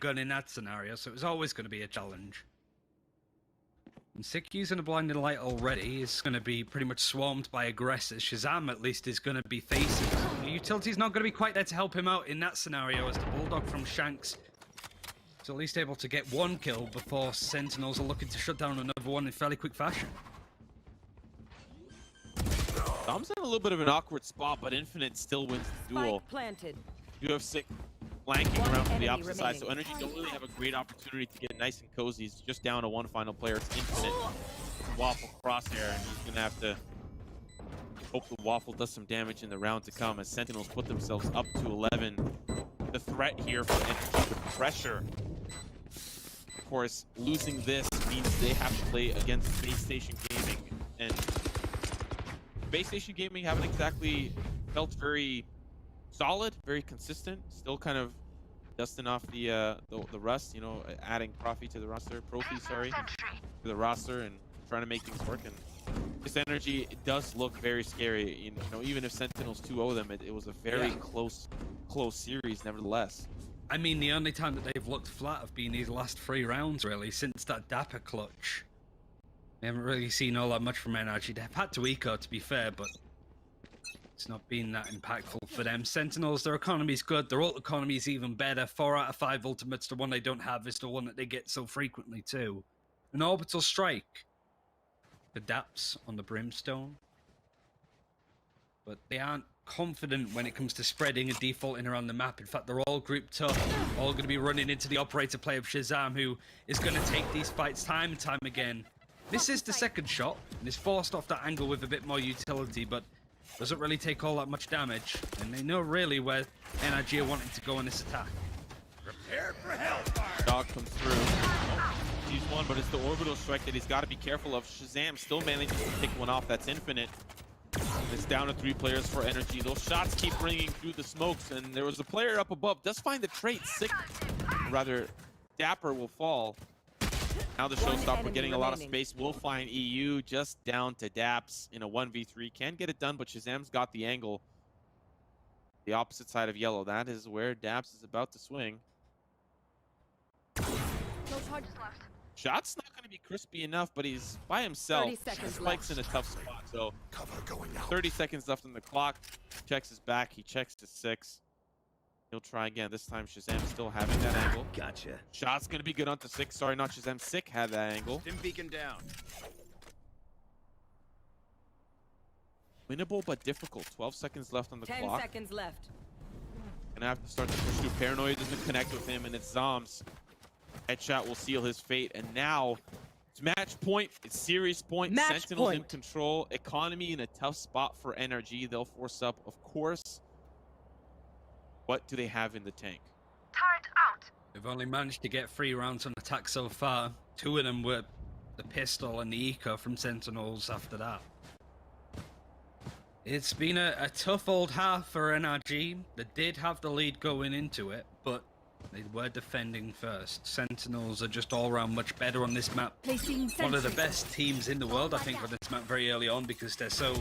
gun in that scenario, so it was always going to be a challenge. And Sick using a blinding light already is going to be pretty much swarmed by aggressors. Shazam, at least, is going to be facing. The utility's not going to be quite there to help him out in that scenario, as the Bulldog from Shanks is at least able to get one kill before Sentinels are looking to shut down another one in fairly quick fashion. Dom's in a little bit of an awkward spot, but Infinite still wins the duel. Planted. You have Sick flanking around from the opposite side, so NRG don't really have a great opportunity to get nice and cozy. He's just down to one final player. It's Infinite. Waffle crosshair, and he's going to have to hope the Waffle does some damage in the round to come as Sentinels put themselves up to 11. The threat here for NRG, the pressure. Of course, losing this means they have to play against Base Station Gaming, and Base Station Gaming haven't exactly felt very solid, very consistent. Still kind of dusting off the rust, you know, adding Profi to the roster, to the roster, and trying to make things work. And this NRG, it does look very scary. You know, even if Sentinels 2-0 them, it was a very close series, nevertheless. I mean, the only time that they've looked flat have been these last 3 rounds, really, since that Dapper clutch. We haven't really seen all that much from NRG. They've had to eco, to be fair, but it's not been that impactful for them. Sentinels, their economy's good. Their ult economy is even better. 4 out of 5 ultimates. The one they don't have is the one that they get so frequently, too. An orbital strike. The Daps on the Brimstone. But they aren't confident when it comes to spreading and defaulting around the map. In fact, they're all grouped up, all going to be running into the operator play of Shazam, who is going to take these fights time and time again. This is the second shot, and is forced off that angle with a bit more utility, but doesn't really take all that much damage. And they know really where NRG are wanting to go on this attack. Prepare for hellfire! Dog comes through. He's one, but it's the orbital strike that he's got to be careful of. Shazam still manages to pick one off. That's Infinite. It's down to 3 players for NRG. Those shots keep ringing through the smokes, and there was a player up above. Does find the trait. Sick, rather, Dapper will fall. Now the showstopper getting a lot of space. Will find EU just down to Daps in a 1v3. Can get it done, but Shazam's got the angle. The opposite side of yellow. That is where Daps is about to swing. Shot's not going to be crispy enough, but he's by himself. Spike's in a tough spot, so Cover going out. 30 seconds left on the clock. Checks his back. He checks to 6. He'll try again. This time Shazam still having that angle. Gotcha. Shot's going to be good onto 6. Sorry, not Shazam. Sick had that angle. Stim beacon down. Winnable but difficult. 12 seconds left on the 10 clock. seconds left. Gonna have to start to push through. Paranoia doesn't connect with him, and it's Zoms. Headshot will seal his fate, and now it's match point. It's series point. Sentinels in control. Economy in a tough spot for NRG. They'll force up, of course. What do they have in the tank? Turret out. They've only managed to get 3 rounds on attack so far. 2 of them were the pistol and the eco from Sentinels after that. It's been a tough old half for NRG. They did have the lead going into it, but they were defending first. Sentinels are just all around much better on this map. One of the best teams in the world, I think, on this map very early on because they're so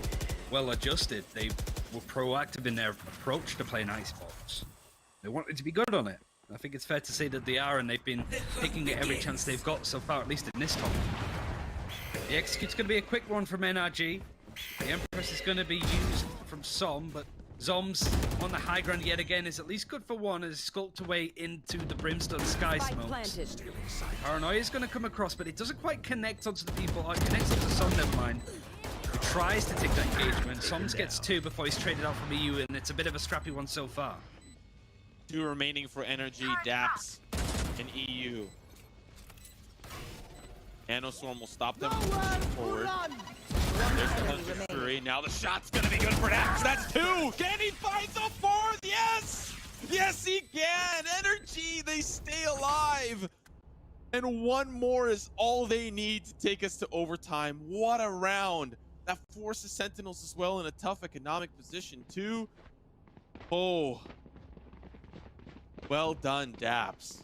well adjusted. They were proactive in their approach to playing Icebox. They wanted to be good on it. I think it's fair to say that they are, and they've been taking it every chance they've got so far, at least in this top. The execute's going to be a quick one from NRG. The Empress is going to be used from Som, but Zoms on the high ground yet again is at least good for one as sculpt away into the Brimstone Sky Smokes. Paranoia is going to come across, but it doesn't quite connect onto the people. Oh, it connects onto Som, never mind. He tries to take that engagement. Soms gets 2 before he's traded out from EU, and it's a bit of a scrappy one so far. 2 remaining for NRG, Daps, and EU. Nanoswarm will stop them from pushing forward. There's the 103. Now the shot's gonna be good for Daps. That's 2. Can he find the 4th? Yes! Yes, he can! NRG, they stay alive! And 1 more is all they need to take us to overtime. What a round! That forces Sentinels as well in a tough economic position too. Oh. Well done, Daps.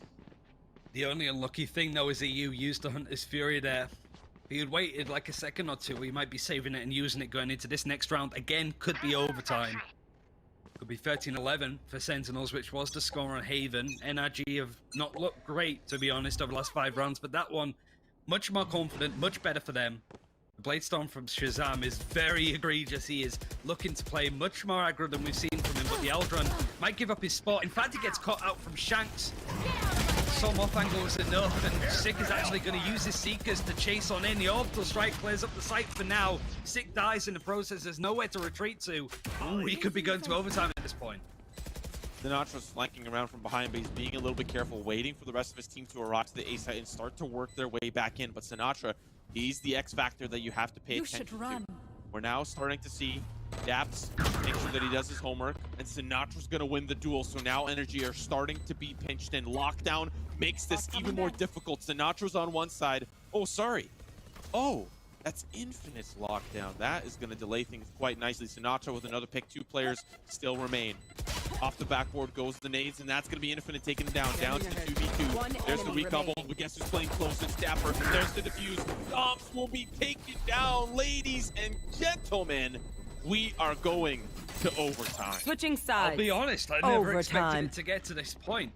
The only unlucky thing, though, is EU used the Hunter's Fury there. If he had waited like a second or 2, he might be saving it and using it going into this next round. Again, could be overtime. Could be 13-11 for Sentinels, which was the score on Haven. NRG have not looked great, to be honest, over the last 5 rounds, but that one, much more confident, much better for them. The Bladestorm from Shazam is very egregious. He is looking to play much more aggro than we've seen from him, but the Eldron might give up his spot. In fact, he gets caught out from Shanks. Some off angle is enough, and Sick is actually going to use his Seekers to chase on in. The orbital strike clears up the site for now. Sick dies in the process. There's nowhere to retreat to. Ooh, he could be going to overtime at this point. Sinatra's flanking around from behind, but he's being a little bit careful, waiting for the rest of his team to arrive to the A site and start to work their way back in. But Sinatra, he's the X factor that you have to pay attention to. We're now starting to see Daps make sure that he does his homework, and Sinatra's gonna win the duel. So now NRG are starting to be pinched in. Lockdown makes this even more difficult. Sinatra's on one side. Oh, sorry. Oh, that's Infinite's lockdown. That is gonna delay things quite nicely. Sinatra with another pick. 2 players still remain. Off the backboard goes the nades, and that's gonna be Infinite taking him down to the 2v2. There's the recouple, but guess who's playing close? It's Dapper. There's the defuse. Doms will be taken down, ladies and gentlemen. We are going to overtime. Switching sides. I'll be honest, I never expected it to get to this point.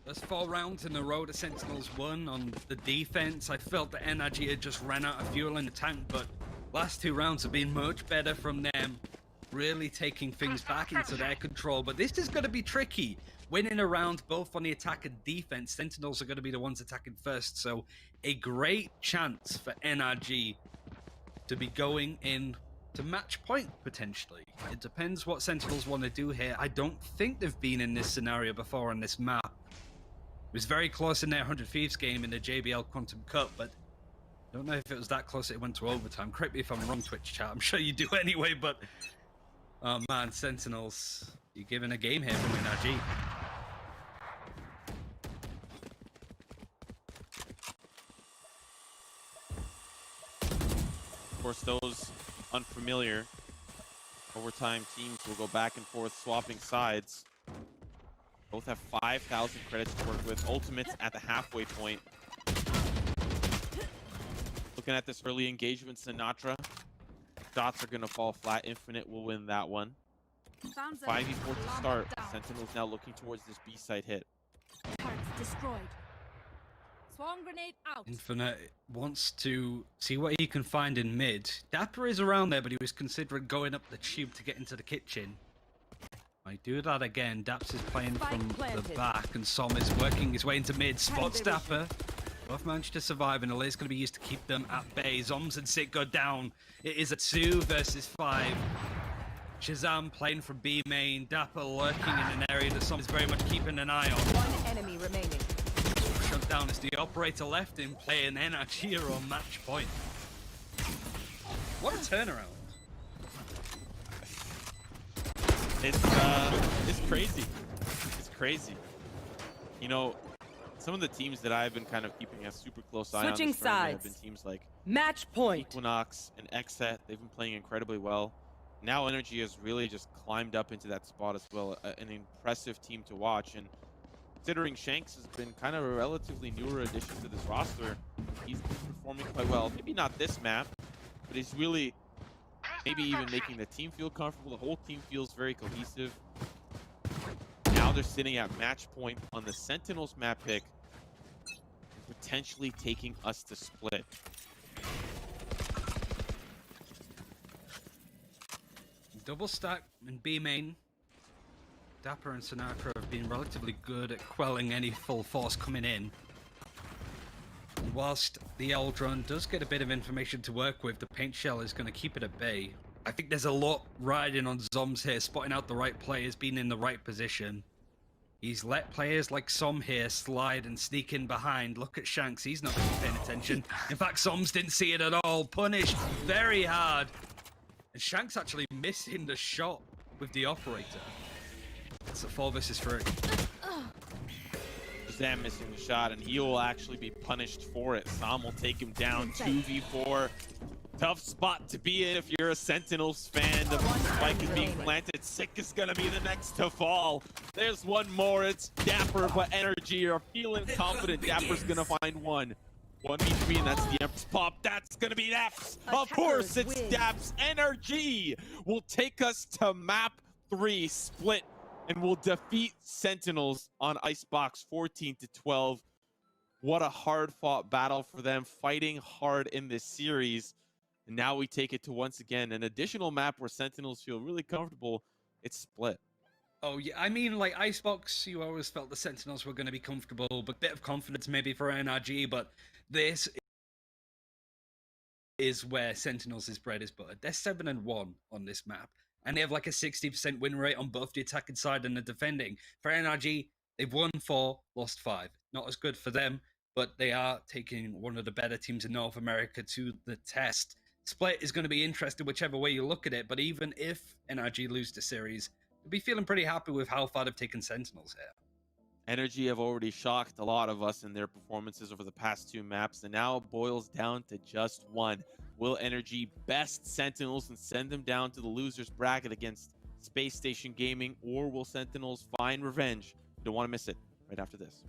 There's 4 rounds in a row that Sentinels won on the defense. I felt that NRG had just ran out of fuel in the tank, but last 2 rounds have been much better from them, really taking things back into their control. But this is going to be tricky. Winning a round both on the attack and defense, Sentinels are going to be the ones attacking first, so a great chance for NRG to be going in to match point, potentially. It depends what Sentinels want to do here. I don't think they've been in this scenario before on this map. It was very close in their 100 Thieves game in the JBL Quantum Cup, but I don't know if it was that close it went to overtime. Correct me if I'm wrong, Twitch chat. I'm sure you do anyway, but... oh man, Sentinels, you're giving a game here from NRG. Of course, those unfamiliar overtime teams will go back and forth, swapping sides. Both have 5,000 credits to work with. Ultimates at the halfway point. Looking at this early engagement, Sinatra. Shots are going to fall flat. Infinite will win that one. 5v4 to start. Sentinels now looking towards this B site hit. Turrets destroyed. Swarm grenade out. Infinite wants to see what he can find in mid. Dapper is around there, but he was considering going up the tube to get into the kitchen. I do that again. Daps is playing from the back, and Som is working his way into mid. Spots Dapper. Both managed to survive, and a laser's going to be used to keep them at bay. Zoms and Sick go down. It is a 2 versus 5. Shazam playing from B main. Dapper lurking in an area that Som is very much keeping an eye on. 1 enemy remaining. Shut down as the operator left in play, and NRG are on match point. What a turnaround. It's crazy. It's crazy. You know, some of the teams that I've been kind of keeping a super close eye on this tournament have been teams like match point, Equinox and Xset. They've been playing incredibly well. Now NRG has really just climbed up into that spot as well. An impressive team to watch, and considering Shanks has been kind of a relatively newer addition to this roster, he's been performing quite well. Maybe not this map, but he's really maybe even making the team feel comfortable. The whole team feels very cohesive. Now they're sitting at match point on the Sentinels map pick, potentially taking us to split. Double stack in B main. Dapper and Sinatra have been relatively good at quelling any full force coming in. And whilst the Eldron does get a bit of information to work with, the paint shell is going to keep it at bay. I think there's a lot riding on Zoms here, spotting out the right players, being in the right position. He's let players like Som here slide and sneak in behind. Look at Shanks, he's not really paying attention. In fact, Soms didn't see it at all. Punished very hard. And Shanks actually missing the shot with the operator. It's a 4 versus 3. Sam missing the shot, and he will actually be punished for it. Sam will take him down 2v4. Tough spot to be in if you're a Sentinels fan. The spike is being planted. Sick is gonna be the next to fall. There's one more. It's Dapper, but NRG are feeling confident. Dapper's gonna find one. 1v3, and that's the Empress pop. That's gonna be Daps. Of course, it's Daps. NRG will take us to map 3 split and will defeat Sentinels on Icebox 14-12. What a hard-fought battle for them, fighting hard in this series. And now we take it to, once again, an additional map where Sentinels feel really comfortable. It's split. Oh, yeah. I mean, like, Icebox, you always felt the Sentinels were going to be comfortable, but a bit of confidence maybe for NRG, but this is where Sentinels' bread is buttered. They're 7-1 on this map, and they have like a 60% win rate on both the attacking side and the defending. For NRG, they've won 4, lost 5. Not as good for them, but they are taking one of the better teams in North America to the test. Split is going to be interesting whichever way you look at it, but even if NRG lose the series, you'll be feeling pretty happy with how far they've taken Sentinels here. NRG have already shocked a lot of us in their performances over the past 2 maps, and now it boils down to just one. Will NRG best Sentinels and send them down to the losers bracket against Space Station Gaming, or will Sentinels find revenge? You don't want to miss it right after this.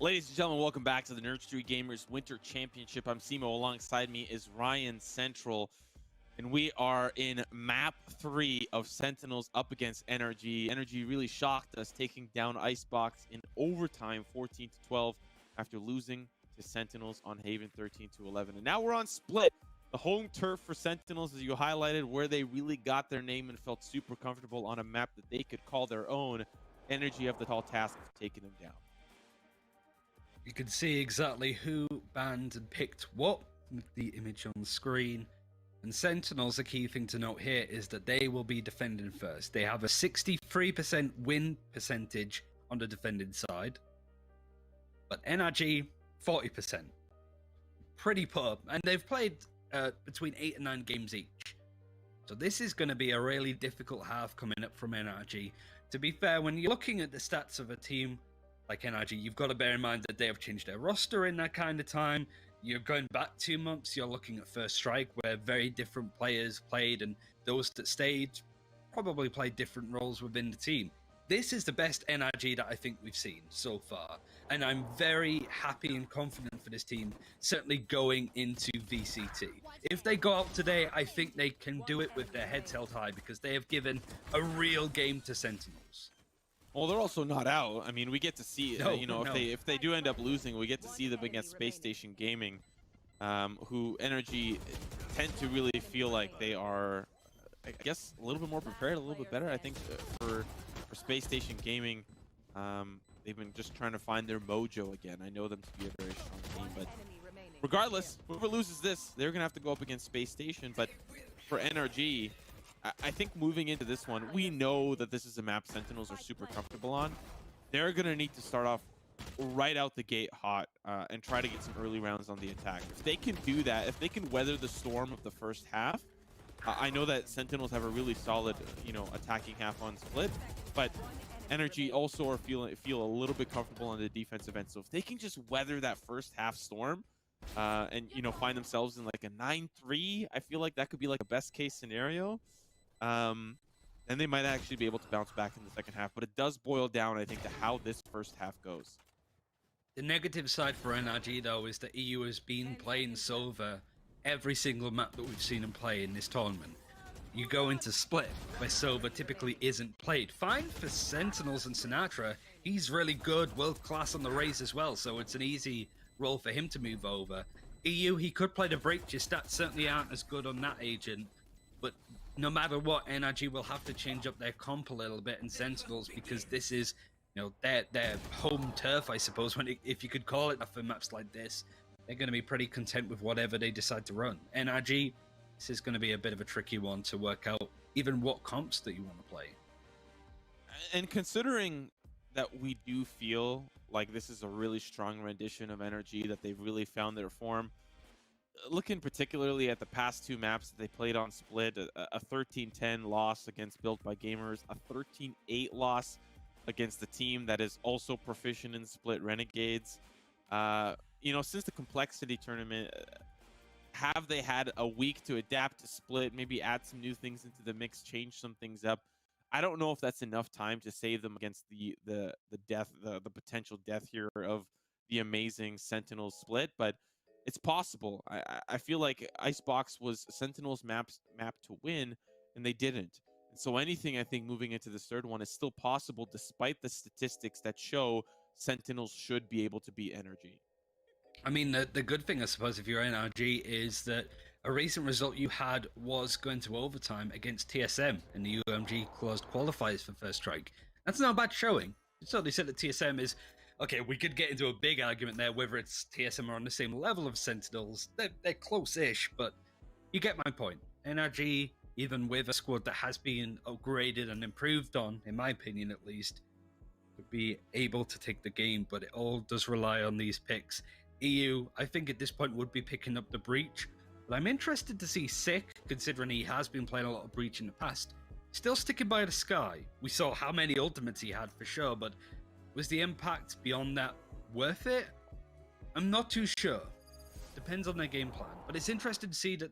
Ladies and gentlemen, welcome back to the NRG Gamers Winter Championship. I'm Simo. Alongside me is Ryan Central. And we are in map 3 of Sentinels up against NRG. NRG really shocked us, taking down Icebox in overtime 14-12 after losing to Sentinels on Haven 13-11. And now we're on Split, the home turf for Sentinels, as you highlighted, where they really got their name and felt super comfortable on a map that they could call their own. NRG have the tall task of taking them down. You can see exactly who banned and picked what with the image on the screen. And Sentinels, a key thing to note here is that they will be defending first. They have a 63% win percentage on the defending side, but NRG 40%. Pretty poor, and they've played between 8 and 9 games each. So this is going to be a really difficult half coming up from NRG. To be fair, when you're looking at the stats of a team like NRG, you've got to bear in mind that they have changed their roster in that kind of time. You're going back 2 months, you're looking at First Strike, where very different players played, and those that stayed probably played different roles within the team. This is the best NRG that I think we've seen so far, and I'm very happy and confident for this team, certainly going into VCT. If they go out today, I think they can do it with their heads held high, because they have given a real game to Sentinels. Well, they're also not out. I mean, we get to see, if they do end up losing, we get to see them against Space Station Gaming, who NRG tend to really feel like they are, I guess, a little bit more prepared, a little bit better. I think for Space Station Gaming, they've been just trying to find their mojo again. I know them to be a very strong team, but regardless, whoever loses this, they're gonna have to go up against Space Station. But for NRG, I think moving into this one, we know that this is a map Sentinels are super comfortable on. They're going to need to start off right out the gate hot and try to get some early rounds on the attack. If they can do that, if they can weather the storm of the first half, I know that Sentinels have a really solid, attacking half on Split, but NRG also feel a little bit comfortable on the defensive end. So if they can just weather that first half storm and, find themselves in like a 9-3, I feel like that could be like a best case scenario. Then they might actually be able to bounce back in the second half. But it does boil down, I think, to how this first half goes. The negative side for NRG, though, is that EU has been playing Sova every single map that we've seen him play in this tournament. You go into Split, where Sova typically isn't played. Fine for Sentinels and Sinatra. He's really good, world-class on the Raze as well, so it's an easy role for him to move over. EU, he could play the break. Your stats certainly aren't as good on that agent. But no matter what, NRG will have to change up their comp a little bit in Sentinels, because this is, their home turf, I suppose, if you could call it for maps like this. They're going to be pretty content with whatever they decide to run. NRG, this is going to be a bit of a tricky one to work out even what comps that you want to play. And considering that we do feel like this is a really strong rendition of NRG, that they've really found their form, looking particularly at the past 2 maps that they played on Split, a 13-10 loss against Built by Gamers, a 13-8 loss against the team that is also proficient in Split, Renegades. Since the Complexity tournament, have they had a week to adapt to Split, maybe add some new things into the mix, change some things up? I don't know if that's enough time to save them against the potential death here of the amazing Sentinels Split, but it's possible. I feel like Icebox was Sentinels map to win, and they didn't. And so anything, I think, moving into this third one is still possible, despite the statistics that show Sentinels should be able to beat NRG. I mean, the good thing, I suppose, if you're NRG, is that a recent result you had was going to overtime against TSM in the UMG closed qualifiers for First Strike. That's not a bad showing. So they said that TSM is... Okay, we could get into a big argument there, whether it's TSM are on the same level of Sentinels. They're close-ish, but you get my point. NRG, even with a squad that has been upgraded and improved on, in my opinion at least, would be able to take the game, but it all does rely on these picks. EU, I think at this point, would be picking up the Breach, but I'm interested to see Sick, considering he has been playing a lot of Breach in the past. Still sticking by the Sky. We saw how many ultimates he had for sure, but was the impact beyond that worth it? I'm not too sure. Depends on their game plan. But it's interesting to see that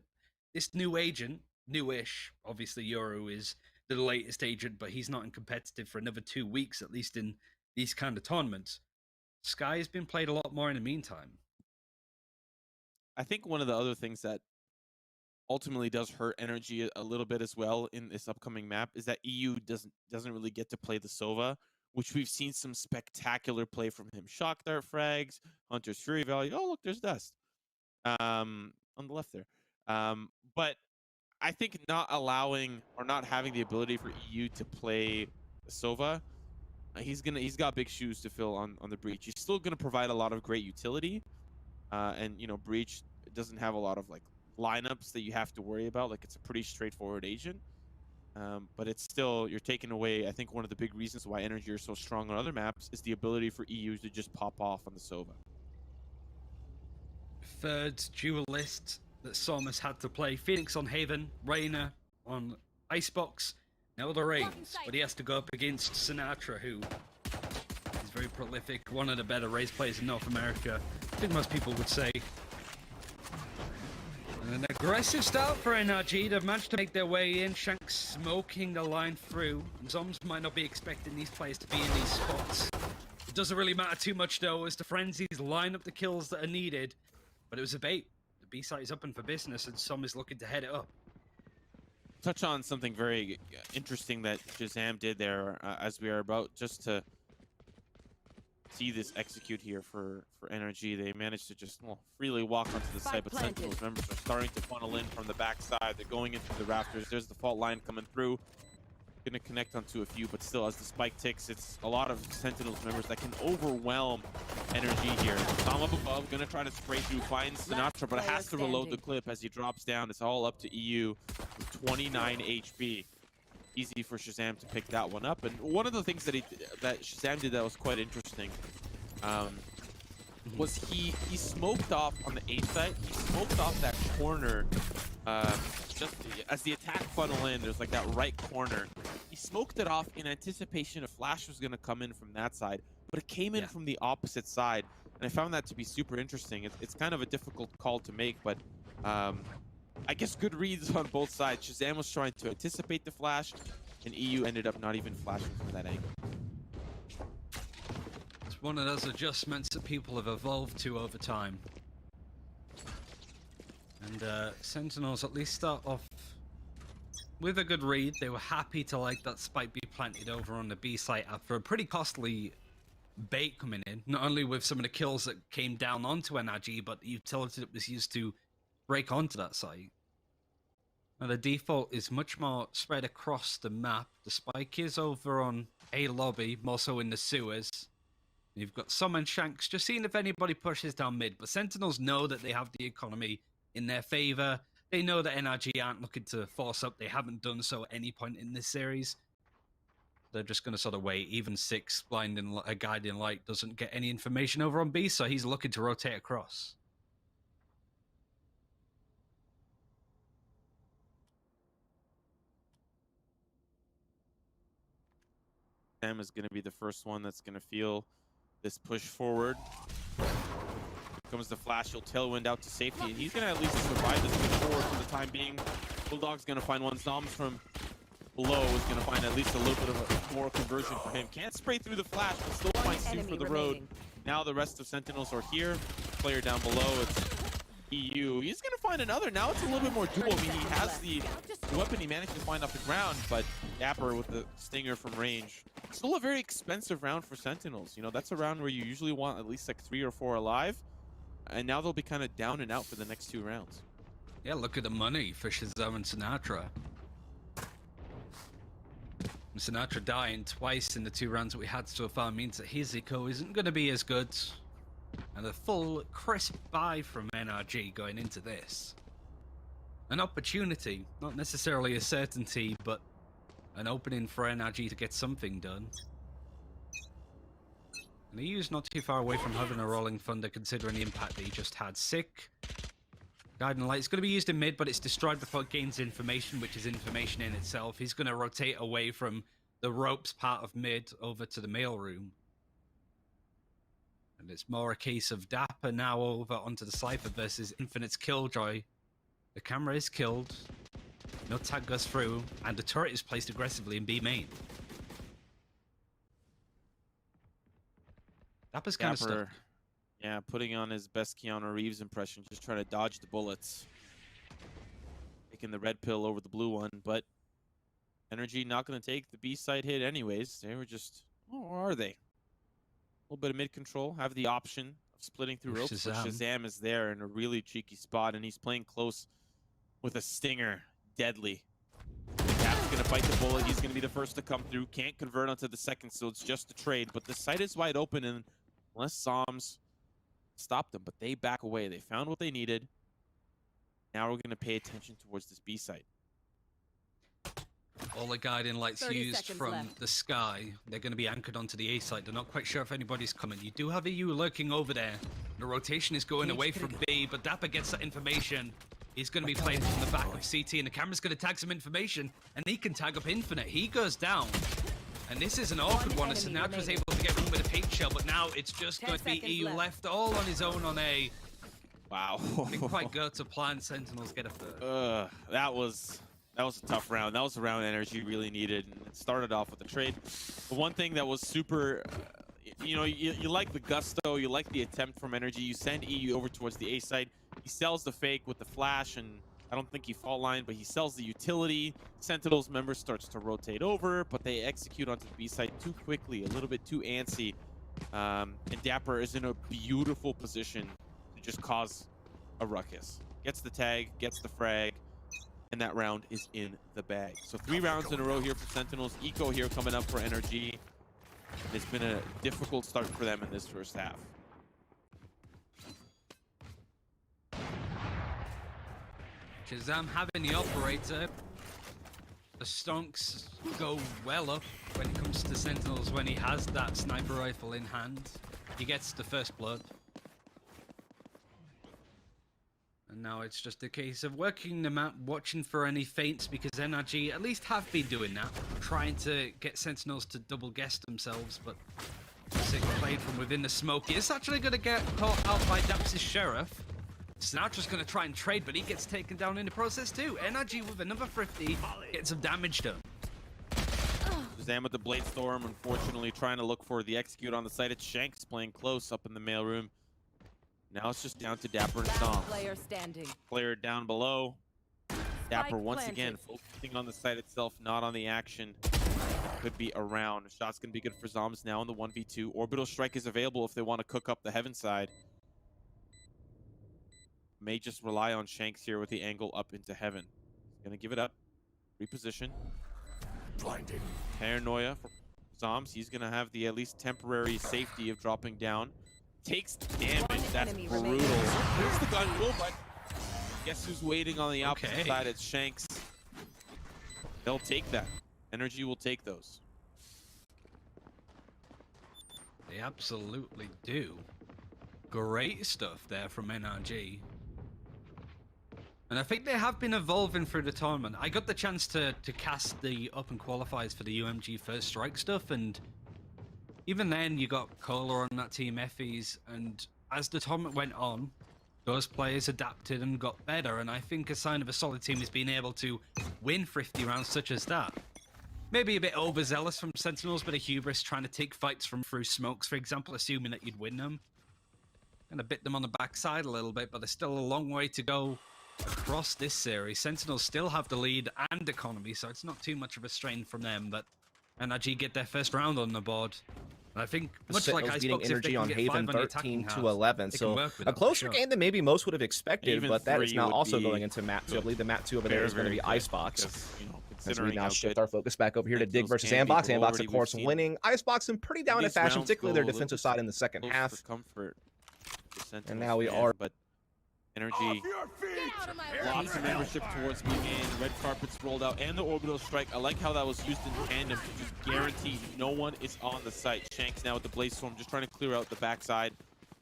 this new agent, newish, obviously Yoru is the latest agent, but he's not in competitive for another 2 weeks, at least in these kind of tournaments. Sky's been played a lot more in the meantime. I think one of the other things that ultimately does hurt NRG a little bit as well in this upcoming map is that EU doesn't really get to play the Sova, which we've seen some spectacular play from him. Shock dart frags, Hunter's Fury value. Oh, look, there's Dust. On the left there. But I think not allowing or not having the ability for EU to play Sova, he's got big shoes to fill on the Breach. He's still gonna provide a lot of great utility, and you know, Breach doesn't have a lot of like lineups that you have to worry about. Like, it's a pretty straightforward agent, but it's still, you're taking away. I think one of the big reasons why NRG are so strong on other maps is the ability for EU to just pop off on the Sova. Third duelist that Somus had to play: Phoenix on Haven, Reyna on Icebox, now the Reigns, but he has to go up against Sinatra, who is very prolific, one of the better Raze players in North America, I think most people would say. An aggressive start for NRG. They've managed to make their way in. Shanks smoking the line through. Zoms might not be expecting these players to be in these spots. It doesn't really matter too much though, as the Frenzies line up the kills that are needed. But it was a bait. The B site is open for business, and Som is looking to head it up. Touch on something very interesting that Shazam did there, as we are about just to see this execute here for NRG. They managed to just freely walk onto the site, but Sentinels members are starting to funnel in from the backside. They're going in through the rafters. There's the fault line coming through. Going to connect onto a few, but still, as the spike ticks, it's a lot of Sentinels members that can overwhelm NRG here. Tom up above, going to try to spray through, finds Sinatra, but has to reload the clip as he drops down. It's all up to EU with 29 HP. Easy for Shazam to pick that one up. And one of the things that Shazam did that was quite interesting was he smoked off on the A site. He smoked off that corner just as the attack funnel in. There's like that right corner. He smoked it off in anticipation a flash was going to come in from that side, but it came in from the opposite side, and I found that to be super interesting. It's kind of a difficult call to make, but I guess good reads on both sides. Shazam was trying to anticipate the flash, and EU ended up not even flashing from that angle. It's one of those adjustments that people have evolved to over time. And Sentinels at least start off with a good read. They were happy to like that spike be planted over on the B site after a pretty costly bait coming in. Not only with some of the kills that came down onto NRG, but the utility that was used to break onto that site. Now the default is much more spread across the map. The spike is over on A lobby, more so in the sewers. You've got Som and Shanks just seeing if anybody pushes down mid, but Sentinels know that they have the economy in their favor. They know that NRG aren't looking to force up. They haven't done so at any point in this series. They're just going to sort of wait. Even 6 blinding a guiding light doesn't get any information over on B, so he's looking to rotate across. Sam is going to be the first one that's going to feel this push forward. Here comes the flash. He'll tailwind out to safety, and he's going to at least survive this push forward for the time being. Bulldog's going to find one. Zoms from below is going to find at least a little bit of a more conversion for him. Can't spray through the flash, but still finds two for the road. Now the rest of Sentinels are here. Player down below, it's EU. He's going to find another. Now it's a little bit more dual. I mean, he has the weapon he managed to find off the ground, but Dapper with the stinger from range. Still a very expensive round for Sentinels. You know, that's a round where you usually want at least like 3 or 4 alive. And now they'll be kind of down and out for the next 2 rounds. Yeah, look at the money for Shazam and Sinatra. And Sinatra dying twice in the 2 rounds that we had so far means that his eco isn't going to be as good. And a full crisp buy from NRG going into this. An opportunity, not necessarily a certainty, but an opening for NRG to get something done. And EU's not too far away from having a rolling thunder considering the impact that he just had. Sick. Guiding light is going to be used in mid, but it's destroyed before it gains information, which is information in itself. He's going to rotate away from the ropes part of mid over to the mailroom. And it's more a case of Dapper now over onto the Cypher versus Infinite's Killjoy. The camera is killed. No tag goes through, and the turret is placed aggressively in B main. Dapper's kind of stuck. Dapper, yeah, putting on his best Keanu Reeves impression, just trying to dodge the bullets. Taking the red pill over the blue one, but NRG not going to take the B side hit anyways. They were just, or are they? A little bit of mid control, have the option of splitting through ropes, but Shazam is there in a really cheeky spot, and he's playing close with a stinger, deadly. Cap's going to bite the bullet. He's going to be the first to come through. Can't convert onto the second, so it's just a trade. But the site is wide open, and unless Psalms stopped them, but they back away. They found what they needed. Now we're going to pay attention towards this B site. All the guiding lights used from the sky, they're going to be anchored onto the A site. They're not quite sure if anybody's coming. You do have EU lurking over there. The rotation is going away from B, but Dapper gets that information. He's going to be playing from the back of CT, and the camera's going to tag some information, and he can tag up Infinite. He goes down. And this is an awkward one, as Sinatra's able to get one with a pink shell, but now it's just going to be EU left all on his own on A. Wow. Didn't quite go to plan. Sentinels get a third. That was a tough round. That was a round NRG really needed, and it started off with a trade. But one thing that was super, you know, you like the gusto, you like the attempt from NRG. You send EU over towards the A side. He sells the fake with the flash, and I don't think he fault line, but he sells the utility. Sentinels member starts to rotate over, but they execute onto the B side too quickly, a little bit too antsy. And Dapper is in a beautiful position to just cause a ruckus. Gets the tag, gets the frag, and that round is in the bag. So 3 rounds in a row here for Sentinels. Eco here coming up for NRG. It's been a difficult start for them in this first half. Shazam having the operator. The stonks go well up when it comes to Sentinels when he has that sniper rifle in hand. He gets the first blood. And now it's just a case of working the map, watching for any feints, because NRG at least have been doing that, trying to get Sentinels to double guess themselves, but Sick played from within the smoke. Is actually going to get caught out by Daps' Sheriff. Sinatra's going to try and trade, but he gets taken down in the process too. NRG with another 50 gets some damage done. Shazam with the Blade Storm, unfortunately trying to look for the execute on the site. It's Shanks playing close up in the mailroom. Now it's just down to Dapper and Psalms. Player standing. Player down below. Dapper once again focusing on the site itself, not on the action. Could be around. Shot's going to be good for Zoms now in the 1v2. Orbital Strike is available if they want to cook up the heaven side. May just rely on Shanks here with the angle up into heaven. He's going to give it up. Reposition. Blinding. Paranoia for Zoms. He's going to have the at least temporary safety of dropping down. Takes the damage. That's brutal. Here's the gun pull, but guess who's waiting on the opposite side? It's Shanks. They'll take that. NRG will take those. They absolutely do. Great stuff there from NRG. And I think they have been evolving through the tournament. I got the chance to cast the Open Qualifiers for the UMG First Strike stuff, and even then you got Cola on that team, Effie's, and as the tournament went on, those players adapted and got better, and I think a sign of a solid team is being able to win 50 rounds such as that. Maybe a bit overzealous from Sentinels, but a hubris trying to take fights from through smokes, for example, assuming that you'd win them. Gonna bit them on the backside a little bit, but there's still a long way to go across this series. Sentinels still have the lead and economy, so it's not too much of a strain from them, but NRG get their first round on the board. And I think, much like I spoke, NRG on Haven 13-11, so a closer game than maybe most would have expected, Haven but that is now also be going into map 2. I believe the map 2 over there is going to be Icebox. Because, you know, As we now shift good our focus back over here to Dig versus Sentinels Ambox. can be, Ambox, of already course, we've seen winning. Icebox in pretty dominant these fashion, rounds particularly go their a little defensive side in the second close half. for comfort. And now we are... But NRG Off your feet. lots of membership towards me, and red carpets rolled out, and the orbital strike. I like how that was used in tandem to just guarantee no one is on the site. Shanks now with the Blaze Storm, just trying to clear out the backside.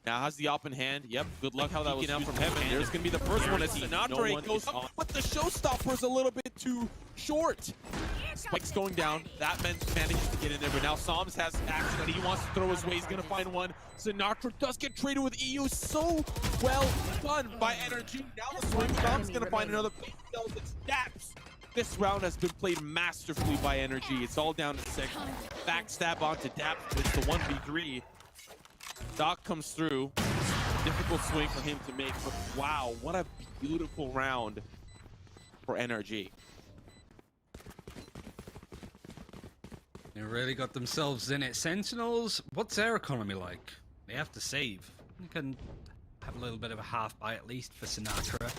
Now has the op in hand. Yep, good luck how that was out from heaven. There's going to be the first one as Sinatra goes up, but the showstopper's a little bit too short. Spike's going down. That man manages to get in there, but now Psalms has action that he wants to throw his way. He's going to find one. Sinatra does get traded with EU. So well done by NRG. Now the swing. Psalms going to find another. It's Daps. This round has been played masterfully by NRG. It's all down to 6. Backstab onto Daps. It's the 1v3. Doc comes through. Difficult swing for him to make, but wow, what a beautiful round for NRG. They really got themselves in it. Sentinels, what's their economy like? They have to save. You can have a little bit of a half buy at least for Sinatra.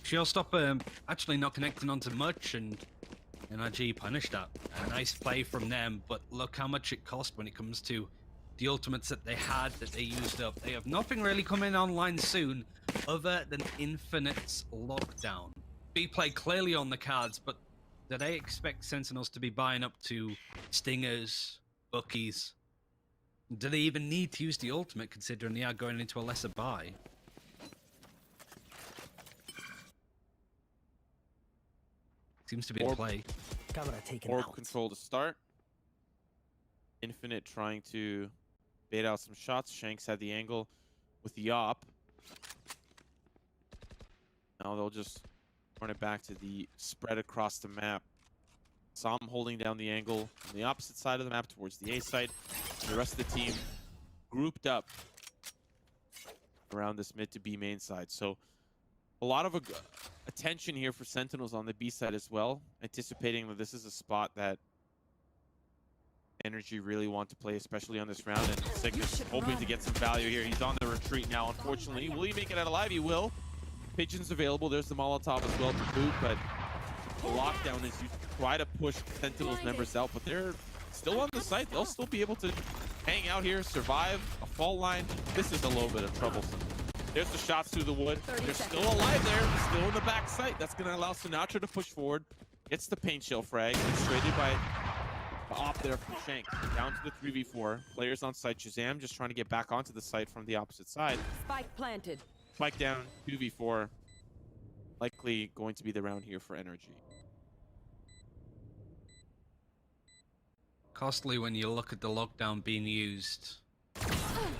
She'll stop actually not connecting onto much, and NRG punished that. A nice play from them, but look how much it cost when it comes to the ultimates that they had that they used up. They have nothing really coming online soon other than Infinite's lockdown. B-play clearly on the cards, but do they expect Sentinels to be buying up to Stingers, Buckies? Do they even need to use the ultimate considering they are going into a lesser buy? Seems to be a play. Orb control to start. Infinite trying to bait out some shots. Shanks had the angle with the op. Now they'll just run it back to the spread across the map. Som holding down the angle on the opposite side of the map towards the A site. The rest of the team grouped up around this mid to B main side. So a lot of attention here for Sentinels on the B side as well, anticipating that this is a spot that NRG really want to play, especially on this round. And Cygnus hoping to get some value here. He's on the retreat now, unfortunately. Will he make it out alive? He will. Pigeon's available. There's the Molotov as well to boot, but the lockdown is you try to push Sentinels members out, but they're still on the site. They'll still be able to hang out here, survive a fault line. This is a little bit of troublesome. There's the shots through the wood. They're still alive there. They're still in the back site. That's going to allow Sinatra to push forward. Gets the paint shell frag. It's traded by the op there from Shank. Down to the 3v4. Players on site. Shazam just trying to get back onto the site from the opposite side. Spike planted. Spike down, 2v4. Likely going to be the round here for NRG. Costly when you look at the lockdown being used.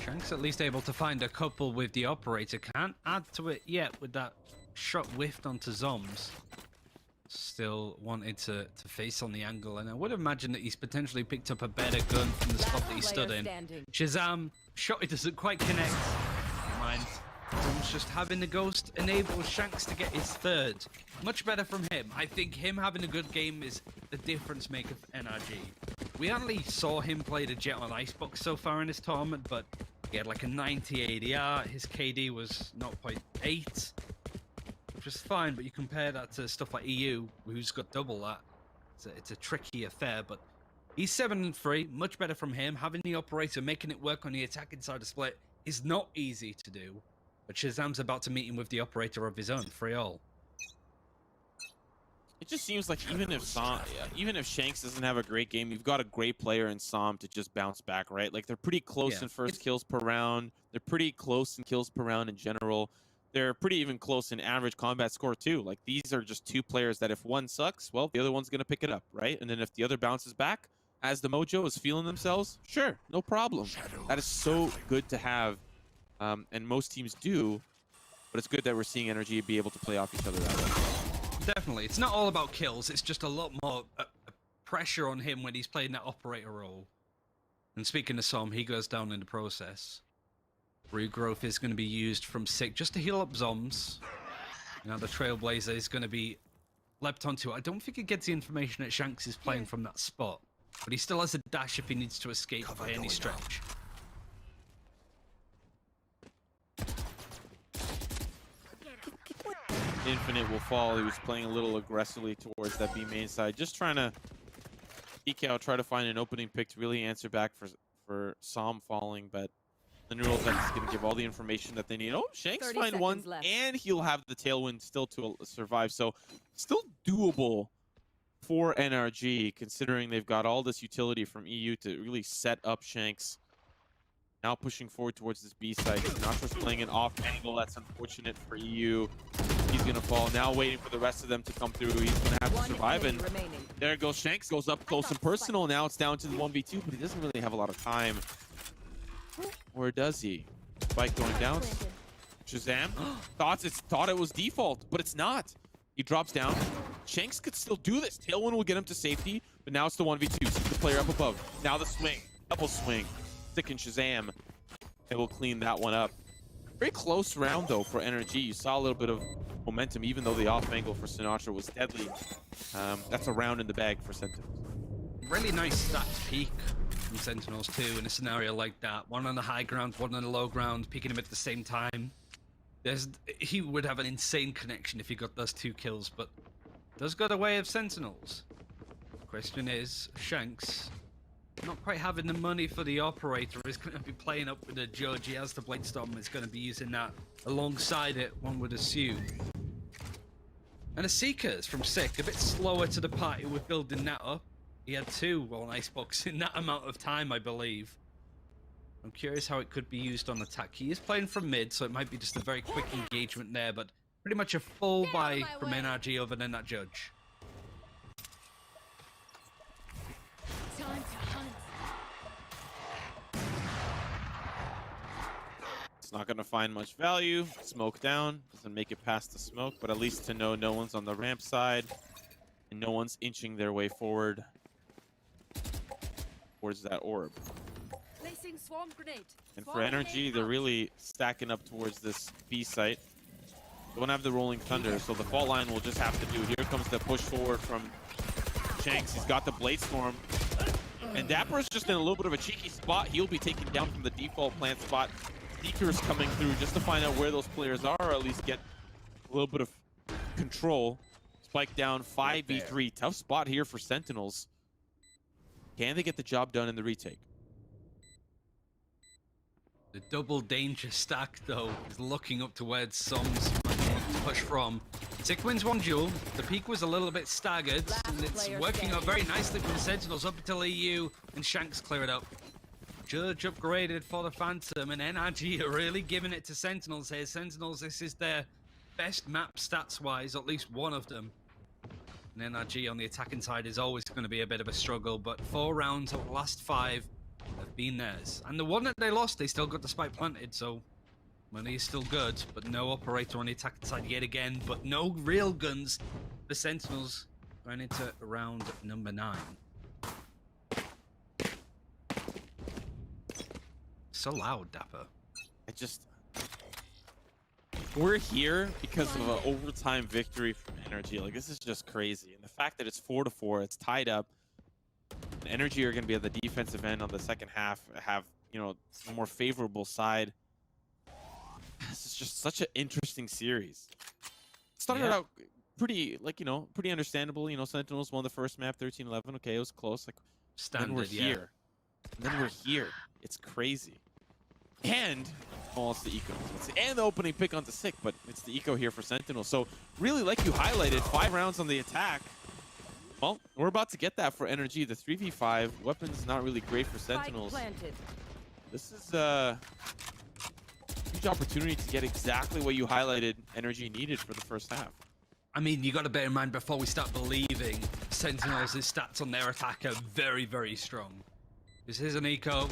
Shank's at least able to find a couple with the operator. Can't add to it yet with that shot whiffed onto Zoms. Still wanted to face on the angle, and I would imagine that he's potentially picked up a better gun from the spot that he stood in. Shazam, shot it doesn't quite connect. Never mind. Zoms just having the ghost enables Shanks to get his third. Much better from him. I think him having a good game is the difference maker for NRG. We only saw him play the Jet on Icebox so far in this tournament, but he had like a 90 ADR. His KD was 0.8, which is fine, but you compare that to stuff like EU, who's got double that. It's a tricky affair, but he's 7-3, much better from him. Having the operator, making it work on the attacking side of split is not easy to do, but Shazam's about to meet him with the operator of his own, 3-all. It just seems like even if Shanks doesn't have a great game, you've got a great player in Som to just bounce back, right? Like they're pretty close in first kills per round. They're pretty close in kills per round in general. They're pretty even close in average combat score too. Like these are just two players that if one sucks, well, the other one's gonna pick it up, right? And then if the other bounces back, as the mojo is feeling themselves, sure, no problem. That is so good to have, and most teams do. But it's good that we're seeing NRG be able to play off each other that way. Definitely. It's not all about kills. It's just a lot more pressure on him when he's playing that operator role. And speaking of Som, he goes down in the process. Regrowth is going to be used from Sick just to heal up Zoms. Now the Trailblazer is going to be leapt onto. I don't think he gets the information that Shanks is playing from that spot. But he still has a dash if he needs to escape by any stretch. Infinite will fall. He was playing a little aggressively towards that B main side, just trying to peek out, try to find an opening pick to really answer back for Som falling, but the neural tech is going to give all the information that they need. Oh, Shanks find one, left. And he'll have the tailwind still to survive, so still doable for NRG, considering they've got all this utility from EU to really set up Shanks. Now pushing forward towards this B side. Sinatra's playing an off angle. That's unfortunate for EU. He's going to fall. Now waiting for the rest of them to come through. He's going to have to survive. And there goes Shanks. Goes up close and personal. Now it's down to the 1v2, but he doesn't really have a lot of time. Or does he? Spike going down. Shazam thought it was default, but it's not. He drops down. Shanks could still do this. Tailwind will get him to safety, but now it's the 1v2. See the player up above. Now the swing. Double swing. Sick and Shazam. It will clean that one up. Very close round though for NRG. You saw a little bit of momentum, even though the off angle for Sinatra was deadly. That's a round in the bag for Sentinels. Really nice stacked peak from Sentinels too in a scenario like that. One on the high ground, one on the low ground, peeking him at the same time. He would have an insane connection if he got those 2 kills, but does go the way of Sentinels. Question is, Shanks, not quite having the money for the operator, is going to be playing up with the judge. He has the Blade Storm, is going to be using that alongside it, one would assume. And the Seekers from Sick, a bit slower to the party with building that up. He had 2 on Icebox in that amount of time, I believe. I'm curious how it could be used on attack. He is playing from mid, so it might be just a very quick engagement there, but pretty much a full buy from NRG other than that judge. Time to hunt. It's not going to find much value. Smoke down. Doesn't make it past the smoke, but at least to know no one's on the ramp side and no one's inching their way forward towards that orb. Placing swarm grenade. And for NRG, they're really stacking up towards this B site. Don't have the rolling thunder, so the fault line will just have to do. Here comes the push forward from Shanks. He's got the Blade Storm. And Dapper's just in a little bit of a cheeky spot. He'll be taken down from the default plant spot. Seeker's coming through just to find out where those players are, or at least get a little bit of control. Spike down 5v3. Tough spot here for Sentinels. Can they get the job done in the retake? The double danger stack, though, is looking up to where Som's push from. Sick wins 1 duel. The peak was a little bit staggered, and it's working out very nicely for the Sentinels up until EU, and Shanks clear it up. Judge upgraded for the Phantom, and NRG are really giving it to Sentinels here. Sentinels, this is their best map stats-wise, at least one of them. And NRG on the attacking side is always going to be a bit of a struggle, but 4 rounds of the last 5 have been theirs. And the one that they lost, they still got the spike planted, so money is still good, but no operator on the attacking side yet again, but no real guns for Sentinels going into round number 9. So loud, Dapper. We're here because of an overtime victory from NRG. Like, this is just crazy. And the fact that it's 4-4, it's tied up. And NRG are going to be at the defensive end on the second half, have, you know, a more favorable side. This is just such an interesting series. It started out pretty, like, you know, pretty understandable. You know, Sentinels won the first map, 13-11. Okay, it was close. Like, Standard, then we're here. And then we're here. It's crazy. And, well, it's the eco. And the opening pick onto Sick, but it's the eco here for Sentinel. So, really, like you highlighted, 5 rounds on the attack. Well, we're about to get that for NRG. The 3v5 weapons not really great for Sentinels. This is a huge opportunity to get exactly what you highlighted NRG needed for the first half. I mean, you got to bear in mind before we start believing, Sentinels' stats on their attack are very, very strong. This is an eco.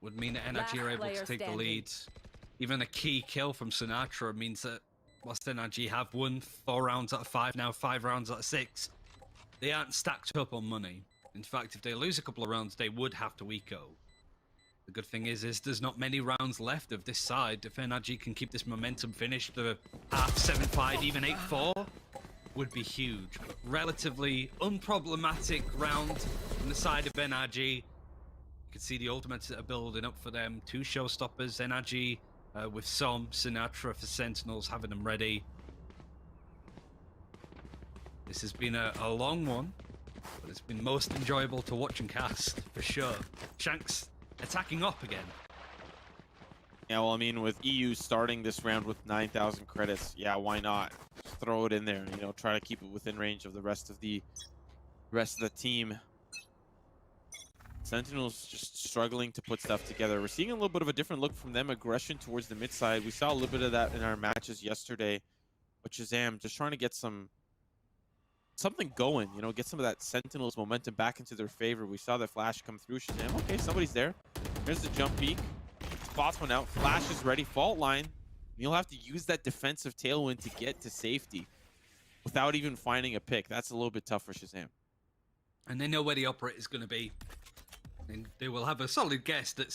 Would mean that NRG are able to take the lead. Even a key kill from Sinatra means that whilst NRG have won 4 rounds out of 5, now 5 rounds out of 6, they aren't stacked up on money. In fact, if they lose a couple of rounds, they would have to eco. The good thing is there's not many rounds left of this side. If NRG can keep this momentum finish to half 7-5, even 8-4, would be huge. But relatively unproblematic round from the side of NRG. You can see the ultimates that are building up for them. 2 showstoppers, NRG with Som, Sinatra for Sentinels, having them ready. This has been a long one, but it's been most enjoyable to watch and cast, for sure. Shanks attacking up again. Yeah, well, I mean, with EU starting this round with 9,000 credits, yeah, why not? Just throw it in there, you know, try to keep it within range of the rest of the team. Sentinels just struggling to put stuff together. We're seeing a little bit of a different look from them, aggression towards the mid side. We saw a little bit of that in our matches yesterday. But Shazam just trying to get something going, you know, get some of that Sentinels momentum back into their favor. We saw the flash come through. Shazam, okay, somebody's there. There's the jump peek. Spots one out. Flash is ready. Fault line. You'll have to use that defensive tailwind to get to safety without even finding a pick. That's a little bit tough for Shazam. And they know where the operator is going to be. And they will have a solid guess that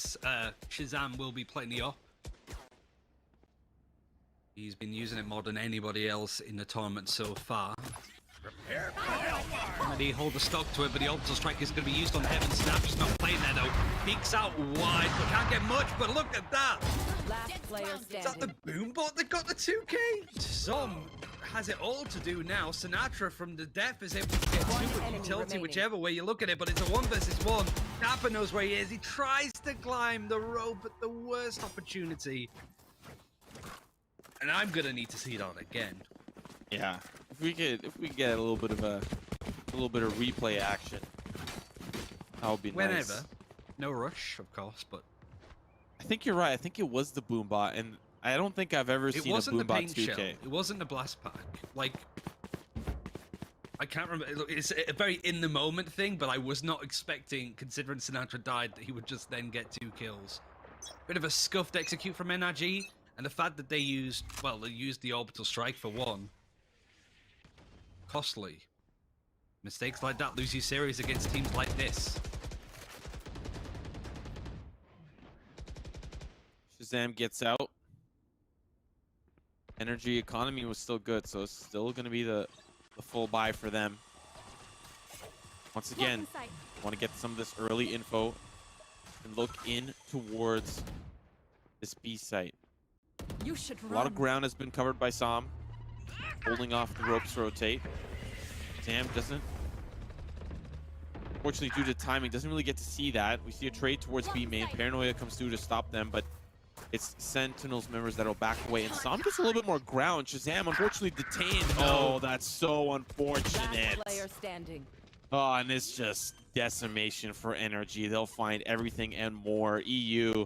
Shazam will be playing the op. He's been using it more than anybody else in the tournament so far. And he hold the stock to it, but the orbital strike is going to be used on Heaven. Snap's not playing there though. Peeks out wide, but can't get much. But look at that! Last player standing. Is that the boom bot that got the 2K? Som has it all to do now. Sinatra from the depth is able to get two utility, whichever way you look at it, but it's a 1 versus 1. Dapper knows where he is. He tries to climb the rope at the worst opportunity. And I'm gonna need to see it on again. Yeah. If we get a little bit of replay action, that would be Whenever. nice. No rush, of course, but I think you're right. I think it was the boom bot, and I don't think I've ever seen a boom bot 2K. Shell. It wasn't the blast pack. Like, I can't remember. Look, it's a very in the moment thing, but I was not expecting, considering Sinatra died, that he would just then get 2 kills. Bit of a scuffed execute from NRG, and the fact that they used the orbital strike for 1. Costly. Mistakes like that lose you series against teams like this. Shazam gets out. Energy economy was still good, so it's still going to be the full buy for them. Once again, want to get some of this early info and look in towards this B site. You should A lot of ground has been covered by Som, holding off the ropes to rotate. Sam doesn't, unfortunately due to timing, doesn't really get to see that. We see a trade towards B main. Paranoia comes through to stop them, but it's Sentinels members that'll back away, and Som gets a little bit more ground. Shazam unfortunately detained. Oh, that's so unfortunate. Last player standing. Oh, and it's just decimation for NRG. They'll find everything and more. EU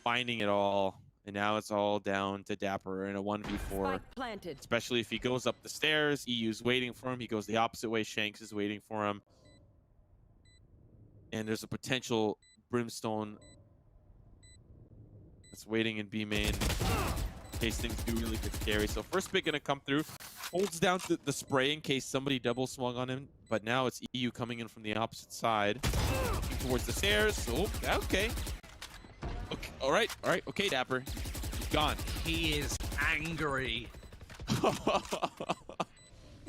finding it all, and now it's all down to Dapper in a 1v4. Spike planted. Especially if he goes up the stairs, EU's waiting for him. He goes the opposite way, Shanks is waiting for him. And there's a potential Brimstone that's waiting in B main in case things do really get scary. So first pick gonna come through, holds down the spray in case somebody double swung on him, but now it's EU coming in from the opposite side, looking towards the stairs. Oh, okay. Okay, all right, okay, Dapper, he's gone. He is angry.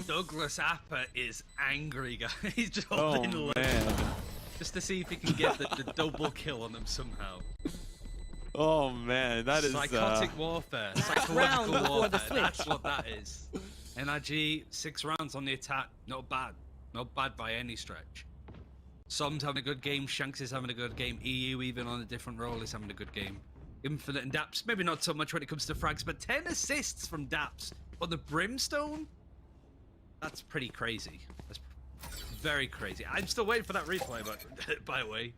Douglas Apper is angry, guys. He's just holding low, just to see if he can get the double kill on them somehow. Oh man, that is psychotic warfare, psychological warfare. That's what that is. NRG 6 rounds on the attack, not bad by any stretch. Som's having a good game, Shanks is having a good game, EU even on a different role is having a good game. Infinite and Daps, maybe not so much when it comes to frags, but 10 assists from Daps on the Brimstone? That's pretty crazy. That's very crazy. I'm still waiting for that replay, but by the way,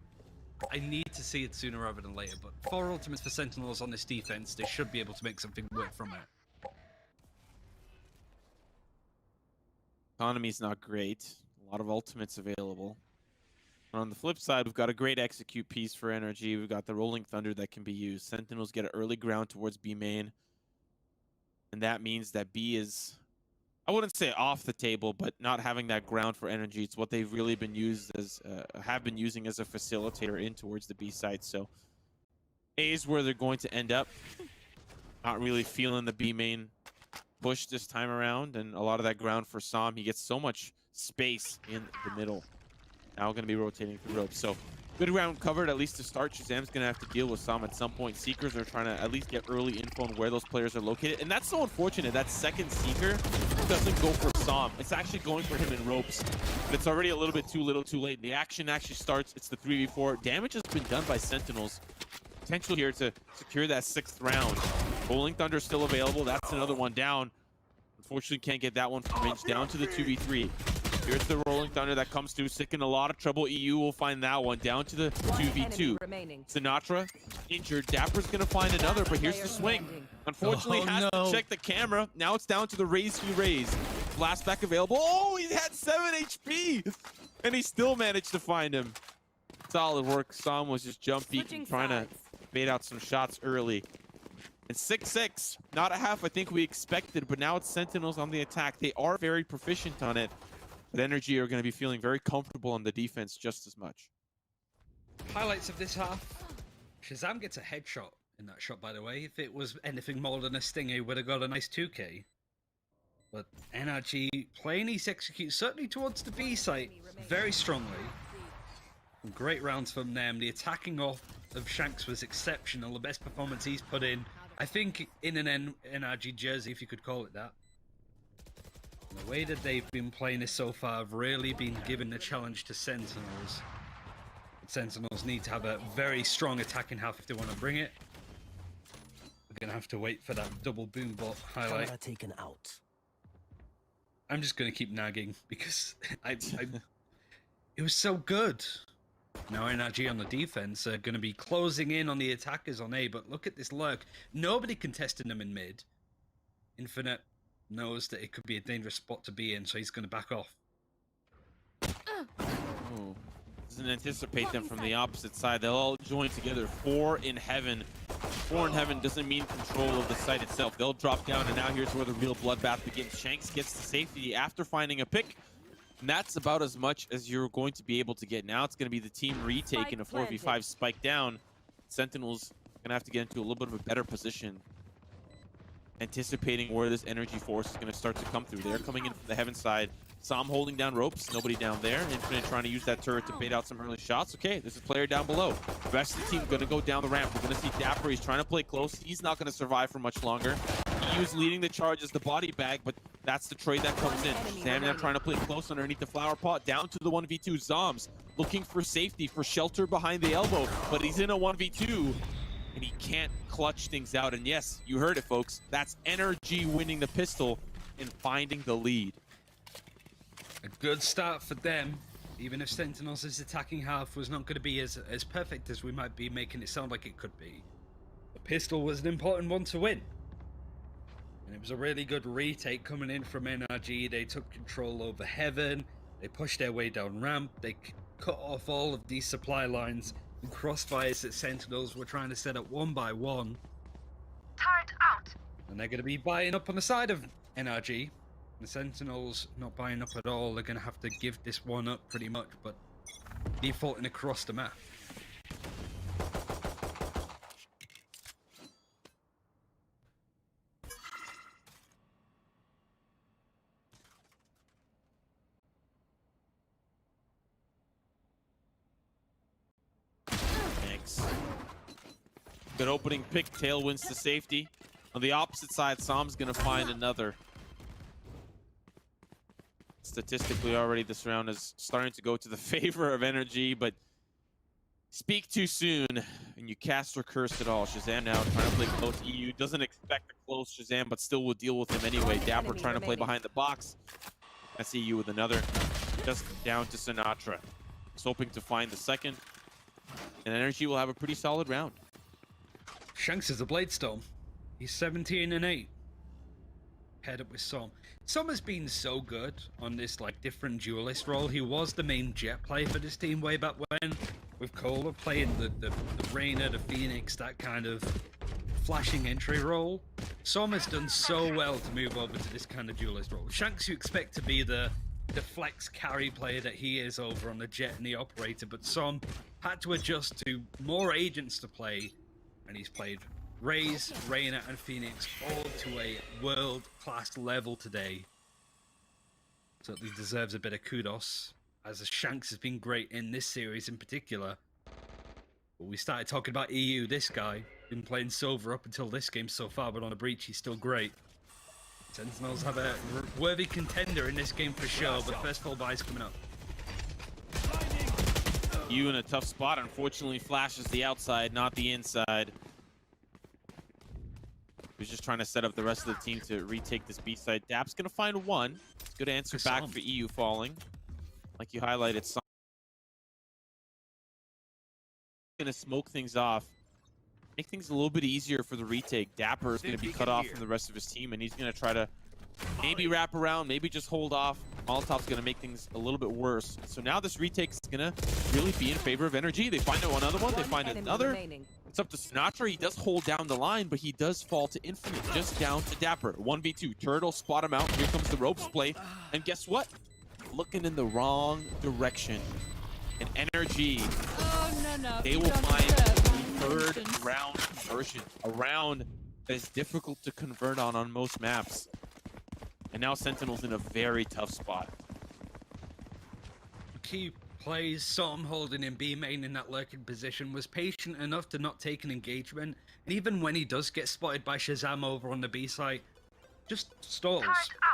I need to see it sooner rather than later, but 4 ultimates for Sentinels on this defense, they should be able to make something work from it. Economy's not great. A lot of ultimates available. And on the flip side, we've got a great execute piece for NRG. We've got the Rolling Thunder that can be used. Sentinels get an early ground towards B main. And that means that B is, I wouldn't say off the table, but not having that ground for NRG. It's what they've really been used as, have been using as a facilitator in towards the B side. So A is where they're going to end up. Not really feeling the B main push this time around, and a lot of that ground for Som. He gets so much space in the middle. Now going to be rotating through ropes. So good ground covered, at least to start. Shazam's going to have to deal with Som at some point. Seekers are trying to at least get early info on where those players are located. And that's so unfortunate. That second Seeker doesn't go for Som. It's actually going for him in ropes. But it's already a little bit too little too late. The action actually starts. It's the 3v4. Damage has been done by Sentinels. Potential here to secure that 6th round. Rolling Thunder still available. That's another one down. Unfortunately, can't get that one from range. Down to the 2v3. Here's the Rolling Thunder that comes through, sick in a lot of trouble. EU will find that one. Down to the 2v2. Sinatra injured. Dapper's going to find another, but here's the swing. Unfortunately, has to check the camera. Now it's down to the raise to raise. Blast back available. Oh, he had 7 HP! And he still managed to find him. Solid work. Som was just jumpy, trying to bait out some shots early. And 6-6. Not a half I think we expected, but now it's Sentinels on the attack. They are very proficient on it. But NRG are going to be feeling very comfortable on the defense just as much. Highlights of this half. Shazam gets a headshot in that shot, by the way. If it was anything more than a stinger, he would have got a nice 2k. But NRG playing East executes certainly towards the B site very strongly. Great rounds from them. The attacking off of Shanks was exceptional. The best performance he's put in, I think, in an NRG jersey, if you could call it that. And the way that they've been playing this so far have really been given the challenge to Sentinels. Sentinels need to have a very strong attacking half if they want to bring it. We're going to have to wait for that double boom bot highlight. Taken out. I'm just going to keep nagging because it was so good. Now NRG on the defense are going to be closing in on the attackers on A, but look at this lurk. Nobody contesting them in mid. Infinite knows that it could be a dangerous spot to be in, so he's going to back off. Doesn't anticipate them from the opposite side. They'll all join together. 4 in heaven. 4 in heaven doesn't mean control of the site itself. They'll drop down, and now here's where the real bloodbath begins. Shanks gets to safety after finding a pick. And that's about as much as you're going to be able to get. Now it's going to be the team retake in a 4v5 spike down. Sentinels going to have to get into a little bit of a better position, anticipating where this energy force is going to start to come through. They're coming in from the heaven side. Sam holding down ropes, nobody down there. Infinite trying to use that turret to bait out some early shots. Okay, there's a player down below. The rest of the team going to go down the ramp. We're going to see Dapper. He's trying to play close. He's not going to survive for much longer. EU's leading the charge as the body bag, but that's the trade that comes in. Sam now trying to play close underneath the flower pot, down to the 1v2. Zoms looking for safety, for shelter behind the elbow, but he's in a 1v2, and he can't clutch things out. And yes, you heard it, folks. That's NRG winning the pistol and finding the lead. A good start for them, even if Sentinels' attacking half was not going to be as perfect as we might be making it sound like it could be. The pistol was an important one to win. And it was a really good retake coming in from NRG. They took control over Heaven. They pushed their way down ramp. They cut off all of these supply lines and crossfires that Sentinels were trying to set up one by one. Turret out. And they're going to be buying up on the side of NRG. The Sentinels not buying up at all. They're going to have to give this one up pretty much, but defaulting across the map. Thanks. Good opening pick. Tail wins to safety. On the opposite side, Sam's going to find another. Statistically already this round is starting to go to the favor of NRG, but speak too soon and you cast or curse it all. Shazam now trying to play close. EU doesn't expect a close Shazam, but still will deal with him anyway. Dapper trying to play behind the box. That's EU with another. Just down to Sinatra. He's hoping to find the second, and NRG will have a pretty solid round. Shanks is a Bladestone. He's 17-8. Paired up with Som. Som has been so good on this like different duelist role. He was the main jet player for this team way back when, with Cola playing the Reyna, the Phoenix, that kind of flashing entry role. Som has done so well to move over to this kind of duelist role. Shanks you expect to be the flex carry player that he is over on the jet and the operator, but Som had to adjust to more agents to play, and he's played Raze, Reyna, and Phoenix all to a world-class level today. Certainly deserves a bit of kudos, as Shanks has been great in this series in particular. But we started talking about EU, this guy, been playing Silver up until this game so far, but on the breach he's still great. Sentinels have a worthy contender in this game for sure, but first full buy is coming up. EU in a tough spot, unfortunately flashes the outside, not the inside. He's just trying to set up the rest of the team to retake this B side. Dap's gonna find one. It's good answer back for EU falling. Like you highlighted, some gonna smoke things off, make things a little bit easier for the retake. Dapper is gonna be cut off from the rest of his team, and he's gonna try to maybe wrap around, maybe just hold off. Molotov's gonna make things a little bit worse. So now this retake is gonna really be in favor of NRG. They find another one, they find another. It's up to Sinatra. He does hold down the line, but he does fall to Infinite, just down to Dapper. 1v2. Turtle, spot him out. Here comes the ropes play. And guess what? Looking in the wrong direction. And NRG they will find the third round conversion, a round that is difficult to convert on most maps. And now Sentinel's in a very tough spot. Key plays, saw him holding in B main in that lurking position, was patient enough to not take an engagement, and even when he does get spotted by Shazam over on the B site, just stalls,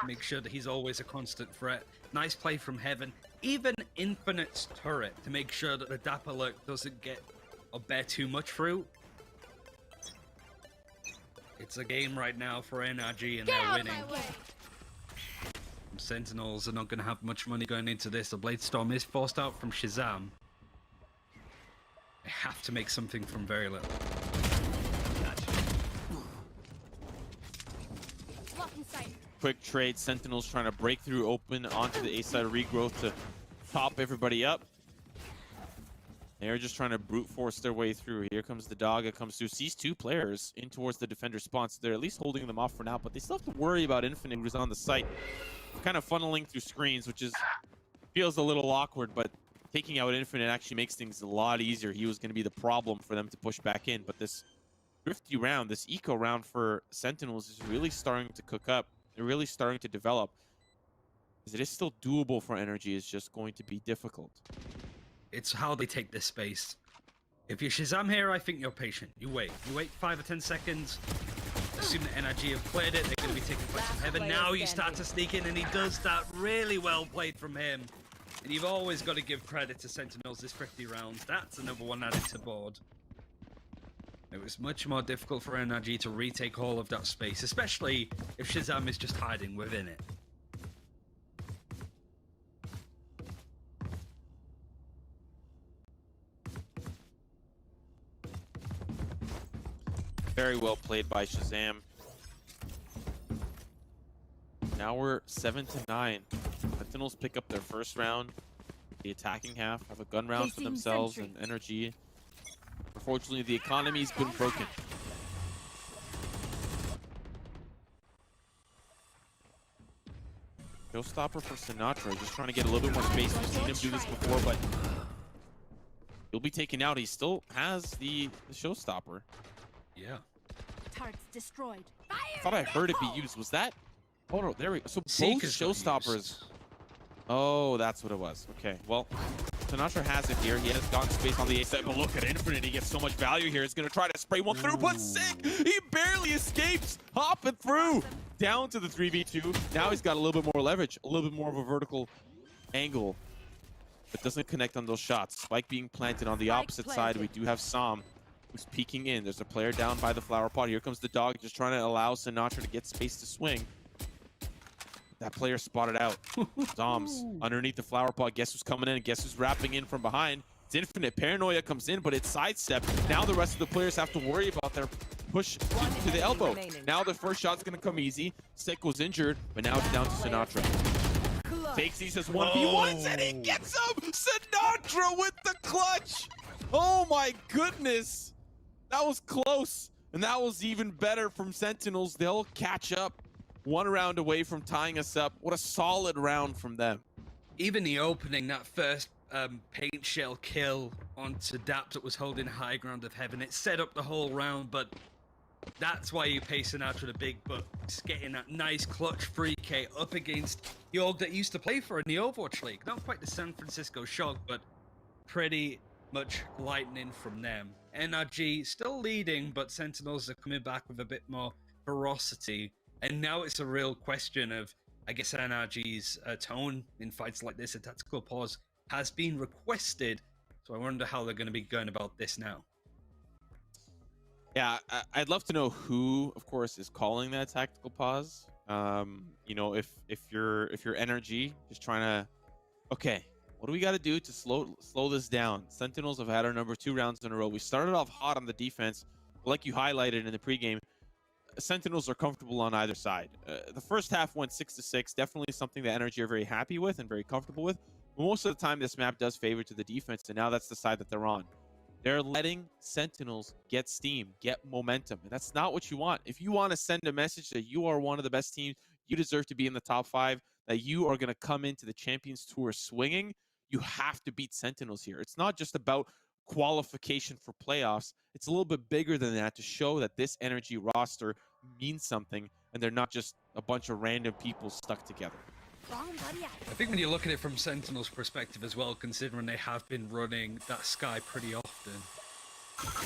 make sure that he's always a constant threat. Nice play from Heaven, even Infinite's turret to make sure that the Dapper Lurk doesn't get or bear too much fruit. It's a game right now for NRG and they're winning. Sentinels are not going to have much money going into this. The Blade Storm is forced out from Shazam. They have to make something from very little. Quick trade, Sentinels trying to break through open onto the A side of regrowth to top everybody up. They're just trying to brute force their way through. Here comes the dog. It comes through. Sees two players in towards the defender spawn. So they're at least holding them off for now, but they still have to worry about Infinite, who's on the site. Kind of funneling through screens, which feels a little awkward, but taking out Infinite actually makes things a lot easier. He was going to be the problem for them to push back in, but this drifty round, this eco round for Sentinels is really starting to cook up. They're really starting to develop. It is still doable for NRG. It's just going to be difficult. It's how they take this space. If you're Shazam here, I think you're patient. You wait. You wait 5 or 10 seconds. Assume that NRG have cleared it. They're going to be taking place from Heaven. Now you start to sneak in, and he does that. Really well played from him. And you've always got to give credit to Sentinels this 50 rounds. That's another one added to board. It was much more difficult for NRG to retake all of that space, especially if Shazam is just hiding within it. Very well played by Shazam. Now we're 7-9. Sentinels pick up their first round. The attacking half have a gun round for themselves and NRG. Unfortunately, the economy's been broken. Showstopper for Sinatra, just trying to get a little bit more space. We've seen him do this before, but he'll be taken out. He still has the Showstopper. Yeah. Targets destroyed. I thought I heard it be used. Was that? Oh no, there we go. So both Showstoppers. Oh, that's what it was. Okay, well, Sinatra has it here. He has gotten space on the A side, but look at Infinite. He gets so much value here. He's going to try to spray one through, but sick! He barely escapes, hopping through, down to the 3v2. Now he's got a little bit more leverage, a little bit more of a vertical angle, but doesn't connect on those shots. Spike being planted on the opposite side. We do have Sam, who's peeking in. There's a player down by the flower pot. Here comes the dog, just trying to allow Sinatra to get space to swing. That player spotted out. Doms underneath the flower pot. Guess who's coming in? Guess who's wrapping in from behind? It's Infinite. Paranoia comes in, but it's sidestepped. Now the rest of the players have to worry about their push to the elbow. Now the first shot's going to come easy. Sek was injured, but now it's down to Sinatra. Takes these as 1v1s, and he gets him! Sinatra with the clutch! Oh my goodness! That was close, and that was even better from Sentinels. They'll catch up. One round away from tying us up. What a solid round from them. Even the opening, that first paint shell kill onto Dap that was holding high ground of Heaven, it set up the whole round, but that's why you pay Sinatra the big bucks, getting that nice clutch free K up against the org that used to play for in the Overwatch League. Not quite the San Francisco Shock, but pretty much lightning from them. NRG still leading, but Sentinels are coming back with a bit more ferocity. And now it's a real question of, I guess, NRG's tone in fights like this. A tactical pause has been requested, so I wonder how they're going to be going about this now. Yeah, I'd love to know who, of course, is calling that tactical pause. You know, if you're NRG, just trying to, okay, what do we got to do to slow this down? Sentinels have had our number 2 rounds in a row. We started off hot on the defense, like you highlighted in the pregame. Sentinels are comfortable on either side. The first half went 6-6, definitely something that NRG are very happy with and very comfortable with. But most of the time, this map does favor to the defense, and now that's the side that they're on. They're letting Sentinels get steam, get momentum, and that's not what you want. If you want to send a message that you are one of the best teams, you deserve to be in the top 5, that you are going to come into the Champions Tour swinging, you have to beat Sentinels here. It's not just about qualification for playoffs. It's a little bit bigger than that to show that this NRG roster means something and they're not just a bunch of random people stuck together. I think when you look at it from Sentinel's perspective as well, considering they have been running that Sky pretty often,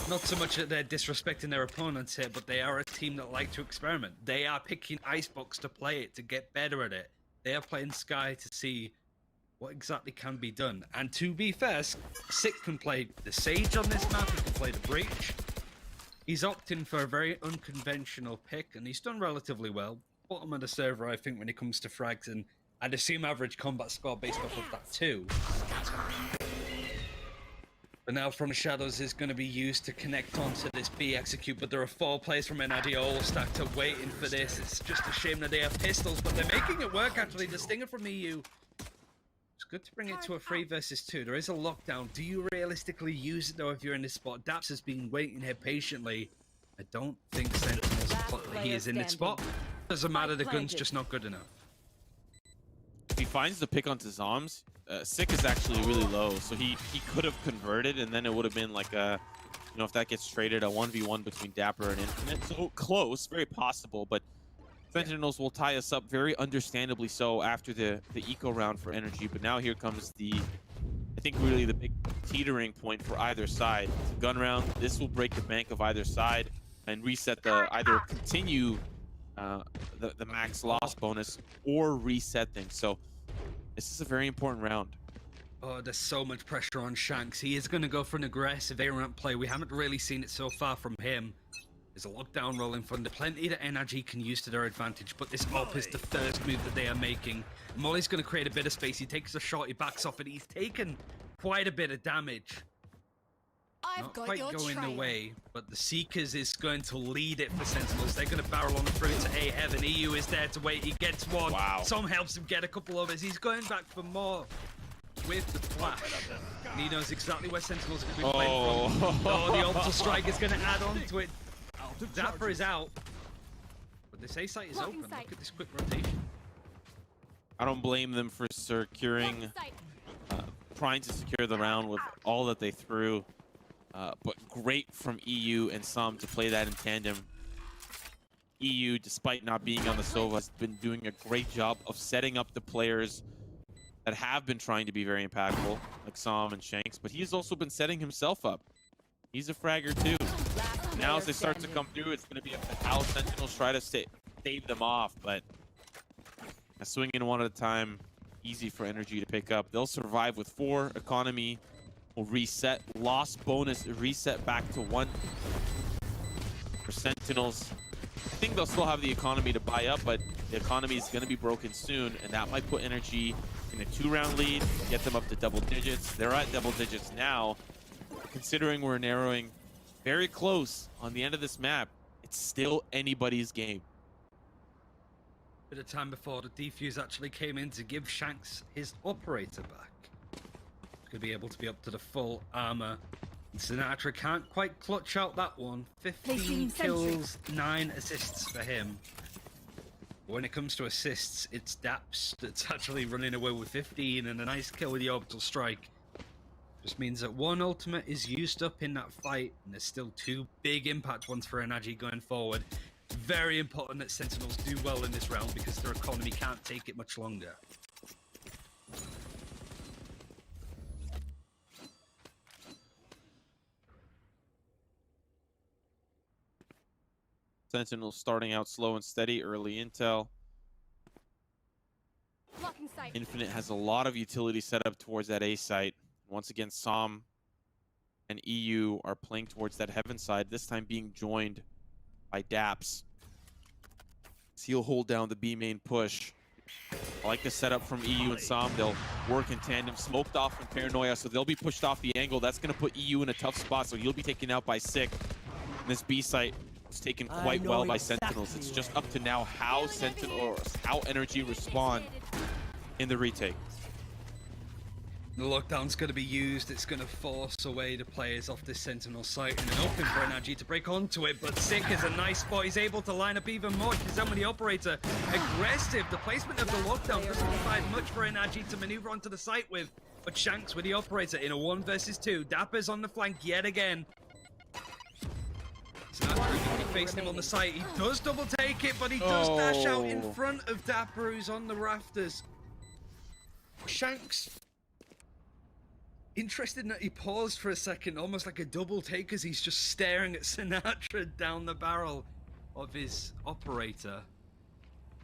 not so much that they're disrespecting their opponents here, but they are a team that like to experiment. They are picking Icebox to play it, to get better at it. They are playing Sky to see what exactly can be done. And to be fair, Sick can play the Sage on this map, he can play the Breach. He's opting for a very unconventional pick, and he's done relatively well. Bottom of the server, I think, when it comes to frags, and I'd assume average combat score based off of that too. But now From the Shadows is going to be used to connect onto this B execute, but there are 4 players from NRG all stacked up waiting for this. It's just a shame that they have pistols, but they're making it work actually. The Stinger from EU. It's good to bring it to a 3 versus 2. There is a lockdown. Do you realistically use it though if you're in this spot? Daps has been waiting here patiently. I don't think Sentinels he is in this spot. Doesn't matter, the gun's just not good enough. If he finds the pick onto Zoms, Sick is actually really low, so he could have converted, and then it would have been like a, you know, if that gets traded, a 1v1 between Dapper and Infinite. So close, very possible, but Sentinels will tie us up very understandably so after the eco round for NRG. But now here comes the, I think really the big teetering point for either side. It's a gun round. This will break the bank of either side and reset the, either continue the max loss bonus or reset things. So this is a very important round. Oh, there's so much pressure on Shanks. He is going to go for an aggressive Valorant play. We haven't really seen it so far from him. There's a lockdown rolling thunder. Plenty that NRG can use to their advantage, but this op is the first move that they are making. Molly's going to create a bit of space. He takes a shot, he backs off it. He's taken quite a bit of damage. Not quite going away, but the Seekers is going to lead it for Sentinels. They're going to barrel on through to A Heaven. EU is there to wait. He gets one. Wow. Some helps him get a couple others. He's going back for more with the flash. And he knows exactly where Sentinels are going to be playing from. Oh, the Ultra Strike is going to add on to it. Dapper is out. But this A site is open. Look at this quick rotation. I don't blame them for securing, trying to secure the round with all that they threw. But great from EU and Sam to play that in tandem. EU, despite not being on the Sova, has been doing a great job of setting up the players that have been trying to be very impactful, like Sam and Shanks, but he's also been setting himself up. He's a fragger too. Now as they start to come through, it's going to be up to how Sentinels try to stave them off, but swinging one at a time, easy for NRG to pick up. They'll survive with 4. Economy will reset. Loss bonus reset back to 1 for Sentinels. I think they'll still have the economy to buy up, but the economy is going to be broken soon, and that might put NRG in a 2-round lead, get them up to double digits. They're at double digits now. Considering we're narrowing very close on the end of this map, it's still anybody's game. Bit of time before the defuse actually came in to give Shanks his operator back. Could be able to be up to the full armor. And Sinatra can't quite clutch out that one. 15 kills, 9 assists for him. When it comes to assists, it's Daps that's actually running away with 15 and a nice kill with the orbital strike. Just means that 1 ultimate is used up in that fight, and there's still 2 big impact ones for NRG going forward. It's very important that Sentinels do well in this round because their economy can't take it much longer. Sentinels starting out slow and steady, early intel. Infinite has a lot of utility set up towards that A site. Once again, Som and EU are playing towards that heaven side, this time being joined by Daps. So he'll hold down the B main push. I like the setup from EU and Som. They'll work in tandem, smoked off from Paranoia, so they'll be pushed off the angle. That's going to put EU in a tough spot, so he'll be taken out by Sick. And this B site was taken quite well by Sentinels. It's just up to now how how NRG respond in the retake. The lockdown's going to be used. It's going to force away the players off this Sentinel site and an open for NRG to break onto it. But Sick is a nice spot. He's able to line up even more. He's done with the operator. Aggressive. The placement of the lockdown doesn't provide much for NRG to maneuver onto the site with. But Shanks with the operator in a 1 versus 2. Dapper's on the flank yet again. Sinatra facing him on the site. He does double take it, but he does dash out in front of Dapper, who's on the rafters. Shanks, interested in that he paused for a second, almost like a double take, as he's just staring at Sinatra down the barrel of his operator.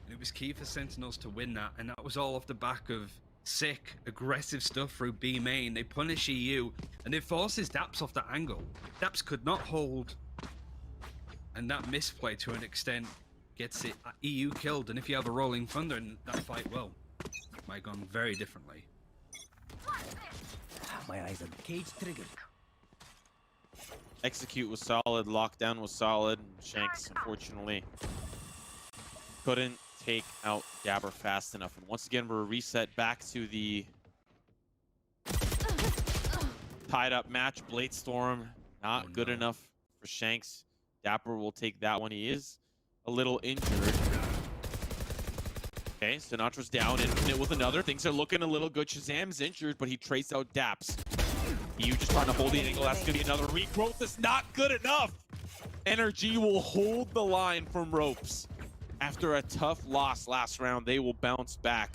And it was key for Sentinels to win that, and that was all off the back of sick, aggressive stuff through B main. They punish EU, and it forces Daps off that angle. Daps could not hold, and that misplay to an extent gets it EU killed. And if you have a rolling thunder in that fight, well, it might have gone very differently. My eyes on the cage triggered. Execute was solid, lockdown was solid. Shanks, unfortunately, couldn't take out Dabber fast enough. And once again, we're reset back to the tied up match. Bladestorm, not good enough for Shanks. Dapper will take that one. He is a little injured. Okay, Sinatra's down, Infinite with another. Things are looking a little good. Shazam's injured, but he traced out Daps. You just trying to hold the angle. That's going to be another regrowth. That's not good enough. NRG will hold the line from Ropes. After a tough loss last round, they will bounce back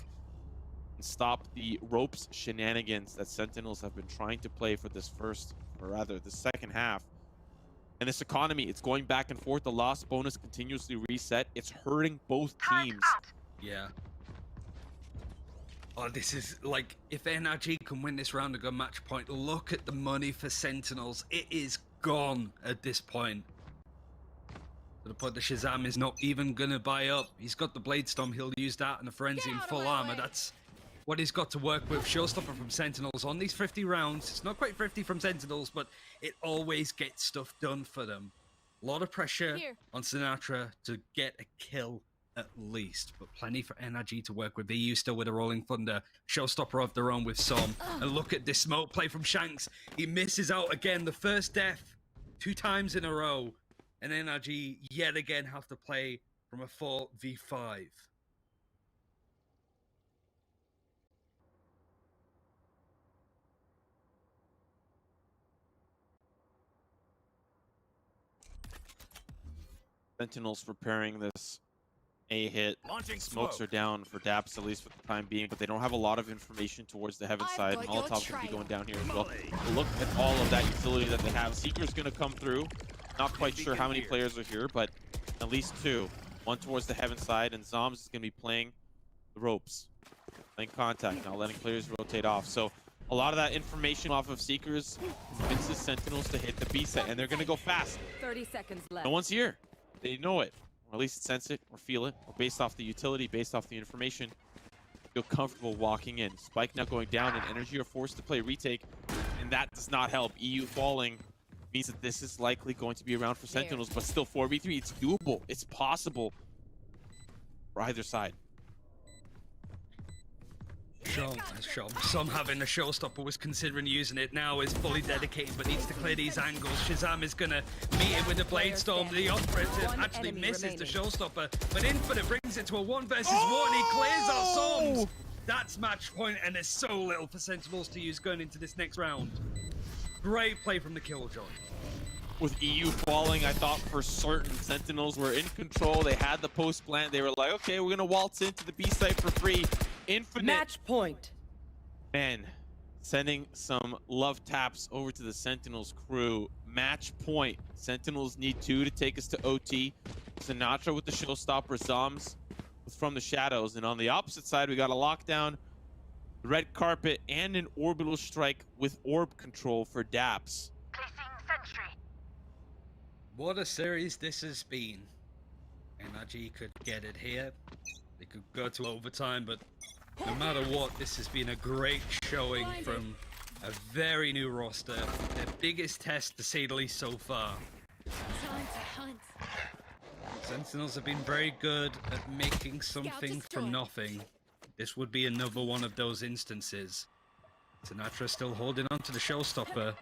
and stop the Ropes shenanigans that Sentinels have been trying to play for this first, or rather the second half. And this economy, it's going back and forth. The loss bonus continuously reset. It's hurting both teams. Yeah. Oh, this is like, if NRG can win this round and go match point, look at the money for Sentinels. It is gone at this point. To the point the Shazam is not even gonna buy up. He's got the Bladestorm, he'll use that, and the Frenzy in full armor. That's what he's got to work with. Showstopper from Sentinels on these 50 rounds. It's not quite 50 from Sentinels, but it always gets stuff done for them. A lot of pressure on Sinatra to get a kill at least, but plenty for NRG to work with. EU still with a Rolling Thunder. Showstopper of their own with Som. And look at this smoke play from Shanks. He misses out again. The first death 2 times in a row. And NRG yet again have to play from a 4v5. Sentinels preparing this A hit. Smokes are down for Daps, at least for the time being, but they don't have a lot of information towards the heaven side. Molotov's going to be going down here as well. Look at all of that utility that they have. Seeker's going to come through. Not quite sure how many players are here, but at least 2. One towards the heaven side, and Zoms is going to be playing the Ropes. Playing contact now, letting players rotate off. So a lot of that information off of Seekers convinces Sentinels to hit the B set, and they're going to go fast. 30 seconds left. No one's here. They know it, or at least sense it, or feel it, or based off the utility, based off the information, feel comfortable walking in. Spike now going down, and NRG are forced to play retake, and that does not help. EU falling means that this is likely going to be around for Sentinels, but still 4v3, it's doable. It's possible for either side. Some having a showstopper was considering using it, now is fully dedicated but needs to clear these angles. Shazam is gonna meet him with the Bladestorm. The operative actually misses the showstopper, but Infinite brings it to a 1 versus 1. He clears our Soms. That's match point, and there's so little for Sentinels to use going into this next round. Great play from the Killjoy. With EU falling, I thought for certain Sentinels were in control. They had the post plant. They were like, okay, we're gonna waltz into the B site for free. Infinite. Match point. Man, sending some love taps over to the Sentinels crew. Match point. Sentinels need 2 to take us to OT. Sinatra with the showstopper. Zoms from the shadows. And on the opposite side, we got a lockdown, red carpet, and an orbital strike with orb control for Daps. What a series this has been. NRG could get it here. They could go to overtime, but no matter what, this has been a great showing from a very new roster. Their biggest test, to say the least, so far. Sentinels have been very good at making something from nothing. This would be another one of those instances. Sinatra still holding on to the showstopper.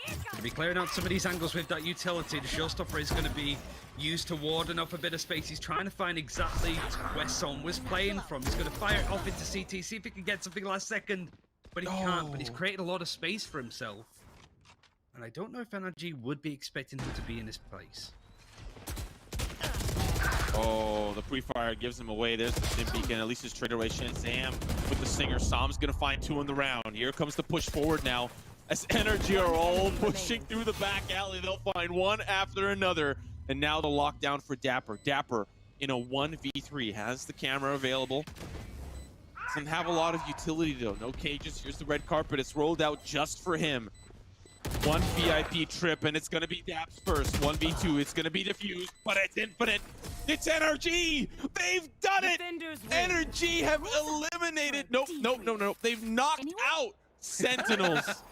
Going to be clearing out some of these angles with that utility. The showstopper is going to be used to warden up a bit of space. He's trying to find exactly where Som was playing from. He's going to fire it off into CT, see if he can get something last second. But he can't. But he's created a lot of space for himself. And I don't know if NRG would be expecting him to be in this place. Oh, the pre-fire gives him away. There's the Stim Beacon. At least his trigger away. Shazam with the Singer. Sam's going to find 2 in the round. Here comes the push forward now. As NRG are all pushing through the back alley, they'll find one after another. And now the lockdown for Dapper. Dapper in a 1v3 has the camera available. Doesn't have a lot of utility though. No cages. Here's the red carpet. It's rolled out just for him. One VIP trip, and it's going to be Daps first. 1v2, it's going to be defused, but it's infinite. It's NRG! They've done it! NRG have eliminated... Nope. They've knocked out Sentinels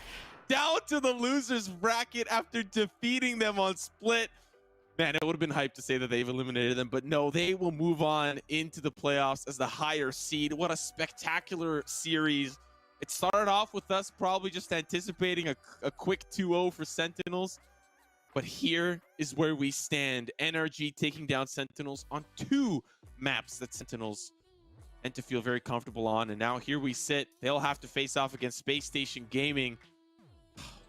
down to the losers bracket after defeating them on Split. Man, it would have been hype to say that they've eliminated them, but no, they will move on into the playoffs as the higher seed. What a spectacular series. It started off with us probably just anticipating a quick 2-0 for Sentinels. But here is where we stand. NRG taking down Sentinels on 2 maps that Sentinels tend to feel very comfortable on. And now here we sit. They'll have to face off against Space Station Gaming.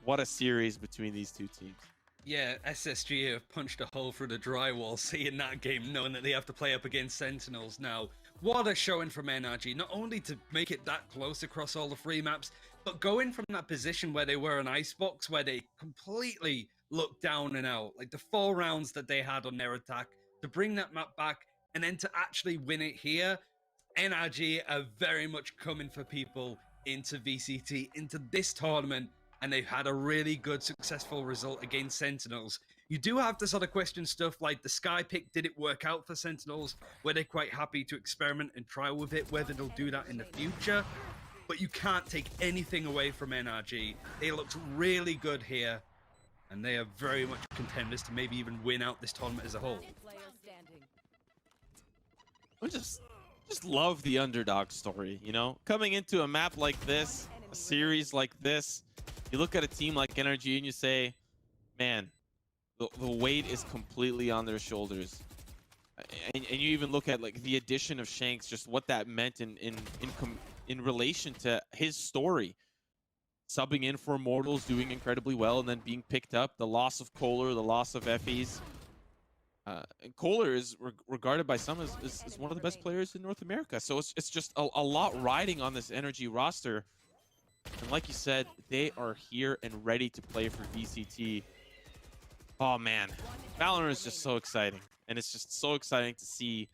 What a series between these 2 teams. Yeah, SSG have punched a hole through the drywall seeing that game, knowing that they have to play up against Sentinels now. What a showing from NRG, not only to make it that close across all the 3 maps, but going from that position where they were an icebox, where they completely looked down and out, like the 4 rounds that they had on their attack, to bring that map back, and then to actually win it here. NRG are very much coming for people into VCT, into this tournament, and they've had a really good, successful result against Sentinels. You do have to sort of question stuff like the Sky pick. Did it work out for Sentinels? Were they quite happy to experiment and try with it? Whether they'll do that in the future? But you can't take anything away from NRG. They looked really good here, and they are very much contenders to maybe even win out this tournament as a whole. I just love the underdog story, you know? Coming into a map like this, a series like this, you look at a team like NRG and you say, man, the weight is completely on their shoulders. And you even look at like the addition of Shanks, just what that meant in relation to his story. Subbing in for Immortals, doing incredibly well, and then being picked up. The loss of Kohler, the loss of Effie's. And Kohler is regarded by some as one of the best players in North America. So it's just a lot riding on this NRG roster. And like you said, they are here and ready to play for VCT. Oh man, Valorant is just so exciting. And it's just so exciting to see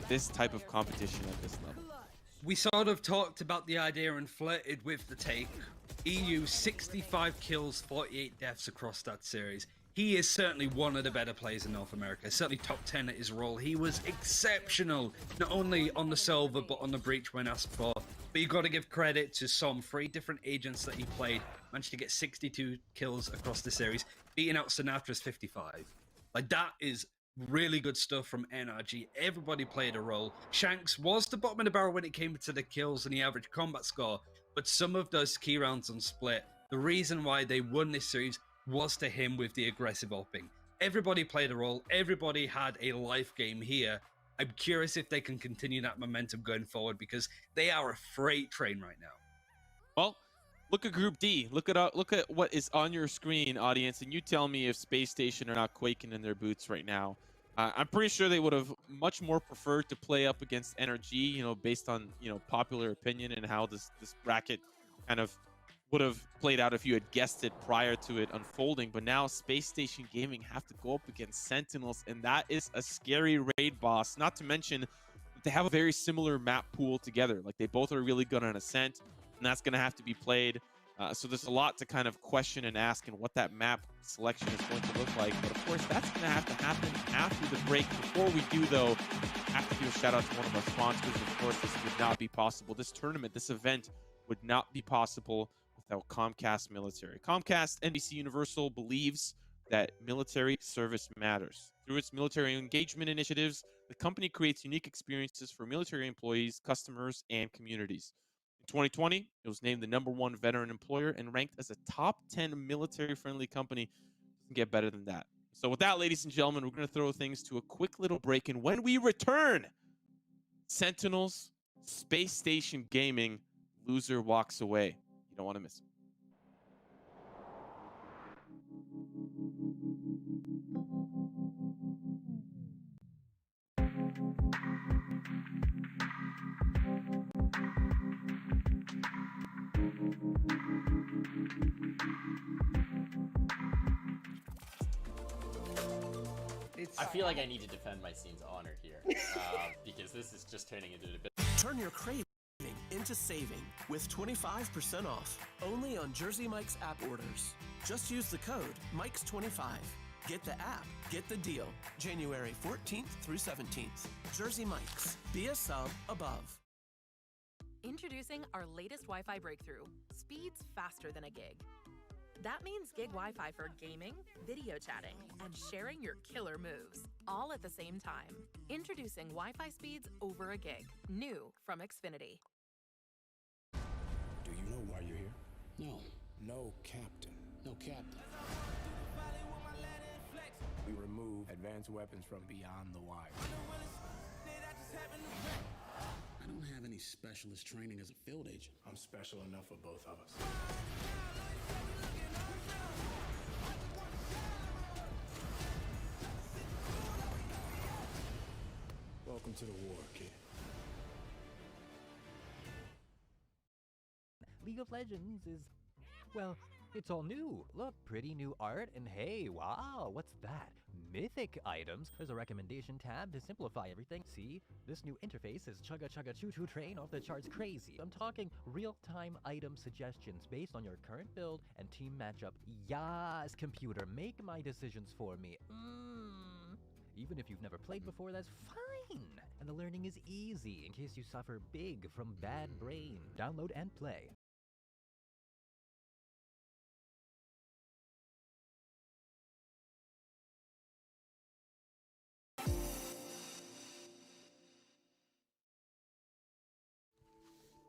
this type of competition at this level. We sort of talked about the idea and flirted with the take. EU 65 kills, 48 deaths across that series. He is certainly one of the better players in North America, certainly top 10 at his role. He was exceptional, not only on the Silver, but on the Breach when asked for. But you've got to give credit to some 3 different agents that he played. Managed to get 62 kills across the series, beating out Sinatra's 55. Like, that is really good stuff from NRG. Everybody played a role. Shanks was the bottom of the barrel when it came to the kills and the average combat score, but some of those key rounds on Split, the reason why they won this series was to him with the aggressive opping. Everybody played a role. Everybody had a life game here. I'm curious if they can continue that momentum going forward, because they are a freight train right now. Well, look at Group D. Look at what is on your screen, audience, and you tell me if Space Station are not quaking in their boots right now. I'm pretty sure they would have much more preferred to play up against NRG, you know, based on, you know, popular opinion and how this bracket kind of would have played out if you had guessed it prior to it unfolding. But now Space Station Gaming have to go up against Sentinels, and that is a scary raid boss. Not to mention that they have a very similar map pool together. Like, they both are really good on Ascent, and that's going to have to be played. So there's a lot to kind of question and ask, and what that map selection is going to look like. But of course, that's going to have to happen after the break. Before we do, though, I have to give a shout out to one of our sponsors. Of course, this would not be possible. This tournament, this event would not be possible without Comcast Military. Comcast NBC Universal believes that military service matters. Through its military engagement initiatives, the company creates unique experiences for military employees, customers, and communities. In 2020, it was named the #1 veteran employer and ranked as a top 10 military-friendly company. Doesn't get better than that. So with that, ladies and gentlemen, we're going to throw things to a quick little break. And when we return, Sentinels, Space Station Gaming, loser walks away. don't want to miss it. I feel like I need to defend my scene's honor here, because this is just turning into a bit. Turn your craving into saving with 25% off only on Jersey Mike's app orders. Just use the code Mikes25. Get the app, get the deal. January 14th through 17th. Jersey Mike's. Be a sub above. Introducing our latest Wi-Fi breakthrough, speeds faster than a gig. That means gig Wi-Fi for gaming, video chatting, and sharing your killer moves, all at the same time. Introducing Wi-Fi speeds over a gig, new from Xfinity. Do you know why you're here? No. No, Captain. No, Captain. We remove advanced weapons from beyond the wire. I don't have any specialist training as a field agent. I'm special enough for both of us. Welcome to the war, kid. League of Legends is, well, it's all new. Look, pretty new art, and hey, wow, what's that? Mythic items. There's a recommendation tab to simplify everything. See, this new interface is chugga chugga choo choo train off the charts crazy. I'm talking real-time item suggestions based on your current build and team matchup. Yas, computer, make my decisions for me. Even if you've never played before, that's fine. And the learning is easy in case you suffer big from bad brain. Download and play.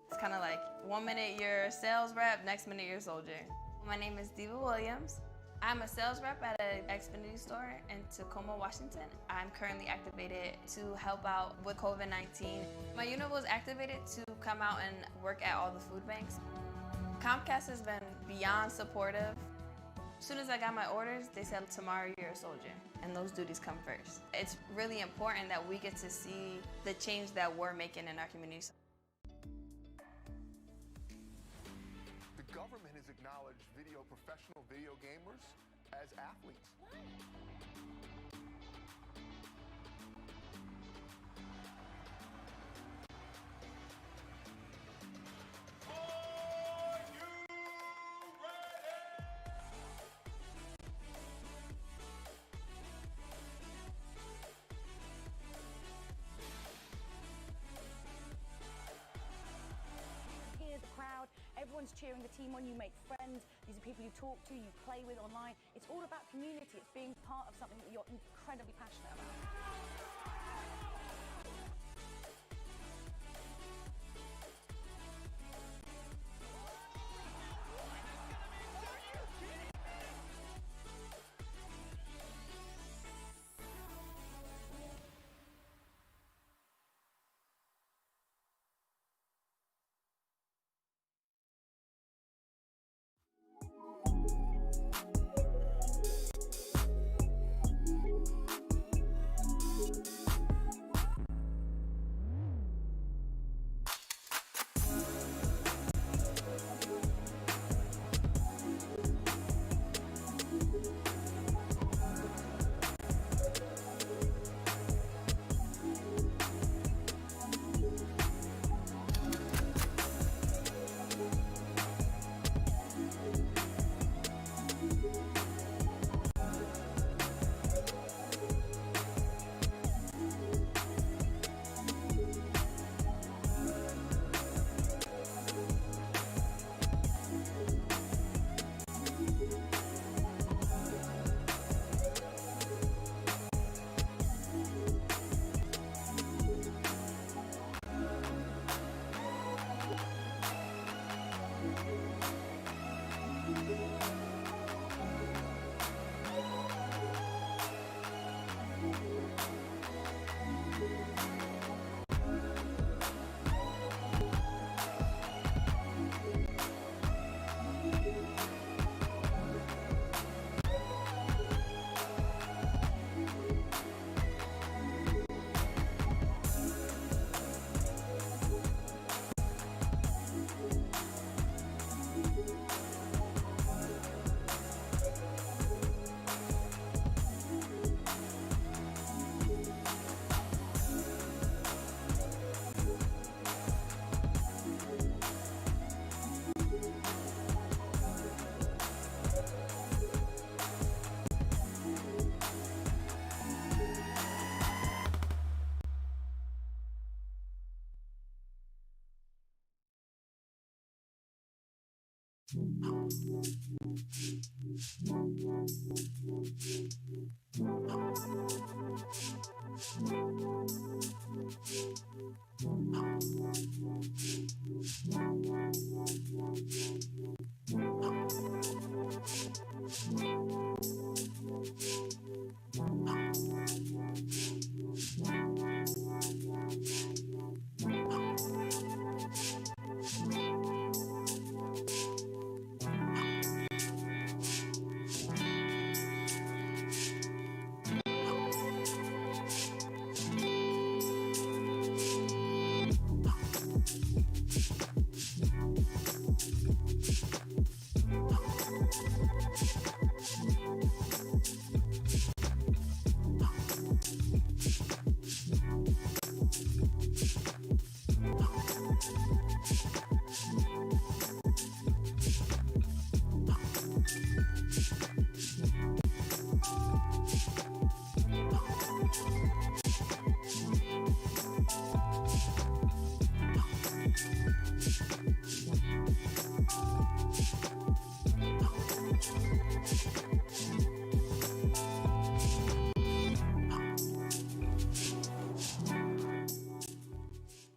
It's kind of like 1 minute you're a sales rep, next minute you're a soldier. My name is Diva Williams. I'm a sales rep at an Xfinity store in Tacoma, Washington. I'm currently activated to help out with COVID-19. My unit was activated to come out and work at all the food banks. Comcast has been beyond supportive. As soon as I got my orders, they said, tomorrow you're a soldier, and those duties come first. It's really important that we get to see the change that we're making in our communities. The government has acknowledged professional video gamers as athletes. Everyone's cheering the team on, you make friends, these are people you talk to, you play with online. It's all about community, it's being part of something that you're incredibly passionate about.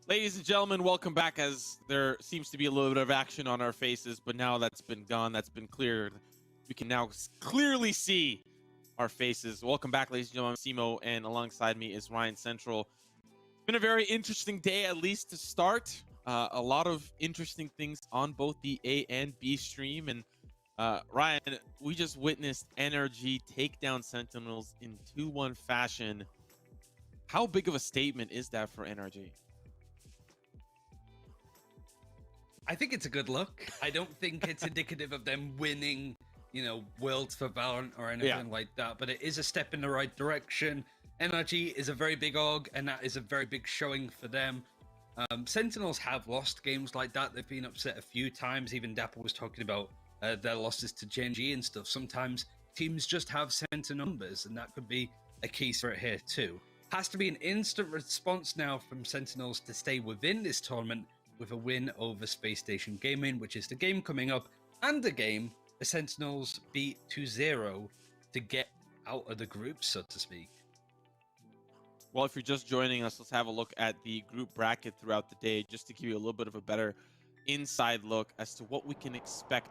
Ladies and gentlemen, welcome back. As there seems to be a little bit of action on our faces, but now that's been gone, that's been cleared. We can now clearly see our faces. Welcome back, ladies and gentlemen. I'm Simo, and alongside me is Ryan Central. It's been a very interesting day, at least to start. A lot of interesting things on both the A and B stream. And Ryan, we just witnessed NRG take down Sentinels in 2-1 fashion. How big of a statement is that for NRG? I think it's a good look. I don't think it's indicative of them winning, you know, Worlds for Valorant or anything like that, but it is a step in the right direction. NRG is a very big org, and that is a very big showing for them. Sentinels have lost games like that. They've been upset a few times. Even Dapper was talking about their losses to NRG and stuff. Sometimes teams just have Sentinel numbers, and that could be a key for it here too. Has to be an instant response now from Sentinels to stay within this tournament with a win over Space Station Gaming, which is the game coming up, and the game the Sentinels beat 2-0 to get out of the group, so to speak. Well, if you're just joining us, let's have a look at the group bracket throughout the day, just to give you a little bit of a better inside look as to what we can expect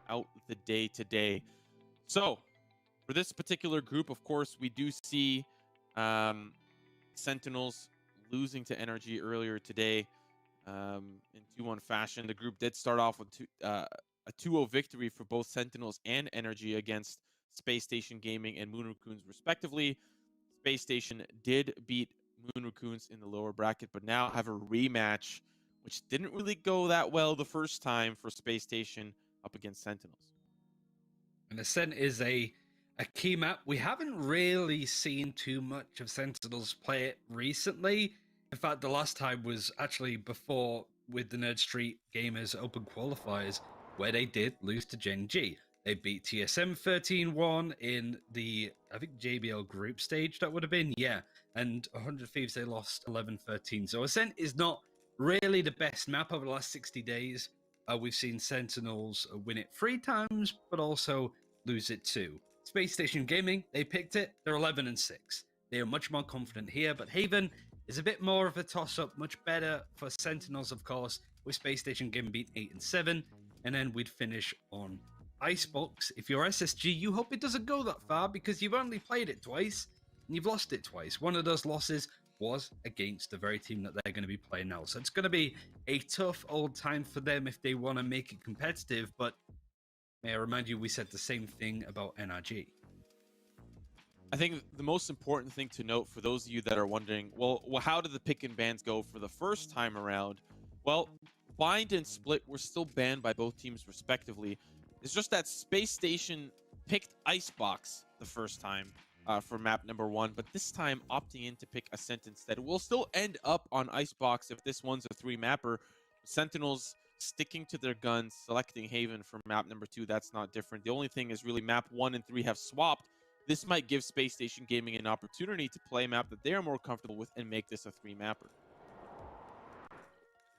throughout the day today. So, for this particular group, of course, we do see Sentinels losing to NRG earlier today. In 2-1 fashion. The group did start off with a 2-0 victory for both Sentinels and NRG against Space Station Gaming and Moon Raccoons, respectively. Space Station did beat Moon Raccoons in the lower bracket, but now have a rematch, which didn't really go that well the first time for Space Station up against Sentinels. And Ascent is a key map. We haven't really seen too much of Sentinels play it recently. In fact, the last time was actually before with the Nerd Street Gamers Open Qualifiers, where they did lose to Gen G. They beat TSM 13-1 in the, I think, JBL group stage, that would have been, yeah. And 100 Thieves, they lost 11-13. So Ascent is not really the best map over the last 60 days. We've seen Sentinels win it 3 times, but also lose it 2. Space Station Gaming, they picked it. They're 11-6. They are much more confident here, but Haven is a bit more of a toss-up, much better for Sentinels, of course, with Space Station Gaming being 8-7, and then we'd finish on Icebox. If you're SSG, you hope it doesn't go that far, because you've only played it twice, and you've lost it twice. One of those losses was against the very team that they're going to be playing now, so it's going to be a tough old time for them if they want to make it competitive, but may I remind you, we said the same thing about NRG. I think the most important thing to note for those of you that are wondering, well, how did the pick and bans go for the first time around? Well, Bind and Split were still banned by both teams respectively. It's just that Space Station picked Icebox the first time for map number 1, but this time opting in to pick Ascent instead. We'll still end up on Icebox if this one's a 3-mapper. Sentinels sticking to their guns, selecting Haven for map number 2. That's not different. The only thing is really map 1 and 3 have swapped. This might give Space Station Gaming an opportunity to play a map that they are more comfortable with and make this a 3-mapper.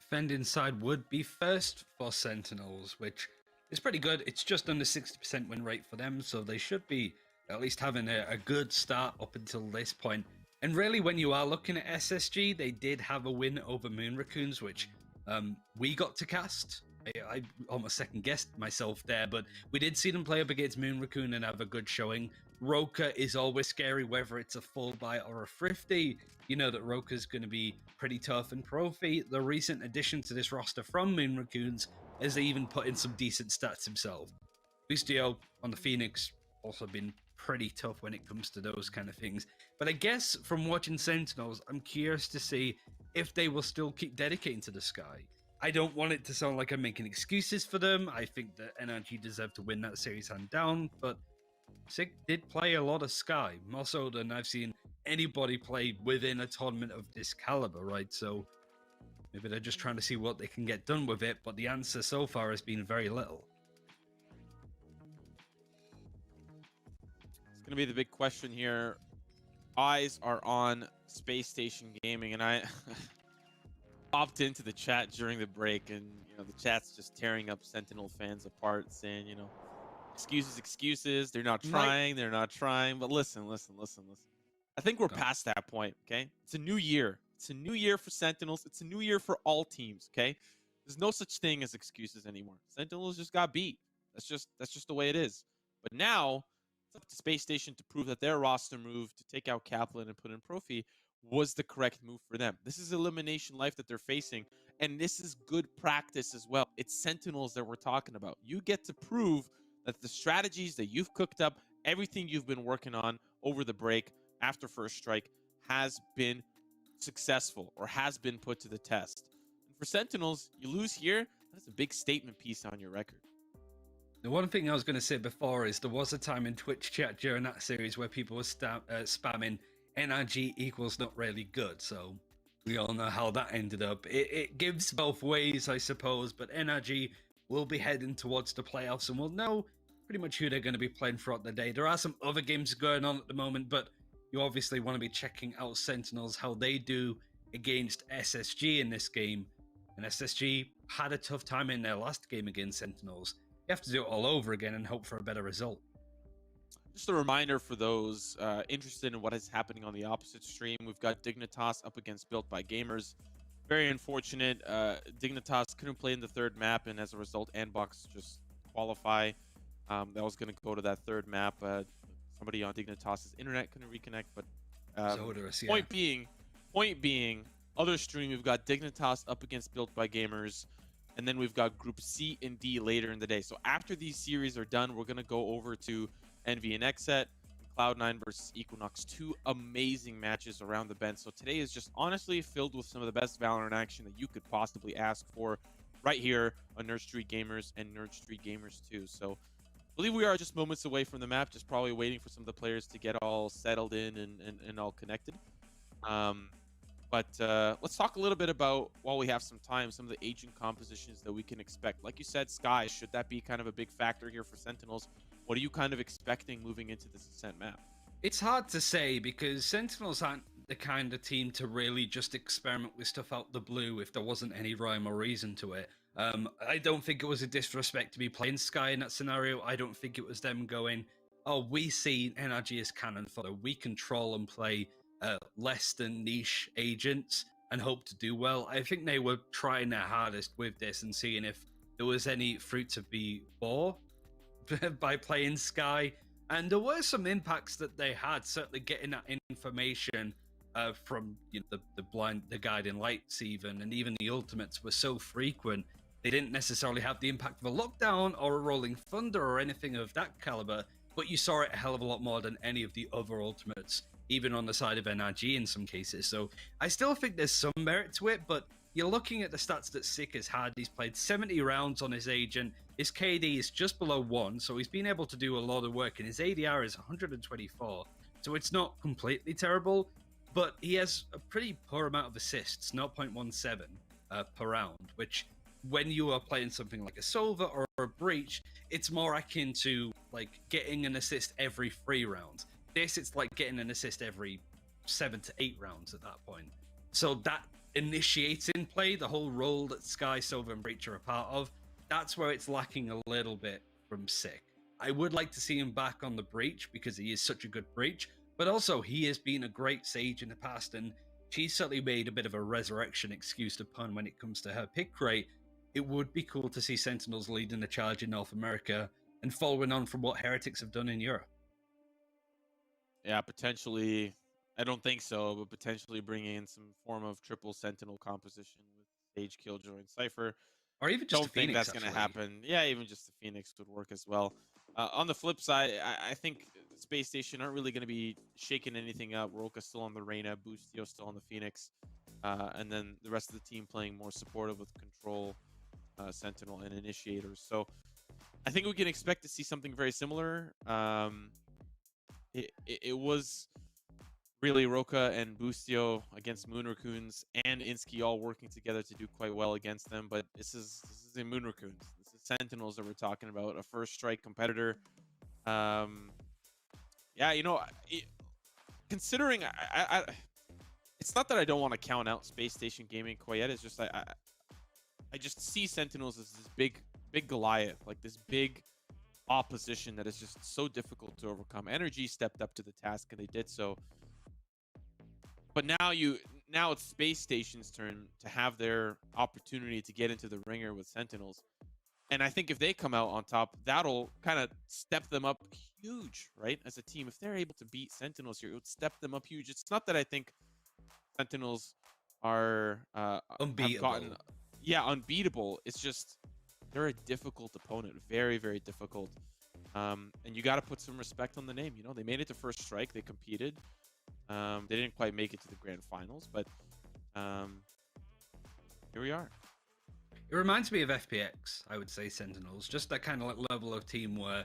Defend inside would be first for Sentinels, which It's pretty good. It's just under 60% win rate for them, so they should be at least having a good start up until this point. And really, when you are looking at SSG, they did have a win over Moon Raccoons, which we got to cast. I almost second-guessed myself there, but we did see them play up against Moon Raccoon and have a good showing. Roka is always scary, whether it's a full buy or a thrifty. You know that Roka's going to be pretty tough. And Profi, the recent addition to this roster from Moon Raccoons, has even put in some decent stats himself. Bustio on the Phoenix also been pretty tough when it comes to those kind of things. But I guess from watching Sentinels, I'm curious to see if they will still keep dedicating to the Sky. I don't want it to sound like I'm making excuses for them. I think that NRG deserve to win that series hand down, but SIG did play a lot of Sky, more so than I've seen anybody play within a tournament of this caliber, right? So maybe they're just trying to see what they can get done with it, but the answer so far has been very little. It's going to be the big question here. Eyes are on Space Station Gaming, and I popped into the chat during the break, and the chat's just tearing up Sentinel fans apart, saying, excuses. They're not trying. They're not trying. But listen. I think we're past that point. Okay, it's a new year. It's a new year for Sentinels. It's a new year for all teams. Okay, there's no such thing as excuses anymore. Sentinels just got beat. That's just the way it is. But now it's up to Space Station to prove that their roster move to take out Kaplan and put in Profi was the correct move for them. This is elimination life that they're facing, and this is good practice as well. It's Sentinels that we're talking about. You get to prove that the strategies that you've cooked up, everything you've been working on over the break after First Strike has been successful or has been put to the test. And for Sentinels, you lose here, that's a big statement piece on your record. The one thing I was going to say before is there was a time in Twitch chat during that series where people were spamming NRG equals not really good, so we all know how that ended up. It gives both ways, I suppose, but NRG will be heading towards the playoffs, and we'll know pretty much who they're going to be playing throughout the day. There are some other games going on at the moment, but you obviously want to be checking out Sentinels, how they do against SSG in this game. And SSG had a tough time in their last game against Sentinels. You have to do it all over again and hope for a better result. Just a reminder for those interested in what is happening on the opposite stream, we've got Dignitas up against Built by Gamers. Very unfortunate. Dignitas couldn't play in the third map, and as a result, Andbox just qualify. That was going to go to that third map. Somebody on Dignitas' internet couldn't reconnect, but point being, other stream, we've got Dignitas up against Built by Gamers, and then we've got Group C and D later in the day. So after these series are done, we're going to go over to Envy and Xset, Cloud9 versus Equinox. Two amazing matches around the bend. So today is just honestly filled with some of the best Valorant action that you could possibly ask for right here on Nerd Street Gamers and Nerd Street Gamers 2. So I believe we are just moments away from the map, just probably waiting for some of the players to get all settled in and all connected. But let's talk a little bit about, while we have some time, some of the agent compositions that we can expect. Like you said, Sky, should that be kind of a big factor here for Sentinels? What are you kind of expecting moving into this Ascent map? It's hard to say because Sentinels aren't the kind of team to really just experiment with stuff out the blue if there wasn't any rhyme or reason to it. I don't think it was a disrespect to be playing Sky in that scenario. I don't think it was them going, oh, we see NRG as cannon fodder. We control and play less than niche agents and hope to do well. I think they were trying their hardest with this and seeing if there was any fruit to be bore by playing Sky. And there were some impacts that they had, certainly getting that information from the guiding lights even, and even the ultimates were so frequent. They didn't necessarily have the impact of a lockdown or a rolling thunder or anything of that caliber, but you saw it a hell of a lot more than any of the other ultimates, even on the side of NRG in some cases. So I still think there's some merit to it, but you're looking at the stats that Sick has had. He's played 70 rounds on his agent. His KD is just below 1, so he's been able to do a lot of work, and his ADR is 124. So it's not completely terrible, but he has a pretty poor amount of assists, 0.17 per round, which when you are playing something like a Solver or a Breach, it's more akin to like getting an assist every 3 rounds. This, it's like getting an assist every 7 to 8 rounds at that point. So that initiating play, the whole role that Sky, Silver, and Breach are a part of, that's where it's lacking a little bit from Sick. I would like to see him back on the breach because he is such a good breach, but also he has been a great Sage in the past, and she's certainly made a bit of a resurrection, excuse the pun, when it comes to her pick rate. It would be cool to see Sentinels leading the charge in North America and following on from what Heretics have done in Europe. Yeah, potentially. I don't think so, but potentially bringing in some form of triple Sentinel composition with Sage, Killjoy, and Cypher. Or even just don't think that's going to happen. Yeah, even just the Phoenix would work as well. On the flip side, I think Space Station aren't really going to be shaking anything up. Roka's still on the Reyna, Boostio still on the Phoenix, and then the rest of the team playing more supportive with Control, Sentinel, and Initiators. So I think we can expect to see something very similar. It was really Roka and Boostio against Moon Raccoons and Insky all working together to do quite well against them. But this is in Moon Raccoons. This is Sentinels that we're talking about, a first strike competitor. Yeah, you know, considering it's not that I don't want to count out Space Station Gaming quite yet. It's just I just see Sentinels as this big Goliath, like this big opposition that is just so difficult to overcome. NRG stepped up to the task and they did so. But now it's Space Station's turn to have their opportunity to get into the ringer with Sentinels. And I think if they come out on top, that'll kind of step them up huge, right? As a team, if they're able to beat Sentinels here, it would step them up huge. It's not that I think Sentinels are unbeatable. Unbeatable. It's just they're a difficult opponent, very, very difficult. And you got to put some respect on the name. You know, they made it to first strike. They competed. They didn't quite make it to the grand finals, but here we are. It reminds me of FPX, I would say, Sentinels. Just that kind of like level of team where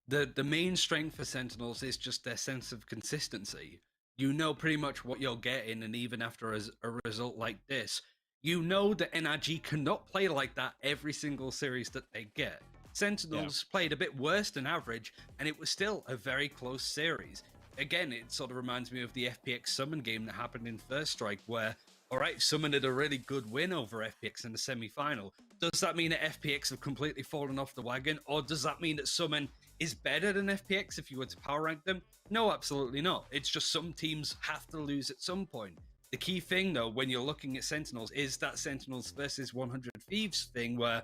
the main strength for Sentinels is just their sense of consistency. You know pretty much what you're getting, and even after a result like this, you know that NRG cannot play like that every single series that they get. Sentinels played a bit worse than average, and it was still a very close series. Again, it sort of reminds me of the FPX Summon game that happened in First Strike, where, all right, Summon had a really good win over FPX in the semi-final. Does that mean that FPX have completely fallen off the wagon, or does that mean that Summon is better than FPX if you were to power rank them? No, absolutely not. It's just some teams have to lose at some point. The key thing, though, when you're looking at Sentinels, is that Sentinels versus 100 Thieves thing, where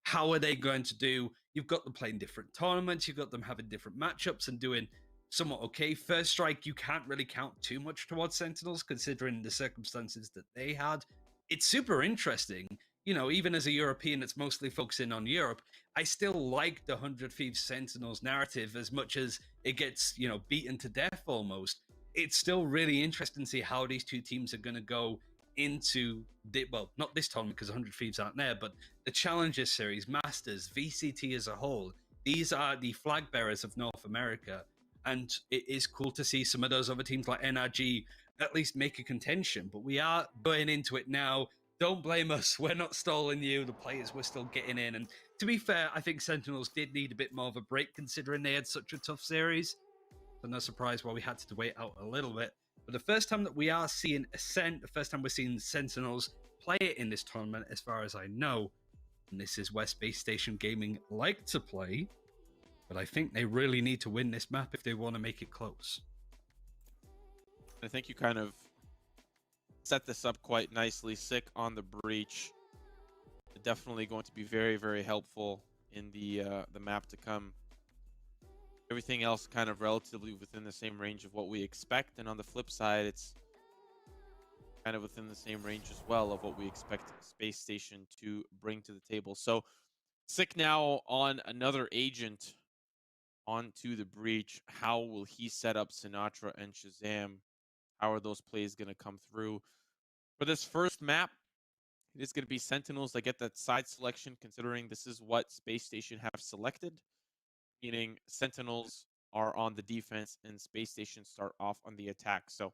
how are they going to do? You've got them playing different tournaments, you've got them having different matchups and doing somewhat okay. First Strike, you can't really count too much towards Sentinels, considering the circumstances that they had. It's super interesting. You know, even as a European that's mostly focusing on Europe, I still like the 100 Thieves Sentinels narrative as much as it gets, you know, beaten to death almost. It's still really interesting to see how these two teams are going to go into well, not this tournament because 100 Thieves aren't there, but the Challengers Series, Masters, VCT as a whole. These are the flag bearers of North America, and it is cool to see some of those other teams like NRG at least make a contention. But we are going into it now. Don't blame us. We're not stalling you. The players were still getting in. And to be fair, I think Sentinels did need a bit more of a break considering they had such a tough series. So no surprise why we had to wait out a little bit. But the first time that we are seeing Ascent, the first time we're seeing Sentinels play it in this tournament, as far as I know, and this is where Space Station Gaming like to play, but I think they really need to win this map if they want to make it close. I think you kind of set this up quite nicely. Sick on the breach. Definitely going to be very, very helpful in the map to come. Everything else kind of relatively within the same range of what we expect. And on the flip side, it's kind of within the same range as well of what we expect Space Station to bring to the table. So Sick now on another agent onto the breach. How will he set up Sinatra and Shazam? How are those plays going to come through? For this first map, it is going to be Sentinels that get that side selection, considering this is what Space Station have selected. Meaning Sentinels are on the defense and Space Station start off on the attack. So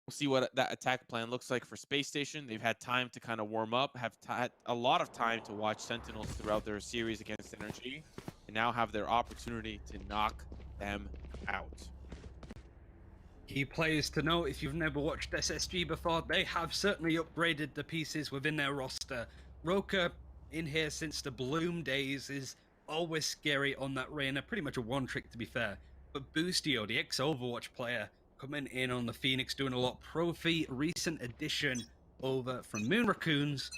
we'll see what that attack plan looks like for Space Station. They've had time to kind of warm up, have had a lot of time to watch Sentinels throughout their series against NRG, and now have their opportunity to knock them out. Key players to note, if you've never watched SSG before, they have certainly upgraded the pieces within their roster. Roka, in here since the Bloom days is always scary on that Reyna. Pretty much a one trick, to be fair. But Boostio, the ex-Overwatch player, coming in on the Phoenix, doing a lot. Profi, recent addition over from Moon Raccoons.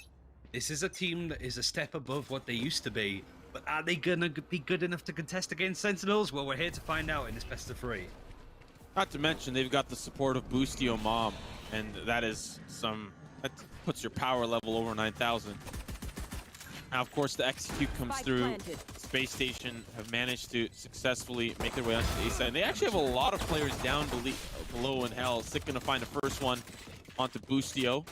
This is a team that is a step above what they used to be. But are they going to be good enough to contest against Sentinels? Well, we're here to find out in this best of 3. Not to mention, they've got the support of Boostio Mom, and that puts your power level over 9,000. Now, of course, the execute comes through. Space Station have managed to successfully make their way onto the A side. And they actually have a lot of players down below in hell. Sick gonna find the first one onto Boostio.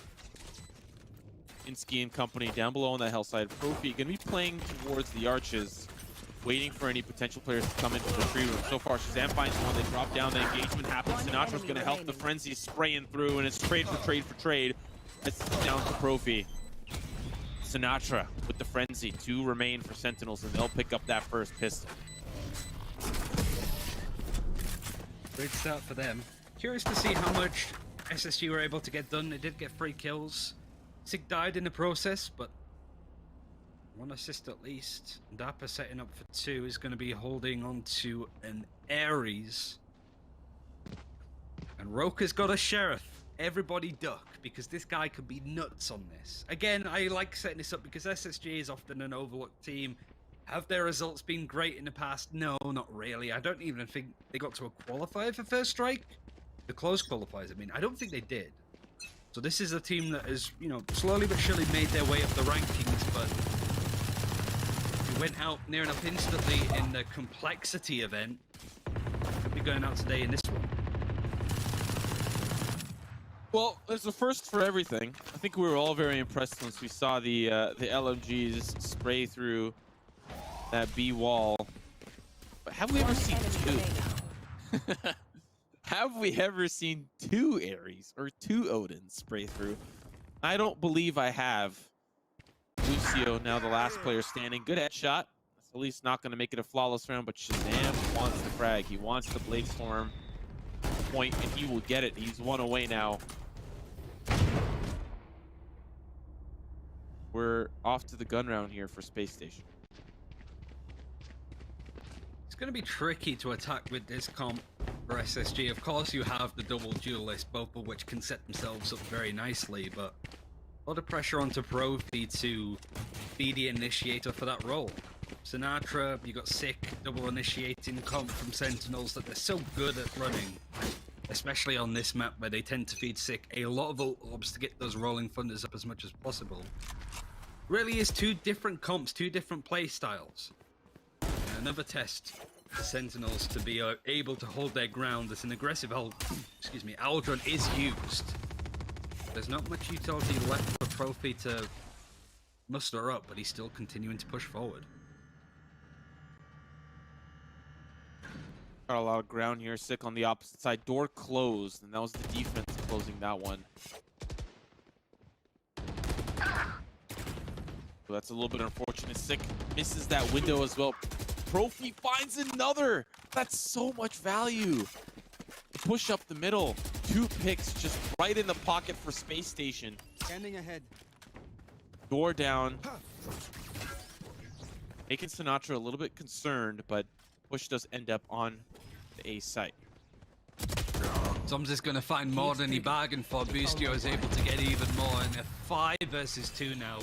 Insky and company down below on that hell side. Profi gonna be playing towards the arches, waiting for any potential players to come into the tree room. So far, Shazam finds one. They drop down. The engagement happens. Sinatra's gonna help the frenzy spraying through, and it's trade for trade for trade. It's down to Profi. Sinatra with the frenzy. 2 remain for Sentinels, and they'll pick up that first pistol. Great start for them. Curious to see how much SSG were able to get done. They did get 3 kills. Sig died in the process, but 1 assist at least. Dapper setting up for 2 is going to be holding on to an Ares. And Roka's got a Sheriff. Everybody duck, because this guy could be nuts on this. Again, I like setting this up because SSG is often an overlooked team. Have their results been great in the past? No, not really. I don't even think they got to a qualifier for First Strike. The close qualifiers, I mean. I don't think they did. So this is a team that has, you know, slowly but surely made their way up the rankings, but we went out near enough instantly in the complexity event. Could be going out today in this one. Well, there's a first for everything. I think we were all very impressed once we saw the LMGs spray through that B wall. But have we ever seen 2? Have we ever seen 2 Ares or 2 Odins spray through? I don't believe I have. Lucio, now the last player standing. Good headshot. That's at least not going to make it a flawless round, but Shazam wants the frag. He wants the Blade Storm point, and he will get it. He's 1 away now. We're off to the gun round here for Space Station. It's going to be tricky to attack with this comp for SSG. Of course, you have the double duelist, both of which can set themselves up very nicely, but a lot of pressure onto Profi to be the initiator for that role. Sinatra, you got Sick, double initiating comp from Sentinels that they're so good at running, especially on this map where they tend to feed Sick a lot of orbs to get those rolling thunders up as much as possible. Really is 2 different comps, 2 different play styles. And another test for Sentinels to be able to hold their ground as an aggressive Aldron is used. There's not much utility left for Profi to muster up, but he's still continuing to push forward. Got a lot of ground here. Sick on the opposite side. Door closed, and that was the defense closing that one. So that's a little bit unfortunate. Sick misses that window as well. Profi finds another. That's so much value. Push up the middle. 2 picks just right in the pocket for Space Station. Standing ahead. Door down. Making Sinatra a little bit concerned, but push does end up on the A site. Tom's is going to find more than he bargained for. Boostio is able to get even more in a 5 versus 2 now.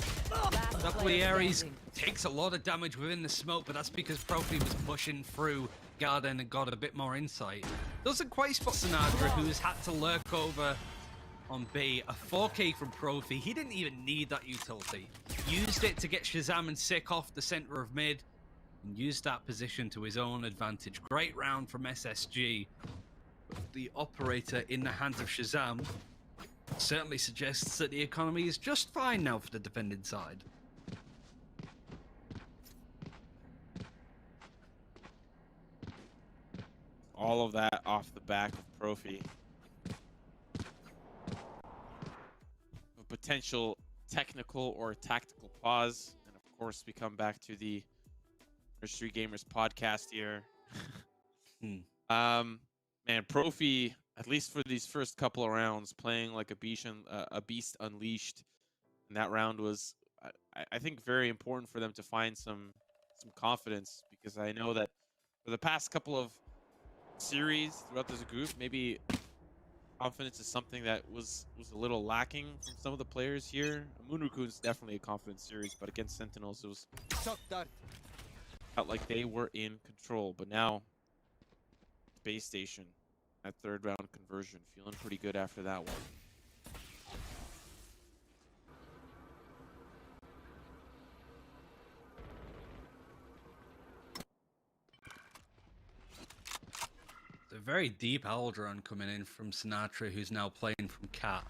Luckily, Ares takes a lot of damage within the smoke, but that's because Profi was pushing through Garden and got a bit more insight. Doesn't quite spot Sinatra, who's had to lurk over on B. A 4K from Profi. He didn't even need that utility. Used it to get Shazam and Sick off the center of mid and used that position to his own advantage. Great round from SSG. The operator in the hands of Shazam certainly suggests that the economy is just fine now for the defending side. All of that off the back of Profi. A potential technical or tactical pause. And of course, we come back to the NRG Gamers podcast here. Man, Profi, at least for these first couple of rounds, playing like a beast unleashed. And that round was, I think very important for them to find some confidence, because I know that for the past couple of series throughout this group, maybe confidence is something that was a little lacking from some of the players here. Amunukun's definitely a confidence series, but against Sentinels, it was felt like they were in control. But now, Space Station, that third round conversion, feeling pretty good after that one. A very deep Aldron coming in from Sinatra, who's now playing from Cat.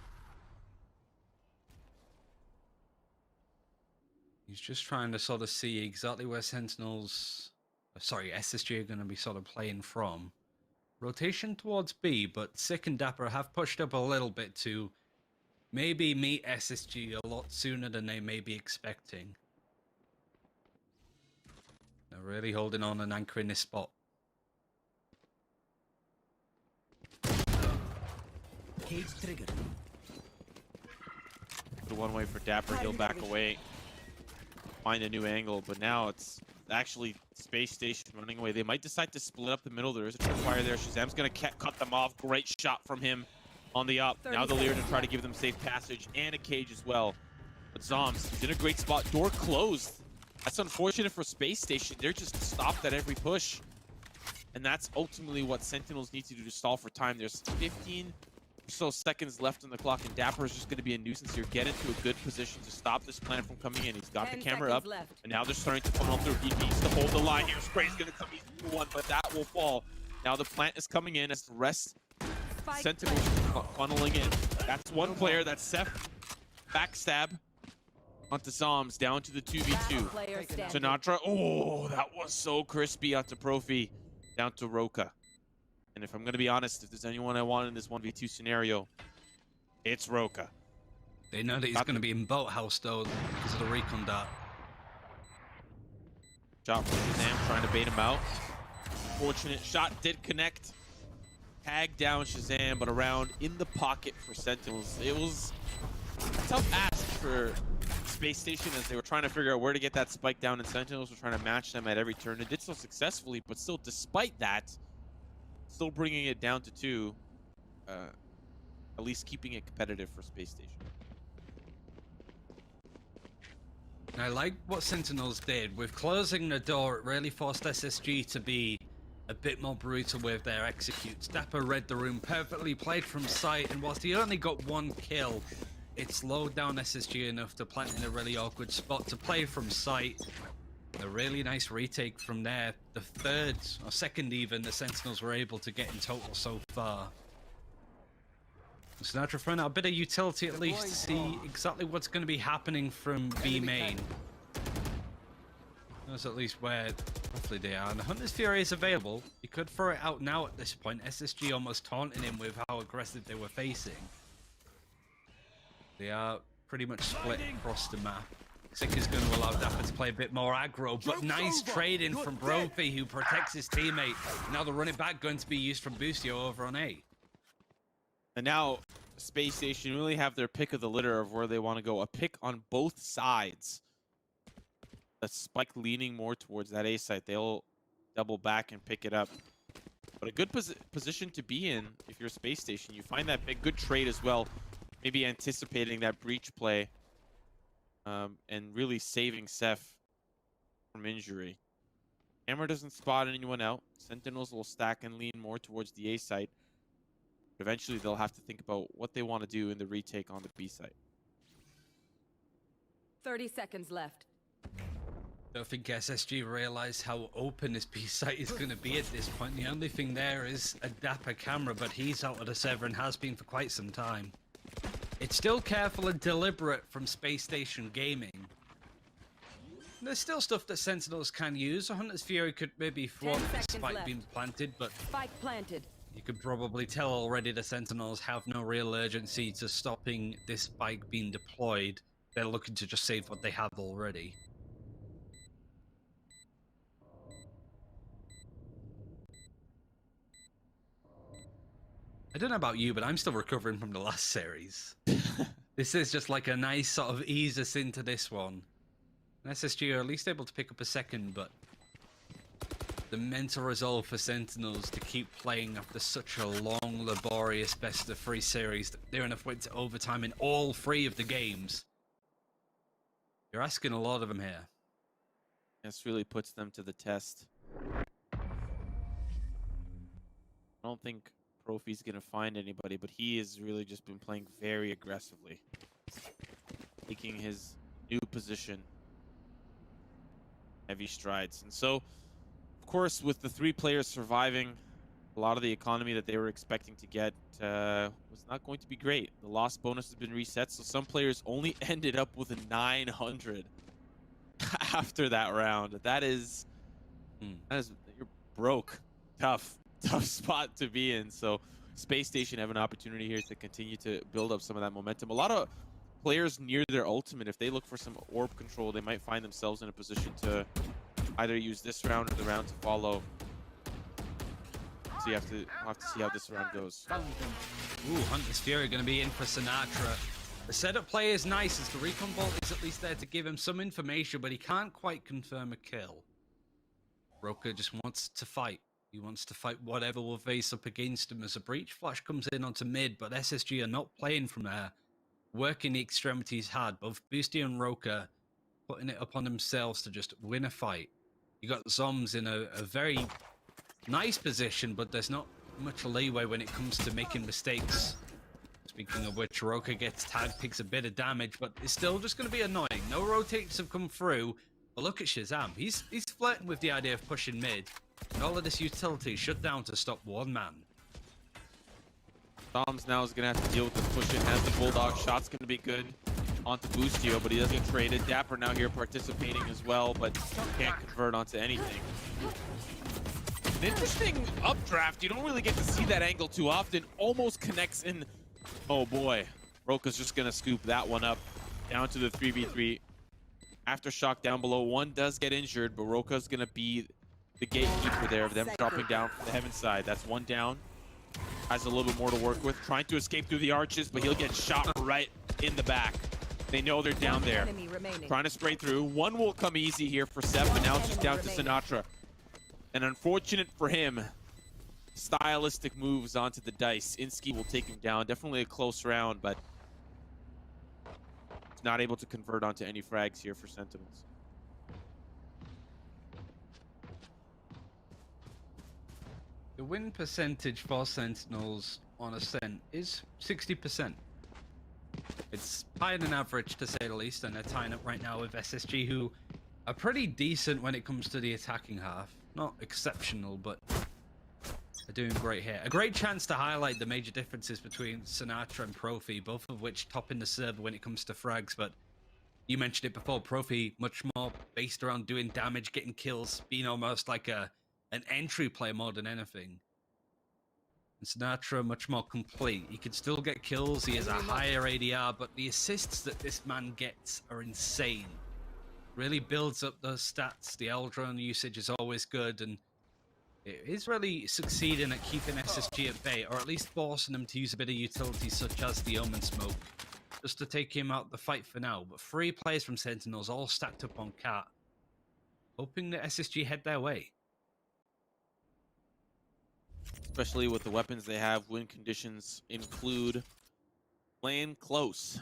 He's just trying to sort of see exactly where Sentinels, sorry, SSG are going to be sort of playing from. Rotation towards B, but Sick and Dapper have pushed up a little bit to maybe meet SSG a lot sooner than they may be expecting. They're really holding on and anchoring this spot. Cage triggered. The one way for Dapper, he'll back away, find a new angle, but now it's actually Space Station running away. They might decide to split up the middle. There is a tripwire there. Shazam's gonna cut them off. Great shot from him on the up. Now the leader to try to give them safe passage and a cage as well. But Zoms, he's in a great spot. Door closed. That's unfortunate for Space Station. They're just stopped at every push. And that's ultimately what Sentinels need to do to stall for time. There's 15 or so seconds left on the clock, and Dapper is just going to be a nuisance here. Get into a good position to stop this plant from coming in. He's got the camera up, and now they're starting to funnel through. He needs to hold the line here. Spray's going to come easy for one, but that will fall. Now the plant is coming in as the rest Sentinels funneling in. That's one player. That's Seth. Backstab onto Zoms, down to the 2v2. Sinatra, oh, that was so crispy onto Profi, down to Roka. And if I'm going to be honest, if there's anyone I want in this 1v2 scenario, it's Roka. They know that he's going to be in Boathouse, though, because of the recon dart. Shot from Shazam, trying to bait him out. Fortunate shot did connect. Tag down Shazam, but around in the pocket for Sentinels. It was a tough ask for Space Station as they were trying to figure out where to get that spike down, and Sentinels were trying to match them at every turn. They did so successfully, but still, despite that, still bringing it down to 2, at least keeping it competitive for Space Station. I like what Sentinels did. With closing the door, it really forced SSG to be a bit more brutal with their executes. Dapper read the room perfectly, played from sight, and whilst he only got 1 kill, it slowed down SSG enough to plant in a really awkward spot to play from sight. A really nice retake from there. The third, or second even, the Sentinels were able to get in total so far. Sinatra throwing out a bit of utility at least to see exactly what's going to be happening from B main. That's at least where roughly they are. And the Hunter's Fury is available. He could throw it out now at this point. SSG almost taunting him with how aggressive they were facing. They are pretty much split across the map. Sick is going to allow Dapper to play a bit more aggro, but nice trading from Brophy, who protects his teammate. Now the run it back going to be used from Boostio over on A. And now Space Station really have their pick of the litter of where they want to go. A pick on both sides. A spike leaning more towards that A site. They'll double back and pick it up. But a good position to be in if you're Space Station. You find that big, good trade as well. Maybe anticipating that breach play. And really saving Seth from injury. Hammer doesn't spot anyone out. Sentinels will stack and lean more towards the A site. But eventually they'll have to think about what they want to do in the retake on the B site. 30 seconds left. I don't think SSG realized how open this B site is going to be at this point. The only thing there is a Dapper camera, but he's out of the server and has been for quite some time. It's still careful and deliberate from Space Station Gaming. There's still stuff that Sentinels can use. A Hunter's Fury could maybe thwart the spike being planted, but spike planted. You can probably tell already the Sentinels have no real urgency to stopping this spike being deployed. They're looking to just save what they have already. I don't know about you, but I'm still recovering from the last series. This is just like a nice sort of ease us into this one. NSG are at least able to pick up a second, but the mental resolve for Sentinels to keep playing after such a long, laborious best-of-3 series. Near enough went to overtime in all 3 of the games. You're asking a lot of them here. This really puts them to the test. I don't think Profi's going to find anybody, but he has really just been playing very aggressively. Taking his new position. Heavy strides. And so, of course, with the 3 players surviving, a lot of the economy that they were expecting to get was not going to be great. The loss bonus has been reset, so some players only ended up with a 900 after that round. That is you're broke. Tough spot to be in. So Space Station have an opportunity here to continue to build up some of that momentum. A lot of players near their ultimate, if they look for some orb control, they might find themselves in a position to either use this round or the round to follow. So we'll have to see how this round goes. Ooh, Hunter's Fury going to be in for Sinatra. The setup play is nice as the recon bolt is at least there to give him some information, but he can't quite confirm a kill. Roka just wants to fight. He wants to fight whatever will face up against him as a breach flash comes in onto mid, but SSG are not playing from there. Working the extremities hard, both Boosty and Roka putting it upon themselves to just win a fight. You got Zoms in a very nice position, but there's not much leeway when it comes to making mistakes. Speaking of which, Roka gets tagged, takes a bit of damage, but it's still just going to be annoying. No rotates have come through, but look at Shazam. He's flirting with the idea of pushing mid, and all of this utility shut down to stop one man. Toms now is going to have to deal with this push-in. Has the Bulldog shot's going to be good onto Boostio, but he doesn't get traded. Dapper now here participating as well, but can't convert onto anything. An interesting updraft. You don't really get to see that angle too often. Almost connects in. Oh boy. Roka's just going to scoop that one up down to the 3v3. Aftershock down below. One does get injured, but Roka's going to be the gatekeeper there of them dropping down from the heaven side. That's one down. Has a little bit more to work with. Trying to escape through the arches, but he'll get shot right in the back. They know they're down there. Trying to spray through. One will come easy here for Seth, but now it's just down to Sinatra. And unfortunate for him, stylistic moves onto the dice. Inski will take him down. Definitely a close round, but he's not able to convert onto any frags here for Sentinels. The win percentage for Sentinels on Ascent is 60%. It's higher than average, to say the least, and they're tying up right now with SSG, who are pretty decent when it comes to the attacking half. Not exceptional, but they're doing great here. A great chance to highlight the major differences between Sinatra and Profi, both of which top in the server when it comes to frags, but you mentioned it before, Profi much more based around doing damage, getting kills, being almost like an entry play more than anything. And Sinatra much more complete. He can still get kills, he has a higher ADR, but the assists that this man gets are insane. Really builds up those stats. The Eldron usage is always good, and it is really succeeding at keeping SSG at bay, or at least forcing them to use a bit of utility such as the Omen Smoke, just to take him out the fight for now. But 3 players from Sentinels all stacked up on Cat, hoping that SSG head their way. Especially with the weapons they have, win conditions include playing close.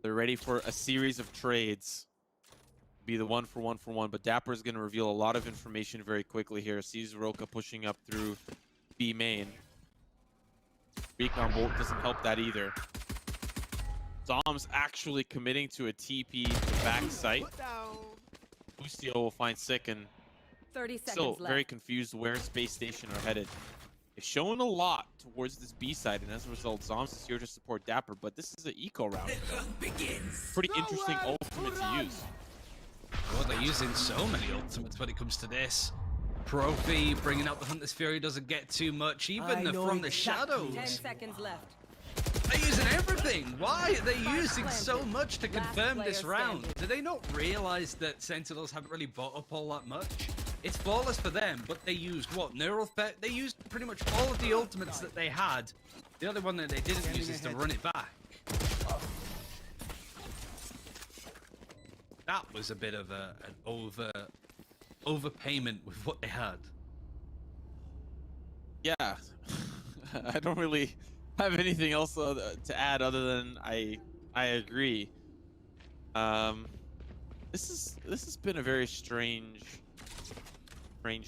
They're ready for a series of trades. Be the 1-for-1-for-1, but Dapper is going to reveal a lot of information very quickly here. Sees Roka pushing up through B main. Recon Bolt doesn't help that either. Dom's actually committing to a TP to the back site. Boostio will find Sick and 30 seconds still left. very confused where Space Station are headed. They've shown a lot towards this B side, and as a result, Zoms is here to support Dapper, but this is an eco round. Pretty interesting ultimate to use. Well, they're using so many ultimates when it comes to this. Profi bringing out the Hunter's Fury doesn't get too much, even from the shadows. 10 seconds left. They're using everything. Why are they using so much to confirm this round? Do they not realize that Sentinels haven't really bought up all that much? It's flawless for them, but they used what? Neural Threat? They used pretty much all of the ultimates that they had. The only one that they didn't use is to run it back. that was a bit of an overpayment with what they had. Yeah, I don't really have anything else to add other than I agree. This has been a very strange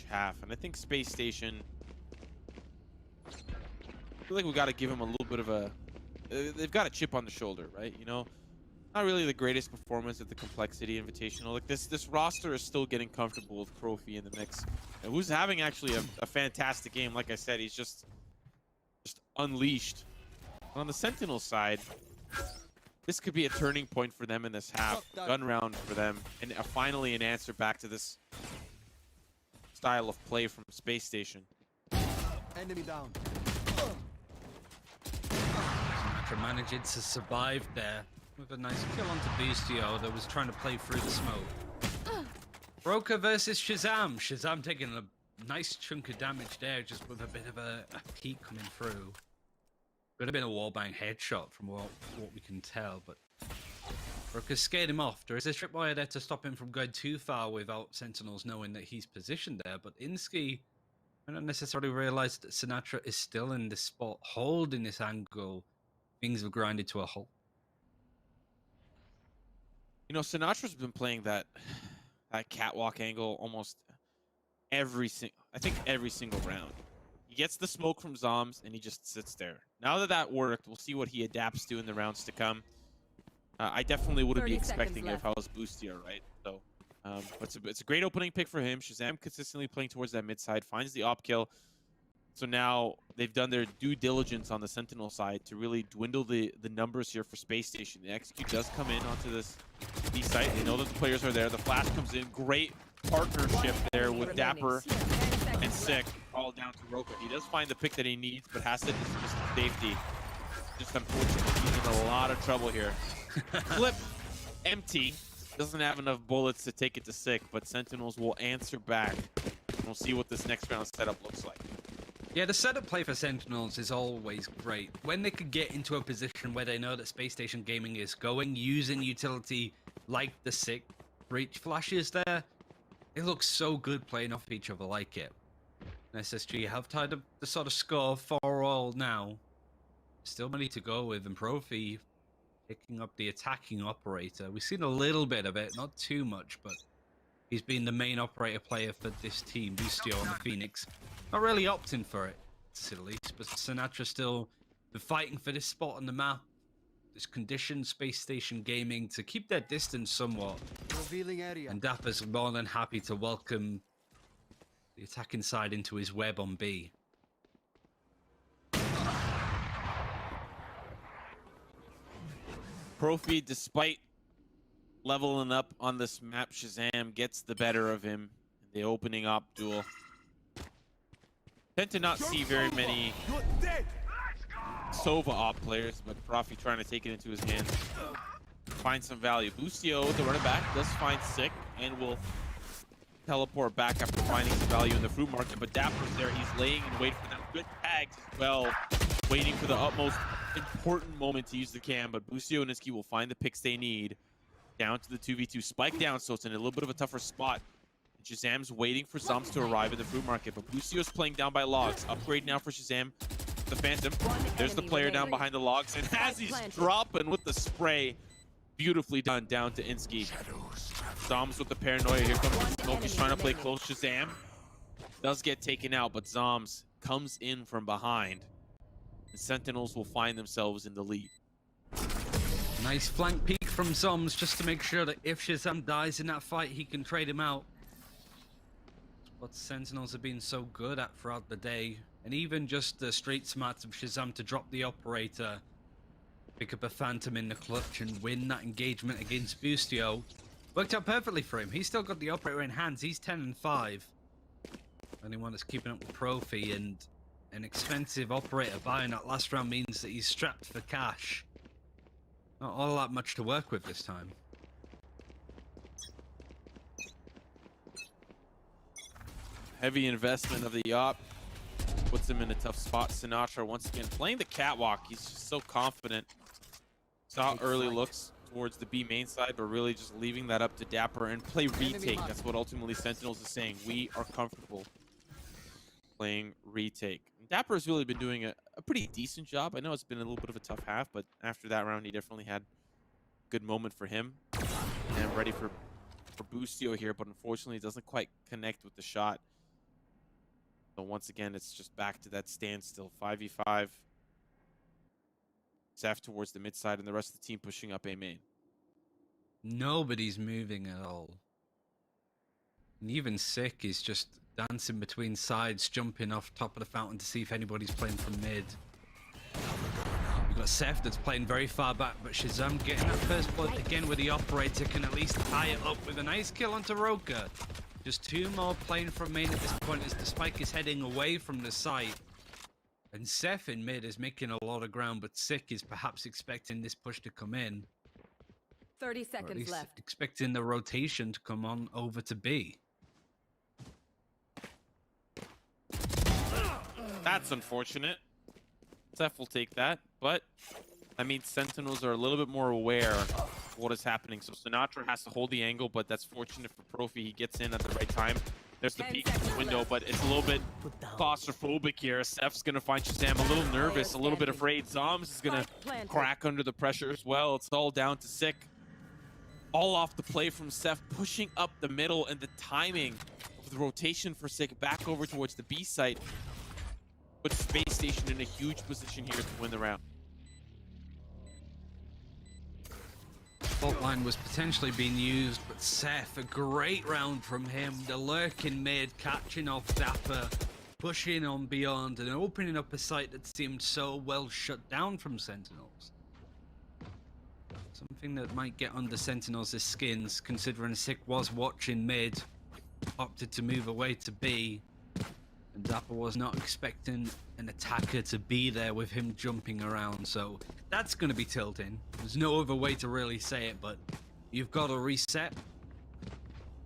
half, and I think Space Station, I feel like we got to give them a little bit of a, they've got a chip on the shoulder, right? You know, not really the greatest performance at the Complexity Invitational. Like this roster is still getting comfortable with Profi in the mix, and who's having actually a fantastic game. Like I said, he's just unleashed. On the Sentinel side, this could be a turning point for them in this half. Gun round for them, and finally an answer back to this style of play from Space Station. Enemy down. Sinatra managing to survive there with a nice kill onto Boostio that was trying to play through the smoke. Broker versus Shazam. Shazam taking a nice chunk of damage there, just with a bit of a peek coming through. Could have been a wallbang headshot from what we can tell, but Broker scared him off. There is a tripwire there to stop him from going too far without Sentinels knowing that he's positioned there, but Inski, I don't necessarily realize that Sinatra is still in this spot, holding this angle. Things have grinded to a halt. You know, Sinatra's been playing that catwalk angle almost every single round. He gets the smoke from Zoms and he just sits there. Now that worked, we'll see what he adapts to in the rounds to come. I definitely wouldn't be expecting it if I was Boostio, right? So, but it's a great opening pick for him. Shazam consistently playing towards that mid side, finds the op kill. So now they've done their due diligence on the Sentinel side to really dwindle the numbers here for Space Station. The execute does come in onto this B site. They know that the players are there. The flash comes in. Great partnership there with Dapper and Sick, all down to Roka. He does find the pick that he needs, but has to dismiss the safety. Just unfortunately, he's in a lot of trouble here. Flip, empty. Doesn't have enough bullets to take it to Sick, but Sentinels will answer back. We'll see what this next round setup looks like. Yeah, the setup play for Sentinels is always great. When they could get into a position where they know that Space Station Gaming is going, using utility like the Sick breach flashes there, it looks so good playing off each other like it. NSG have tied up the sort of score 4-all now. Still money to go with, and Profi picking up the attacking operator. We've seen a little bit of it, not too much, but he's been the main operator player for this team, Boostio on the Phoenix. Not really opting for it, to say the least, but Sinatra still been fighting for this spot on the map. This conditioned Space Station Gaming to keep their distance somewhat. Revealing area. And Dapper's more than happy to welcome the attacking side into his web on B. Profi, despite leveling up on this map, Shazam gets the better of him in the opening op duel. Tend to not see very many Sova op players, but Profi trying to take it into his hands. Find some value. Boostio, the running back, does find Sick and will teleport back after finding some value in the fruit market, but Dapper's there. He's laying in wait for them. Good tags as well, waiting for the utmost important moment to use the cam, but Boostio and Niski will find the picks they need. Down to the 2v2, spike down, so it's in a little bit of a tougher spot. Shazam's waiting for Zoms to arrive in the fruit market, but Boostio's playing down by logs. Upgrade now for Shazam. The Phantom. There's the player down behind the logs, and as he's dropping with the spray, beautifully done down to Inski. Zoms with the paranoia. Here comes the smoke. He's trying to play close. Shazam does get taken out, but Zoms comes in from behind. The Sentinels will find themselves in the lead. Nice flank peek from Zoms just to make sure that if Shazam dies in that fight, he can trade him out. What Sentinels have been so good at throughout the day, and even just the street smarts of Shazam to drop the operator, pick up a Phantom in the clutch and win that engagement against Boostio. Worked out perfectly for him. He's still got the operator in hands. He's 10-5. Only one that's keeping up with Profi, and an expensive operator buying that last round means that he's strapped for cash. Not all that much to work with this time. Heavy investment of the op puts him in a tough spot. Sinatra once again playing the catwalk. He's just so confident. Saw early looks towards the B main side, but really just leaving that up to Dapper and play retake. That's what ultimately Sentinels is saying. We are comfortable playing retake. And Dapper has really been doing a pretty decent job. I know it's been a little bit of a tough half, but after that round, he definitely had a good moment for him. And I'm ready for Boostio here, but unfortunately, it doesn't quite connect with the shot. So once again, it's just back to that standstill. 5v5. Seth towards the mid side, and the rest of the team pushing up A main. Nobody's moving at all. And even Sick is just dancing between sides, jumping off top of the fountain to see if anybody's playing from mid. We've got Seth that's playing very far back, but Shazam getting that first blood again with the operator can at least tie it up with a nice kill onto Roka. Just 2 more playing from main at this point as the spike is heading away from the site. And Seth in mid is making a lot of ground, but Sick is perhaps expecting this push to come in. 30 seconds left. Expecting the rotation to come on over to B. That's unfortunate. Seth will take that, but that means Sentinels are a little bit more aware of what is happening. So Sinatra has to hold the angle, but that's fortunate for Profi. He gets in at the right time. There's the peek window, but it's a little bit claustrophobic here. Seth's going to find Shazam a little nervous, a little bit afraid. Zoms is going to crack under the pressure as well. It's all down to Sick. All off the play from Seth, pushing up the middle, and the timing of the rotation for Sick back over towards the B site puts Space Station in a huge position here to win the round. Fault line was potentially being used, but Seth, a great round from him. The lurk in mid, catching off Dapper, pushing on beyond, and opening up a site that seemed so well shut down from Sentinels. Something that might get under Sentinels' skins, considering Sick was watching mid, opted to move away to B, and Dapper was not expecting an attacker to be there with him jumping around, so that's going to be tilting. There's no other way to really say it, but you've got to reset.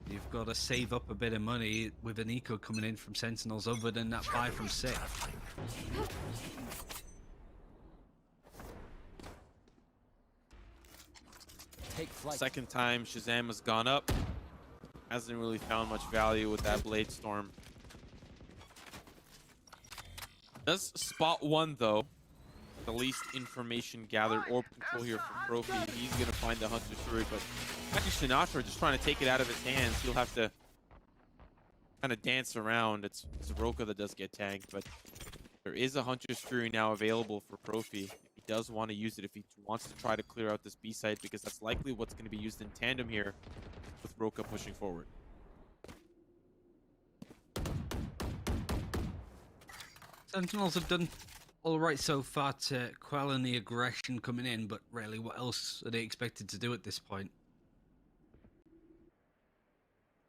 You've got to save up a bit of money with an eco coming in from Sentinels other than that buy from Sick. Second time Shazam has gone up. Hasn't really found much value with that Blade Storm. Does spot one though. The least information gathered. Orb control here from Profi. He's gonna find the Hunter's Fury, but actually Sinatra just trying to take it out of his hands. He'll have to kind of dance around. It's Roka that does get tagged, but there is a Hunter's Fury now available for Profi. If he does want to use it, if he wants to try to clear out this B site, because that's likely what's going to be used in tandem here with Roka pushing forward. Sentinels have done all right so far to quell any aggression coming in, but really, what else are they expected to do at this point?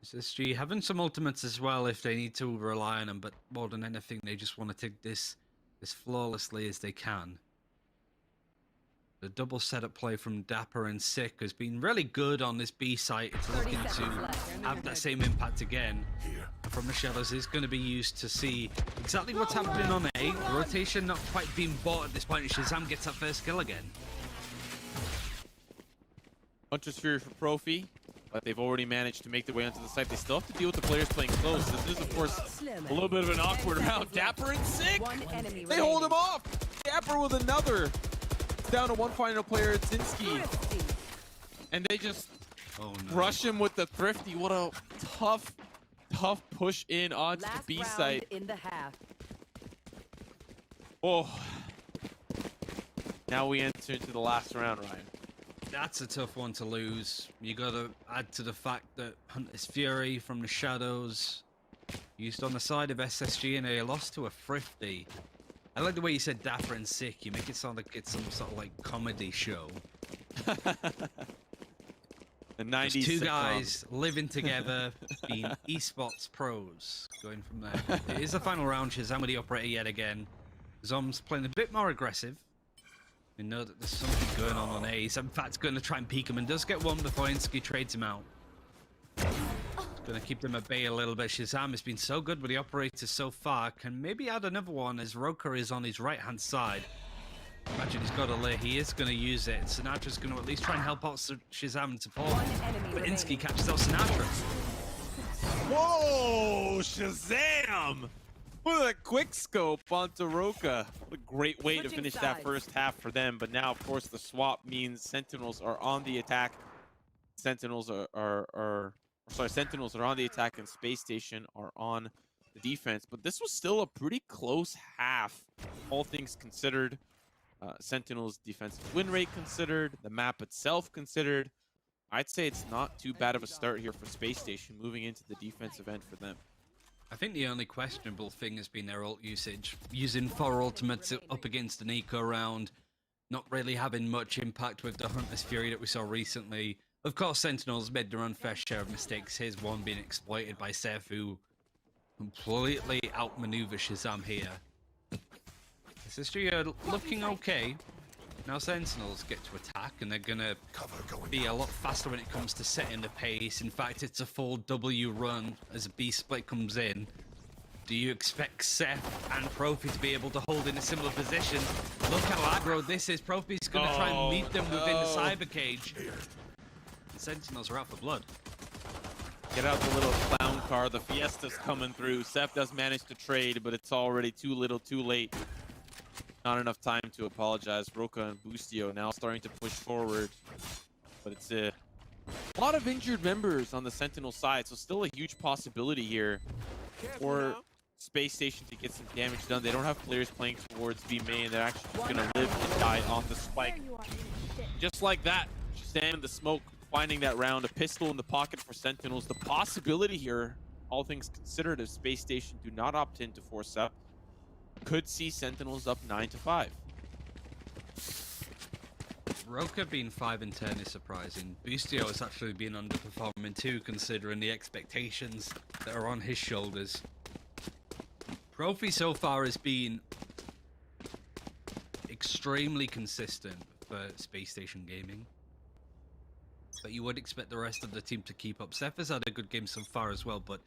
NSG having some ultimates as well if they need to rely on them, but more than anything, they just want to take this as flawlessly as they can. The double setup play from Dapper and Sick has been really good on this B site. It's looking to have that same impact again. From the shadows is going to be used to see exactly what's happening on A. Rotation not quite being bought at this point, and Shazam gets that first kill again. Hunter's Fury for Profi, but they've already managed to make their way onto the site. They still have to deal with the players playing close. This is, of course, a little bit of an awkward round. Dapper and Sick! They hold him off! Dapper with another! Down to one final player, Zinski. And they just rush him with the Thrifty. What a tough push in onto the B site. In the half. Oh. Now we enter into the last round, Ryan. That's a tough one to lose. You gotta add to the fact that Hunter's Fury from the shadows used on the side of SSG, and they lost to a Thrifty. I like the way you said Dapper and Sick. You make it sound like it's some sort of like comedy show. The 90s Just two sitcom. guys living together, being esports pros. Going from there. It is the final round. Shazam with the operator yet again. Zom's playing a bit more aggressive. We know that there's something going on A. He's in fact going to try and peek him, and does get one before Insky trades him out. Going to keep them at bay a little bit. Shazam has been so good with the operators so far. Can maybe add another one as Roka is on his right-hand side. Might imagine he's got a lay. He is going to use it. Sinatra's going to at least try and help out Shazam and support. But Insky catches out Sinatra. Whoa, Shazam! What a quick scope onto Roka. What a great way to finish that first half for them. But now, of course, the swap means Sentinels are on the attack. Sentinels are Sentinels are on the attack, and Space Station are on the defense. But this was still a pretty close half, all things considered. Sentinels' defensive win rate considered, the map itself considered. I'd say it's not too bad of a start here for Space Station moving into the defensive end for them. I think the only questionable thing has been their ult usage. Using 4 ultimates up against an eco round, not really having much impact with the Hunter's Fury that we saw recently. Of course, Sentinels made their unfair share of mistakes, his one being exploited by Seth, who completely outmaneuver Shazam here. SSG are looking okay. Now Sentinels get to attack, and they're going to be a lot faster when it comes to setting the pace. In fact, it's a full W run as a B split comes in. Do you expect Seth and Profi to be able to hold in a similar position? Look how aggro this is. Profi's going to try and meet them within the cyber cage. Sentinels are out for blood. Get out the little clown car. The Fiesta's coming through. Seth does manage to trade, but it's already too little, too late. Not enough time to apologize. Roka and Boostio now starting to push forward. But it's a lot of injured members on the Sentinel side, so still a huge possibility here for Space Station to get some damage done. They don't have players playing towards B main. They're actually just going to live and die on the spike. Just like that, Shazam in the smoke, finding that round. A pistol in the pocket for Sentinels. The possibility here, all things considered, if Space Station do not opt in to force up, could see Sentinels up 9-5. Roka being 5 and 10 is surprising. Boostio has actually been underperforming too, considering the expectations that are on his shoulders. Profi so far has been extremely consistent for Space Station Gaming, but you would expect the rest of the team to keep up. Seth has had a good game so far as well, but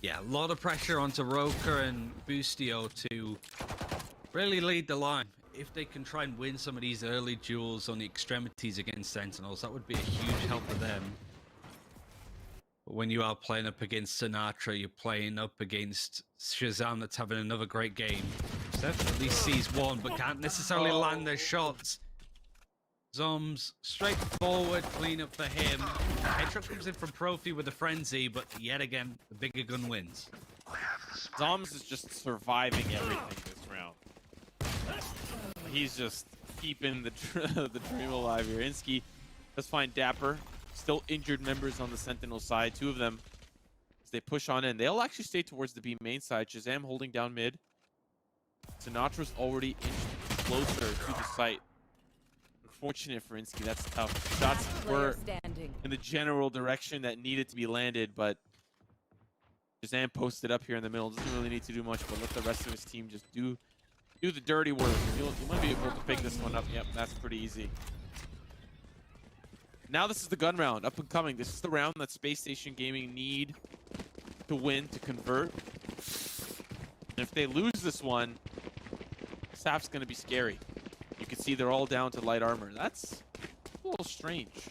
yeah, a lot of pressure onto Roka and Boostio to really lead the line. If they can try and win some of these early duels on the extremities against Sentinels, that would be a huge help for them. But when you are playing up against Sinatra, you're playing up against Shazam that's having another great game. Seth at least sees one, but can't necessarily land their shots. Zoms, straightforward cleanup for him. Headshot comes in from Profi with a frenzy, but yet again, the bigger gun wins. Zoms is just surviving everything this round. He's just keeping the dream alive here. Insky does find Dapper. Still injured members on the Sentinel side. 2 of them, as they push on in. They'll actually stay towards the B main side. Shazam holding down mid. Sinatra's already inched closer to the site. Unfortunate for Insky, that's tough. Shots were in the general direction that needed to be landed, but Shazam posted up here in the middle. Doesn't really need to do much, but let the rest of his team just do the dirty work. You might be able to pick this one up. Yep, that's pretty easy. Now this is the gun round, up and coming. This is the round that Space Station Gaming need to win, to convert. And if they lose this one, Saf's going to be scary. You can see they're all down to light armor. That's a little strange.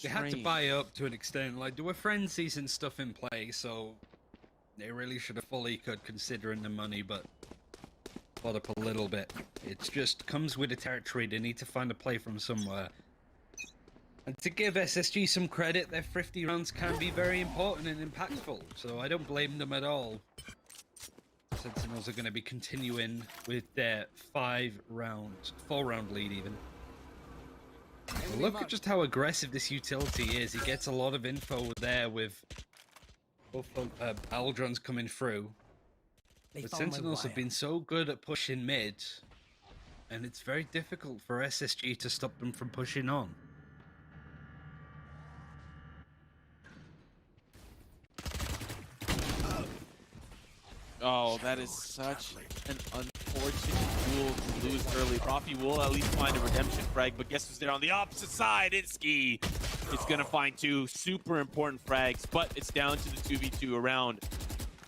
They had to buy up to an extent. Like, there were frenzies and stuff in play, so they really should have fully could considering the money, but bought up a little bit. It just comes with the territory. They need to find a play from somewhere. And to give SSG some credit, their thrifty rounds can be very important and impactful, so I don't blame them at all. Sentinels are going to be continuing with their 4-round lead even. Well, look at just how aggressive this utility is. He gets a lot of info there with both Aldrons coming through. But Sentinels have been so good at pushing mid, and it's very difficult for SSG to stop them from pushing on. Oh, that is such an unfortunate duel to lose early. Profi will at least find a redemption frag, but guess who's there on the opposite side? Insky is going to find 2 super important frags, but it's down to the 2v2 around.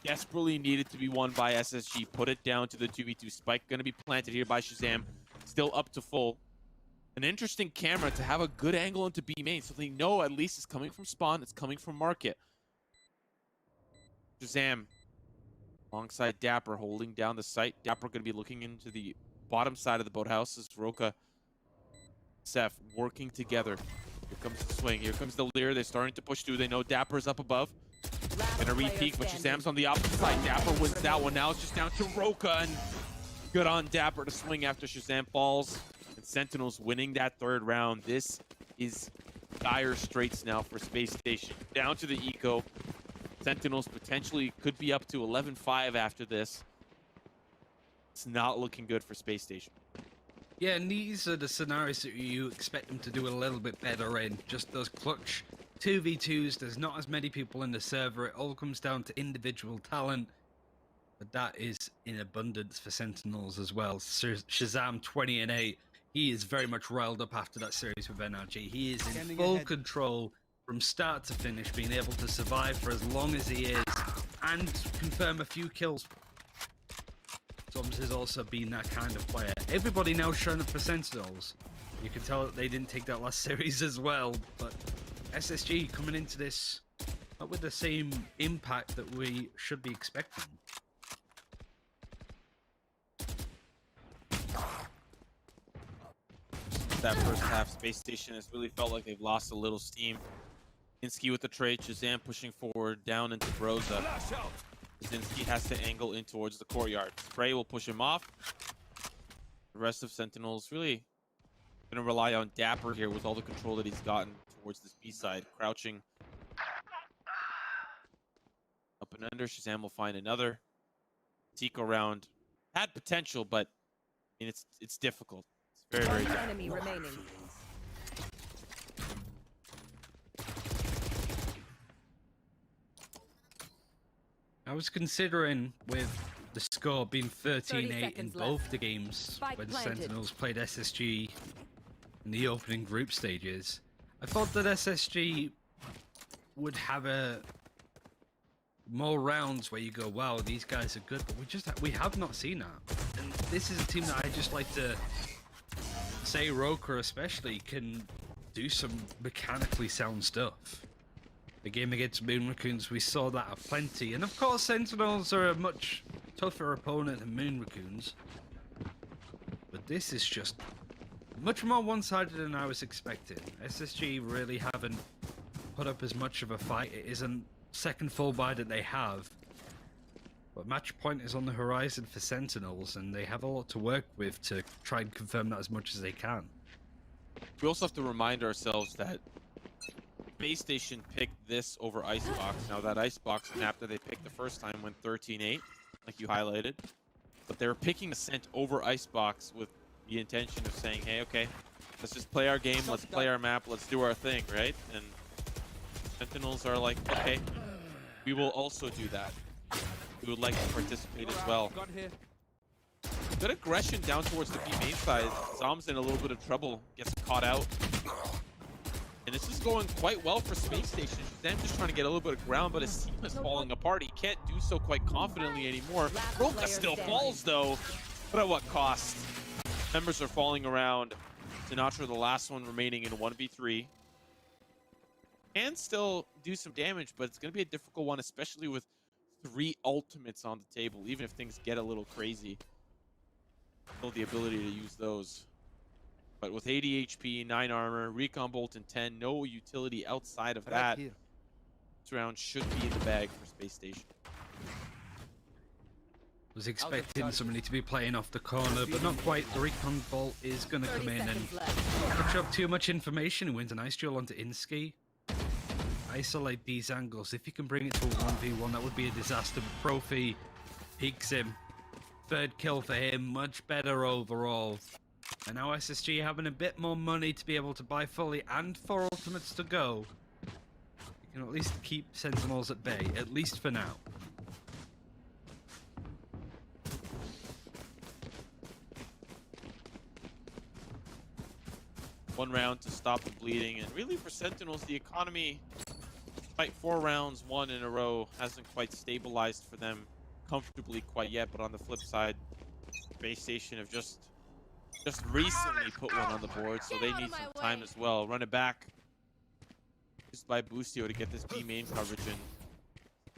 Desperately needed to be won by SSG. Put it down to the 2v2. Spike going to be planted here by Shazam. still up to full. An interesting camera to have a good angle into B main, so they know at least it's coming from spawn, it's coming from market. Shazam alongside Dapper holding down the site. Dapper going to be looking into the bottom side of the boathouse as Roka, Seth working together. Here comes the swing. Here comes the leer. They're starting to push through. They know Dapper's up above. Gonna re-peek, but Shazam's on the opposite side. Dapper wins that one. Now it's just down to Roka, and good on Dapper to swing after Shazam falls. And Sentinels winning that third round. This is dire straits now for Space Station. Down to the eco. Sentinels potentially could be up to 11-5 after this. It's not looking good for Space Station. Yeah, and these are the scenarios that you expect them to do a little bit better in. Just those clutch 2v2s. There's not as many people in the server. It all comes down to individual talent. But that is in abundance for Sentinels as well. Shazam 20-8. He is very much riled up after that series with NRG. He is in full control from start to finish, being able to survive for as long as he is and confirm a few kills. Toms has also been that kind of player. Everybody now showing up for Sentinels. You can tell that they didn't take that last series as well, but SSG coming into this not with the same impact that we should be expecting. That first half, Space Station has really felt like they've lost a little steam. Zinsky with the trade, Shazam pushing forward down into Broza. Zinsky has to angle in towards the courtyard. Spray will push him off. The rest of Sentinels really going to rely on Dapper here with all the control that he's gotten towards this B side. Crouching up and under. Shazam will find another. Tico round had potential, but I mean, it's difficult. It's very, very enemy remaining. I was considering with the score being 13-8 in both the games when Sentinels played SSG in the opening group stages. I thought that SSG would have more rounds where you go, wow, these guys are good, but we have not seen that. And this is a team that I just like to say Roka especially can do some mechanically sound stuff. The game against Moon Raccoons, we saw that plenty. And of course, Sentinels are a much tougher opponent than Moon Raccoons. But this is just much more one-sided than I was expecting. SSG really haven't put up as much of a fight. It isn't second full buy that they have. But match point is on the horizon for Sentinels, and they have a lot to work with to try and confirm that as much as they can. We also have to remind ourselves that Space Station picked this over Icebox. Now that Icebox map that they picked the first time went 13-8, like you highlighted. But they were picking Ascent over Icebox with the intention of saying, hey, okay, let's just play our game, let's play our map, let's do our thing, right? And Sentinels are like, okay, we will also do that. We would like to participate as well. Good aggression down towards the B main side. Zom's in a little bit of trouble, gets caught out. And this is going quite well for Space Station. Then just trying to get a little bit of ground, but his team is falling apart. He can't do so quite confidently anymore. Roka still falls though, but at what cost? Members are falling around. Sinatra, the last one remaining in 1v3. Can still do some damage, but it's going to be a difficult one, especially with 3 ultimates on the table, even if things get a little crazy. Still the ability to use those. But with 80 HP, 9 armor, recon bolt and 10, no utility outside of that. This round should be in the bag for Space Station. Was expecting somebody to be playing off the corner, but not quite. The recon bolt is going to come in and touch up too much information and wins a nice duel onto Insky. Isolate these angles. If you can bring it to a 1v1, that would be a disaster. But Profi peeks him. 3rd kill for him. Much better overall. And now SSG having a bit more money to be able to buy fully and 4 ultimates to go. You can at least keep Sentinels at bay, at least for now. One round to stop the bleeding, and really for Sentinels, the economy, despite 4 rounds won in a row, hasn't quite stabilized for them comfortably quite yet. But on the flip side, Space Station have just just recently put one on the board, so they need some time as well. Run it back just by Boostio to get this B main coverage in.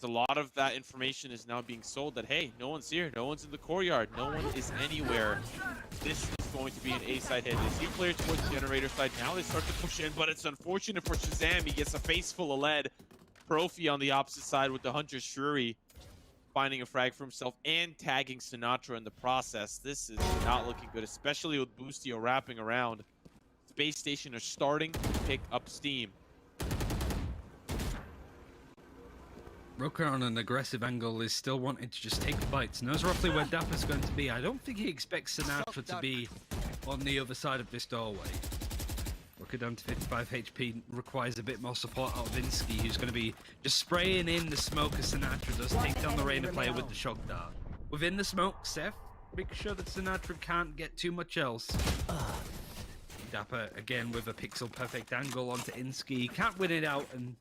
A lot of that information is now being sold that, hey, no one's here, no one's in the courtyard, no one is anywhere. This is going to be an A side hit. They see players towards the generator side. Now they start to push in, but it's unfortunate for Shazam. He gets a face full of lead. Profi on the opposite side with the Hunter Shuri finding a frag for himself and tagging Sinatra in the process. This is not looking good, especially with Boostio wrapping around. Space Station are starting to pick up steam. Roker on an aggressive angle is still wanting to just take fights. Knows roughly where Dapper's going to be. I don't think he expects Sinatra to be on the other side of this doorway. Roker down to 55 HP requires a bit more support out of Vinsky, who's going to be just spraying in the smoke as Sinatra does take down the Reina player with the shock dart. Within the smoke, Seth, make sure that Sinatra can't get too much else. Dapper again with a pixel perfect angle onto Insky. Can't win it out, and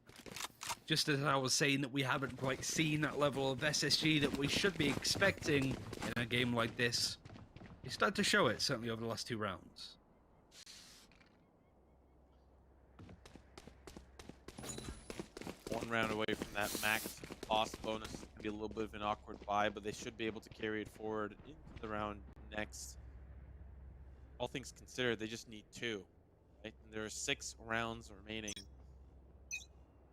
just as I was saying that we haven't quite seen that level of SSG that we should be expecting in a game like this, we start to show it, certainly over the last 2 rounds. One round away from that max loss bonus. It's going to be a little bit of an awkward buy, but they should be able to carry it forward into the round next. All things considered, they just need 2. Right? And there are 6 rounds remaining.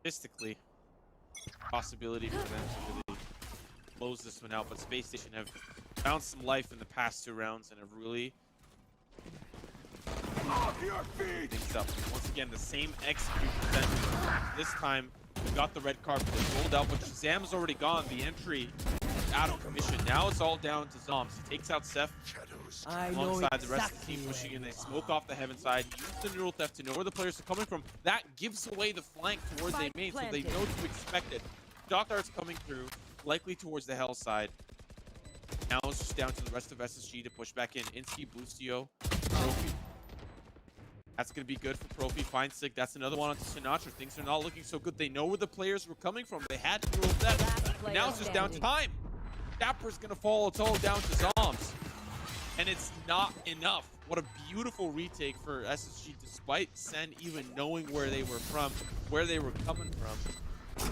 Statistically, possibility for them to really close this one out, but Space Station have found some life in the past 2 rounds and have really things up. Once again, the same execute percentage. This time, we got the red carpet that rolled out, but Shazam's already gone. The entry is out of commission. Now it's all down to Zoms. He takes out Seth alongside the rest of the team pushing in. They smoke off the heaven side, use the neural theft to know where the players are coming from. That gives away the flank towards A main, so they know to expect it. Shock darts coming through, likely towards the hell side. Now it's just down to the rest of SSG to push back in. Insky, Boostio, Profi. That's going to be good for Profi. Fine Sig. That's another one onto Sinatra. Things are not looking so good. They know where the players were coming from. They had neural theft. But now it's just down to time. Dapper's going to fall. It's all down to Zoms. And it's not enough. What a beautiful retake for SSG, despite Sen even knowing where they were from, where they were coming from.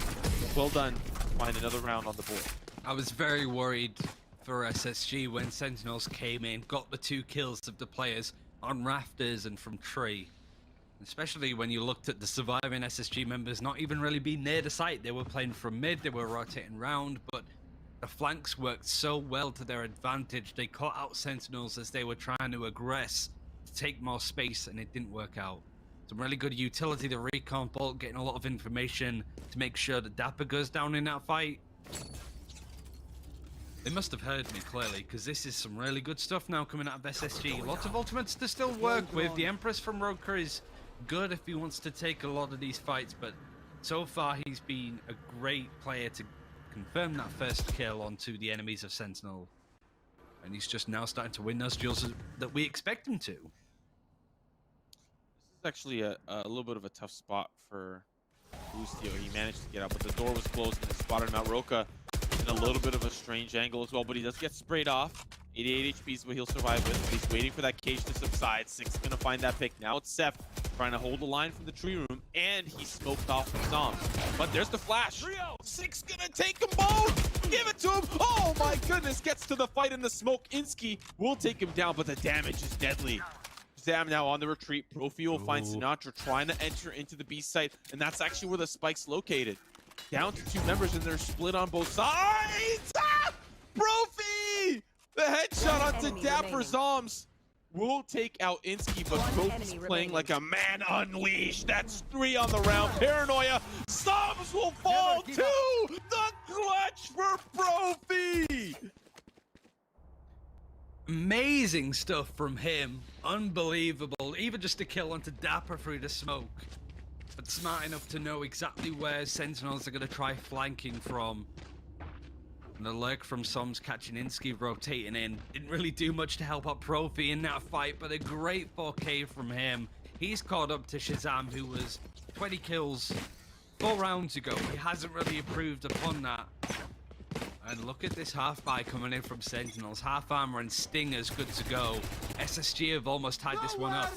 Well done. Find another round on the board. I was very worried for SSG when Sentinels came in, got the 2 kills of the players on rafters and from tree. Especially when you looked at the surviving SSG members not even really being near the site. They were playing from mid, they were rotating round, but the flanks worked so well to their advantage. They caught out Sentinels as they were trying to aggress, to take more space, and it didn't work out. Some really good utility, the recon bolt, getting a lot of information to make sure that Dapper goes down in that fight. They must have heard me clearly, because this is some really good stuff now coming out of SSG. Lots of ultimates to still work with. The Empress from Roker is good if he wants to take a lot of these fights, but so far he's been a great player to confirm that first kill onto the enemies of Sentinel. And he's just now starting to win those duels that we expect him to. This is actually a little bit of a tough spot for Boostio. He managed to get out, but the door was closed and they spotted him out. Roka in a little bit of a strange angle as well, but he does get sprayed off. 88 HP is what he'll survive with. He's waiting for that cage to subside. Six gonna find that pick. Now it's Seth trying to hold the line from the tree room, and he smoked off the Zombs. But there's the flash. Six gonna take them both. Give it to him. Oh my goodness, gets to the fight in the smoke. Insky will take him down, but the damage is deadly. Zam now on the retreat. Profi will find Sinatra trying to enter into the B site, and that's actually where the spike's located. Down to 2 members, and they're split on both sides. Ah! Profi! The headshot onto Dapper Zoms will take out Insky, but Profi's playing like a man unleashed. That's 3 on the round. Paranoia. Zoms will fall too. The clutch for Profi. Amazing stuff from him. Unbelievable. Even just a kill onto Dapper through the smoke. But smart enough to know exactly where Sentinels are going to try flanking from. And the lurk from Soms catching Insky rotating in. Didn't really do much to help out Profi in that fight, but a great 4K from him. He's caught up to Shazam, who was 20 kills 4 rounds ago. He hasn't really improved upon that. And look at this half buy coming in from Sentinels. Half armor and stingers good to go. SSG have almost tied this one up.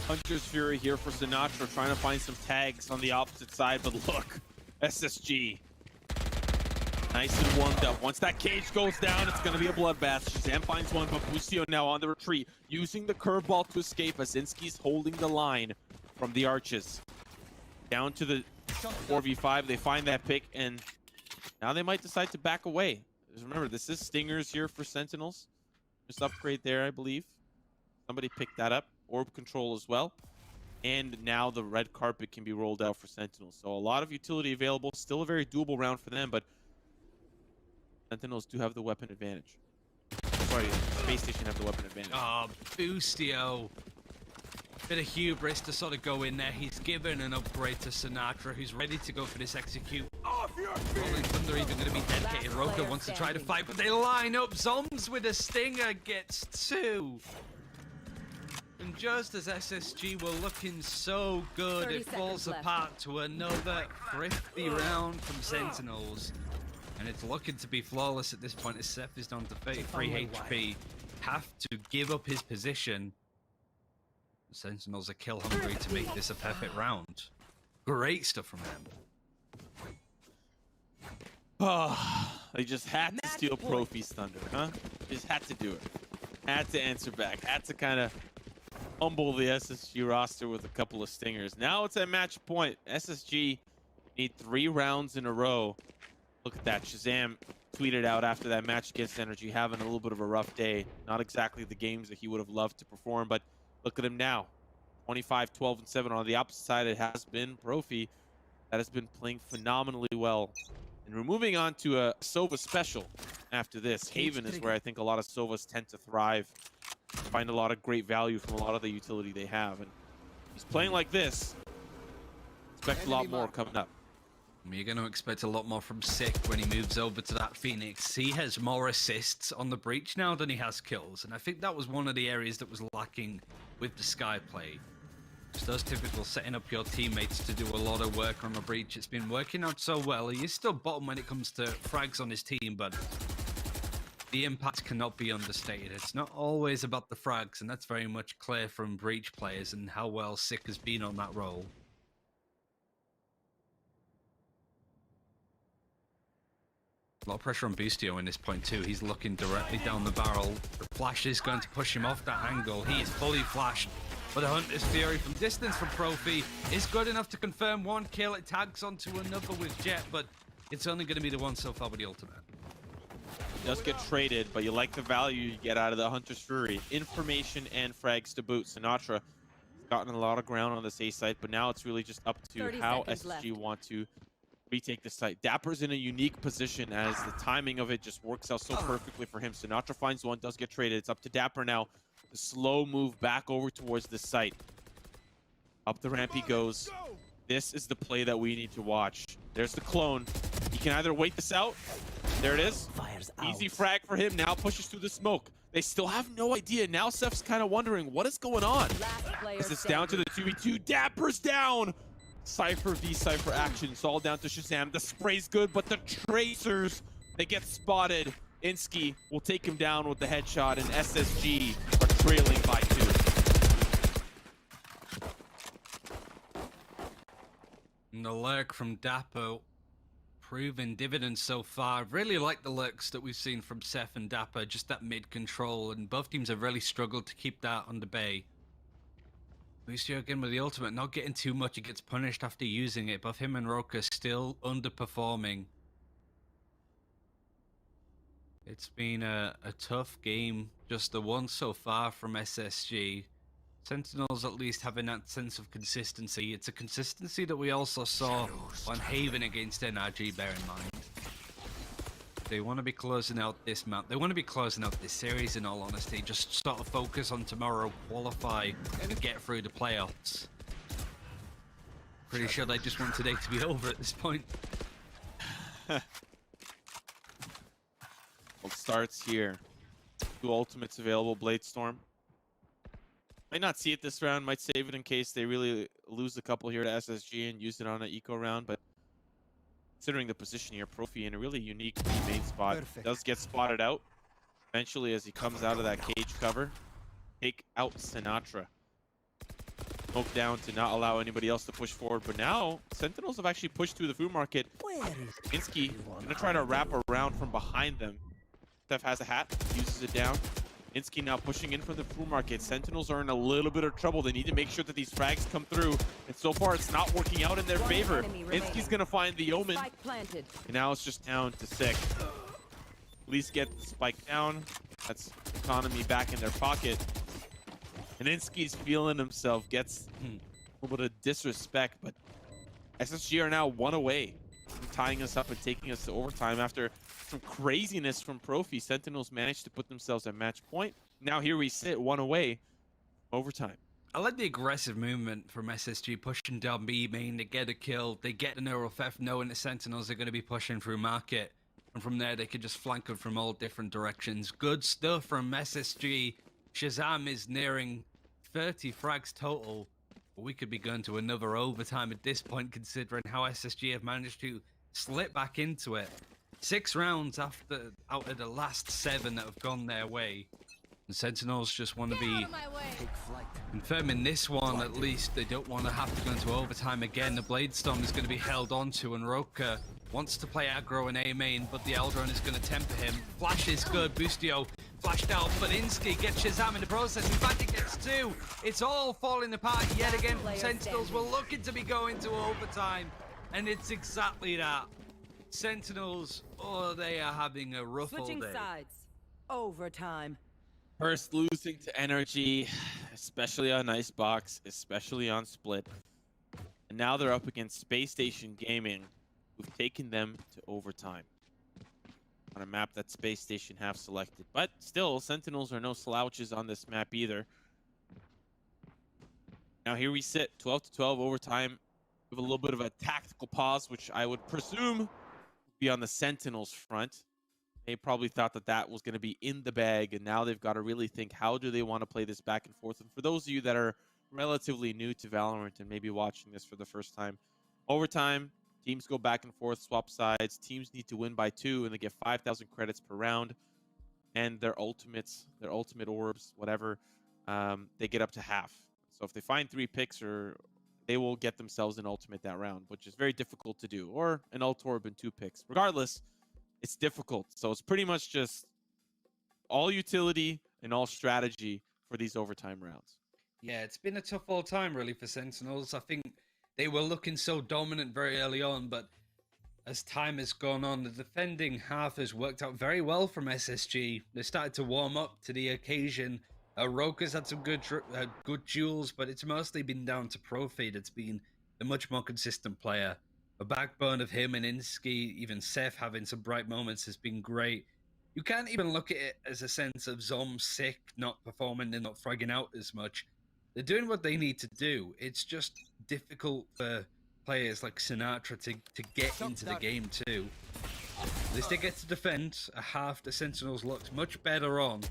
Hunter's Fury here for Sinatra, trying to find some tags on the opposite side, but look, SSG. Nice and warmed up. Once that cage goes down, it's going to be a bloodbath. Shazam finds one, but Busio now on the retreat, using the curveball to escape. Azinski's holding the line from the arches. Down to the 4v5, they find that pick, and now they might decide to back away. Just remember, this is Stingers here for Sentinels. Just upgrade there, I believe. Somebody picked that up. Orb control as well. And now the red carpet can be rolled out for Sentinels. So a lot of utility available. Still a very doable round for them, but Sentinels do have the weapon advantage. Sorry, Space Station have the weapon advantage. Oh, Bustio. Bit of hubris to sort of go in there. He's given an upgrade to Sinatra, who's ready to go for this execute. Rolling Thunder even going to be dedicated. Roka wants to try to fight, but they line up. Zombs with a stinger gets 2. And just as SSG were looking so good, it falls apart to another thrifty round from Sentinels. And it's looking to be flawless at this point as Seth is down to 33 HP. Have to give up his position. The Sentinels are kill hungry to make this a perfect round. Great stuff from them. Oh, they just had to steal Profi's Thunder, huh? Just had to do it. Had to answer back. Had to kind of humble the SSG roster with a couple of stingers. Now it's at match point. SSG need 3 rounds in a row. Look at that. Shazam tweeted out after that match against NRG, having a little bit of a rough day. Not exactly the games that he would have loved to perform, but look at him now. 25, 12, and 7. On the opposite side, it has been Profi that has been playing phenomenally well. And we're moving on to a Sova special after this. Haven is where I think a lot of Sovas tend to thrive. Find a lot of great value from a lot of the utility they have. And he's playing like this. Expect a lot more coming up. You're going to expect a lot more from Sick when he moves over to that Phoenix. He has more assists on the Breach now than he has kills. And I think that was one of the areas that was lacking with the Sky play. Just those typical setting up your teammates to do a lot of work on the Breach. It's been working out so well. He is still bottom when it comes to frags on his team, but the impact cannot be understated. It's not always about the frags, and that's very much clear from Breach players and how well Sick has been on that role. A lot of pressure on Bustio in this point too. He's looking directly down the barrel. The flash is going to push him off that angle. He is fully flashed. But the Hunter's Fury from distance from Profi is good enough to confirm 1 kill. It tags onto another with Jet, but it's only going to be the one so far with the ultimate. Does get traded, but you like the value you get out of the Hunter's Fury. Information and frags to boot. Sinatra has gotten a lot of ground on this A site, but now it's really just up to how SSG want to retake the site. Dapper's in a unique position as the timing of it just works out so perfectly for him. Sinatra finds one, does get traded. It's up to Dapper now to slow move back over towards the site. Up the ramp he goes. This is the play that we need to watch. There's the clone. He can either wait this out. There it is. Easy frag for him. Now pushes through the smoke. They still have no idea. Now Seth's kind of wondering what is going on. As it's down to the 2v2. Dapper's down. Cypher v Cypher action. It's all down to Shazam. The spray's good, but the tracers, they get spotted. Insky will take him down with the headshot, and SSG are trailing by 2. And the lurk from Dapper proving dividends so far. I really like the lurks that we've seen from Seth and Dapper, just that mid control, and both teams have really struggled to keep that under bay. Bustio again with the ultimate, not getting too much. He gets punished after using it. Both him and Roka still underperforming. It's been a tough game, just the one so far from SSG. Sentinels at least having that sense of consistency. It's a consistency that we also saw on Haven against NRG, bear in mind. They want to be closing out this map. They want to be closing out this series, in all honesty. Just sort of focus on tomorrow, qualify, and get through the playoffs. Pretty sure they just want today to be over at this point. Well, it starts here. 2 ultimates available. Blade Storm. Might not see it this round. Might save it in case they really lose a couple here to SSG and use it on an eco round. But considering the position here, Profi in a really unique main spot. Does get spotted out eventually as he comes out of that cage cover. Take out Sinatra. Smoke down to not allow anybody else to push forward. But now, Sentinels have actually pushed through the food market. Insky gonna try to wrap around from behind them. Steph has a hat, uses it down. Insky now pushing in from the food market. Sentinels are in a little bit of trouble. They need to make sure that these frags come through. And so far, it's not working out in their favor. Insky's gonna find the Omen. And now it's just down to 6. At least get the spike down. That's economy back in their pocket. And Insky's feeling himself, gets a little bit of disrespect, but SSG are now 1 away from tying us up and taking us to overtime after some craziness from Profi. Sentinels managed to put themselves at match point. Now here we sit, 1 away, overtime. I like the aggressive movement from SSG, pushing down B main to get a kill. They get an neural theft, knowing the Sentinels are going to be pushing through market. And from there, they could just flank them from all different directions. Good stuff from SSG. Shazam is nearing 30 frags total. We could be going to another overtime at this point, considering how SSG have managed to slip back into it. 6 rounds out of the last 7 that have gone their way. The Sentinels just want to be confirming this one at least. They don't want to have to go into overtime again. The Bladestorm is going to be held onto, and Roka wants to play aggro in A main, but the Eldron is going to temper him. Flash is good. Boostio flashed out, but Insky gets Shazam in the process. In fact, it gets 2. It's all falling apart yet again from Sentinels. We're looking to be going to overtime, and it's exactly that. Sentinels, oh, they are having a rough all day. Switching sides. Overtime. First losing to NRG, especially on Icebox, especially on Split. And now they're up against Space Station Gaming, who've taken them to overtime on a map that Space Station have selected. But still, Sentinels are no slouches on this map either. Now here we sit, 12-12 overtime. We have a little bit of a tactical pause, which I would presume would be on the Sentinels front. They probably thought that that was going to be in the bag, and now they've got to really think, how do they want to play this back and forth? And for those of you that are relatively new to Valorant and maybe watching this for the first time, overtime, teams go back and forth, swap sides. Teams need to win by 2, and they get 5,000 credits per round. And their ultimates, their ultimate orbs, whatever, they get up to half. So if they find 3 picks, or they will get themselves an ultimate that round, which is very difficult to do, or an ult orb and 2 picks. Regardless, it's difficult. So it's pretty much just all utility and all strategy for these overtime rounds. Yeah, it's been a tough all time, really, for Sentinels. I think they were looking so dominant very early on, but as time has gone on, the defending half has worked out very well from SSG. They started to warm up to the occasion. Roka's had some good duels, but it's mostly been down to Profi that's been the much more consistent player. The backbone of him and Insky, even Seth having some bright moments, has been great. You can't even look at it as a sense of Zom sick, not performing and not fragging out as much. They're doing what they need to do. It's just difficult for players like Sinatra to get into the game too. At least they get to defend. A half the Sentinels looked much better on.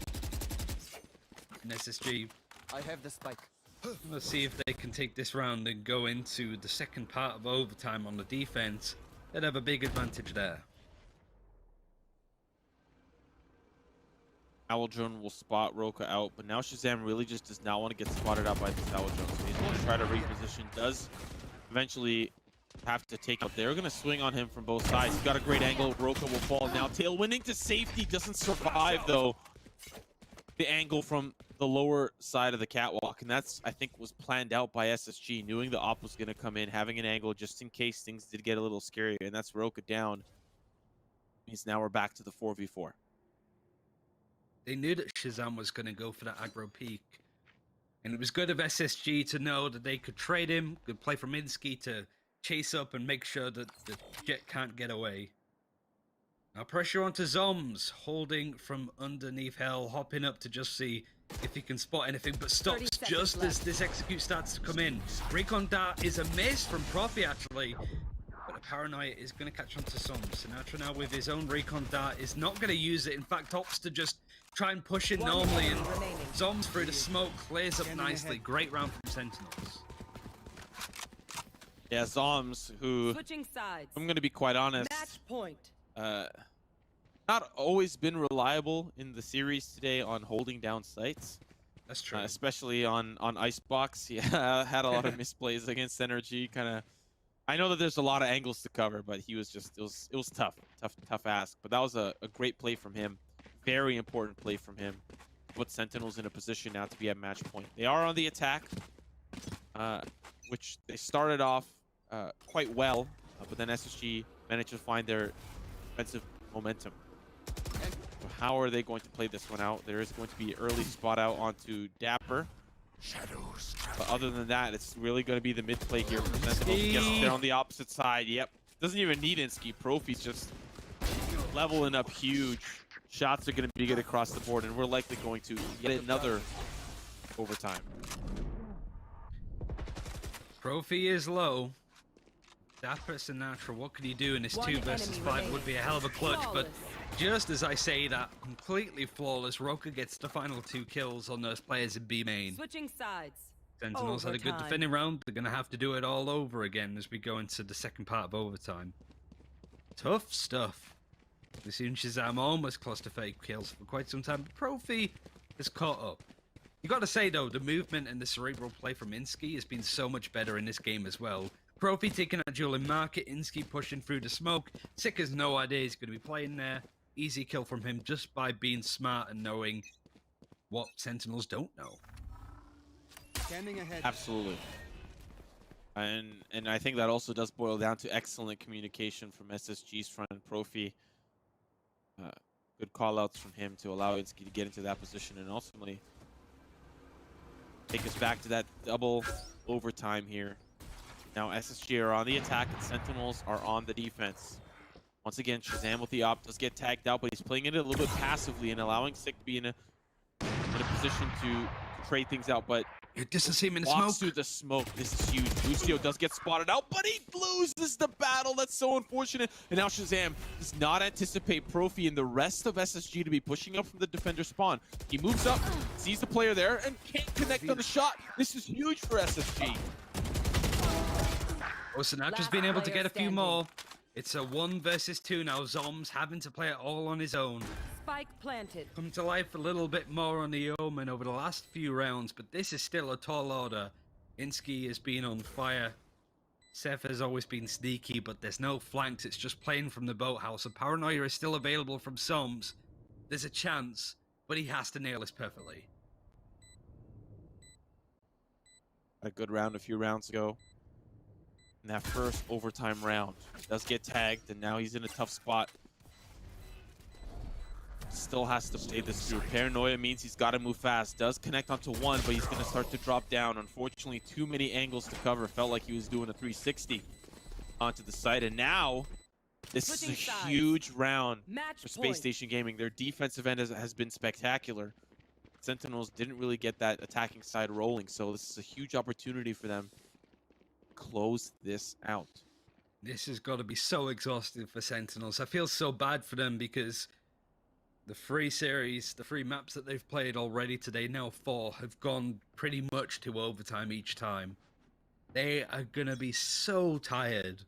And SSG, I have the spike. Let's see if they can take this round and go into the second part of overtime on the defense. They'd have a big advantage there. Owldrone will spot Roka out, but now Shazam really just does not want to get spotted out by this Owldrone. So he's going to try to reposition. Does eventually have to take out. They're going to swing on him from both sides. He's got a great angle. Roka will fall now. Tailwinding to safety. Doesn't survive, though, the angle from the lower side of the catwalk. And that's, I think, was planned out by SSG, knowing the op was going to come in, having an angle just in case things did get a little scary. And that's Roka down. Means now we're back to the 4v4. They knew that Shazam was going to go for that aggro peak. And it was good of SSG to know that they could trade him, could play from Insky to chase up and make sure that the Jet can't get away. Now pressure onto Zoms, holding from underneath Hell, hopping up to just see if he can spot anything, but stops just as this execute starts to come in. Recon Dart is a miss from Profi, actually. But the Paranoia is going to catch on to Zoms. Sinatra now with his own Recon Dart is not going to use it. In fact, opts to just try and push it normally, and Zoms through the smoke clears up nicely. Great round from Sentinels. Yeah, Zoms, who Switching sides. I'm going to be quite honest. Match point. Not always been reliable in the series today on holding down sites. That's true. Especially on Icebox. Yeah, had a lot of misplays against NRG. Kind of. I know that there's a lot of angles to cover, but he was just it was tough ask. But that was a great play from him. Very important play from him. Put Sentinels in a position now to be at match point. They are on the attack, which they started off quite well, but then SSG managed to find their defensive momentum. So how are they going to play this one out? There is going to be early spot out onto Dapper. But other than that, it's really going to be the mid play here for Sentinels. Yes, they're on the opposite side. Yep. Doesn't even need Insky. Profi's just leveling up huge. Shots are going to be good across the board, and we're likely going to get another overtime. Profi is low. Dapper's a natural. What can you do in this 2 versus 5? Would be a hell of a clutch, but just as I say that, completely flawless, Roka gets the final 2 kills on those players in B main. Switching sides. Sentinels had a good defending round. They're going to have to do it all over again as we go into the second part of overtime. Tough stuff. We've seen Shazam almost close to fake kills for quite some time, but Profi has caught up. You got to say, though, the movement and the cerebral play from Insky has been so much better in this game as well. Profi taking out Jewel in market, Insky pushing through the smoke. Sick has no idea he's going to be playing there. Easy kill from him just by being smart and knowing what Sentinels don't know. Standing ahead. Absolutely. And I think that also does boil down to excellent communication from SSG's front and Profi. Good call-outs from him to allow Insky to get into that position and ultimately take us back to that double overtime here. Now SSG are on the attack and Sentinels are on the defense. Once again, Shazam with the op does get tagged out, but he's playing it a little bit passively and allowing Sick to be in a position to trade things out. But it doesn't seem in the walks smoke. through the smoke. This is huge. Lucio does get spotted out, but he loses the battle. That's so unfortunate. And now Shazam does not anticipate Profi and the rest of SSG to be pushing up from the defender spawn. He moves up, sees the player there, and can't connect on the shot. This is huge for SSG. Oh, Sinatra's been able to get a few more. It's a 1 versus 2 now. Zoms having to play it all on his own. Spike planted. Come to life a little bit more on the Omen over the last few rounds, but this is still a tall order. Insky has been on fire. Seth has always been sneaky, but there's no flanks. It's just playing from the boathouse. And Paranoia is still available from Zoms. There's a chance, but he has to nail this perfectly. Had a good round a few rounds ago. In that first overtime round, he does get tagged, and now he's in a tough spot. Still has to play this through. Paranoia means he's got to move fast. Does connect onto 1, but he's going to start to drop down. Unfortunately, too many angles to cover. Felt like he was doing a 360 onto the side. And now, this is a huge round for Space Station Gaming. Their defensive end has been spectacular. Sentinels didn't really get that attacking side rolling, so this is a huge opportunity for them. Close this out. This has got to be so exhausting for Sentinels. I feel so bad for them because the 3 series, the 3 maps that they've played already today, now 4, have gone pretty much to overtime each time. They are going to be so tired.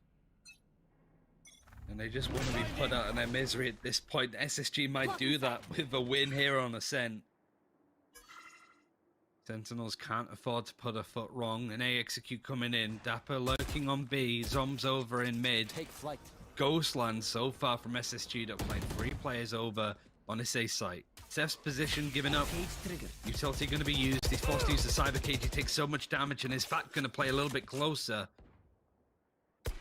And they just want to be put out of their misery at this point. SSG might do that with a win here on Ascent. Sentinels can't afford to put a foot wrong. An A execute coming in. Dapper lurking on B. Zoms over in mid. Take flight. Ghostland so far from SSG that played 3 players over on this A site. Seth's position given up. Utility going to be used. He's forced to use the cyber cage. He takes so much damage and is Fat going to play a little bit closer.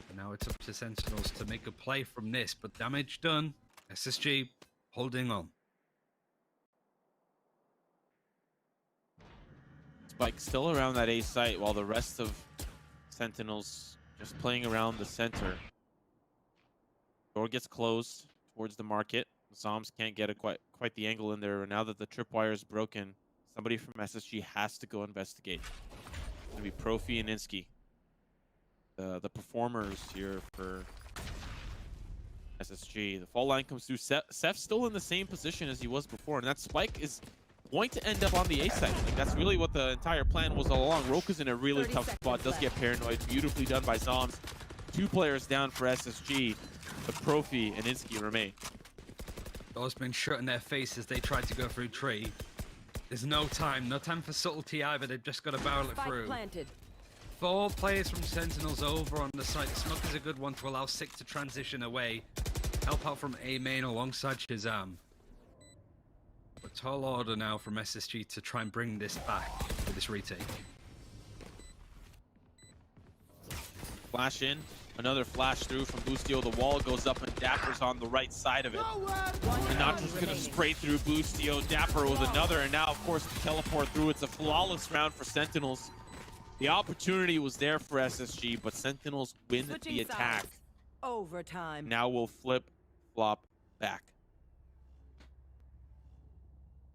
And now it's up to Sentinels to make a play from this. But damage done. SSG holding on. Spike still around that A site while the rest of Sentinels just playing around the center. Door gets closed towards the market. Zoms can't get quite the angle in there. Now that the tripwire is broken, somebody from SSG has to go investigate. It's going to be Profi and Insky. The performers here for SSG. The fall line comes through. Seth's still in the same position as he was before, and that Spike is going to end up on the A side. Like, that's really what the entire plan was all along. Roka's in a really tough spot, does get paranoid. Beautifully done by Zoms. 2 players down for SSG, but Profi and Insky remain. Those been shut in their face as they tried to go through tree. There's no time for subtlety either. They've just got to barrel it through. Planted. 4 players from Sentinels over on the site. The smoke is a good one to allow Sick to transition away. Help out from A main alongside Shazam. But tall order now from SSG to try and bring this back with this retake. Flash in. Another flash through from Boostio. The wall goes up and Dapper's on the right side of it. And Nacho's gonna spray through Boostio. Dapper with another, and now of course the teleport through. It's a flawless round for Sentinels. The opportunity was there for SSG, but Sentinels win the attack. Overtime. Now we'll flip-flop back.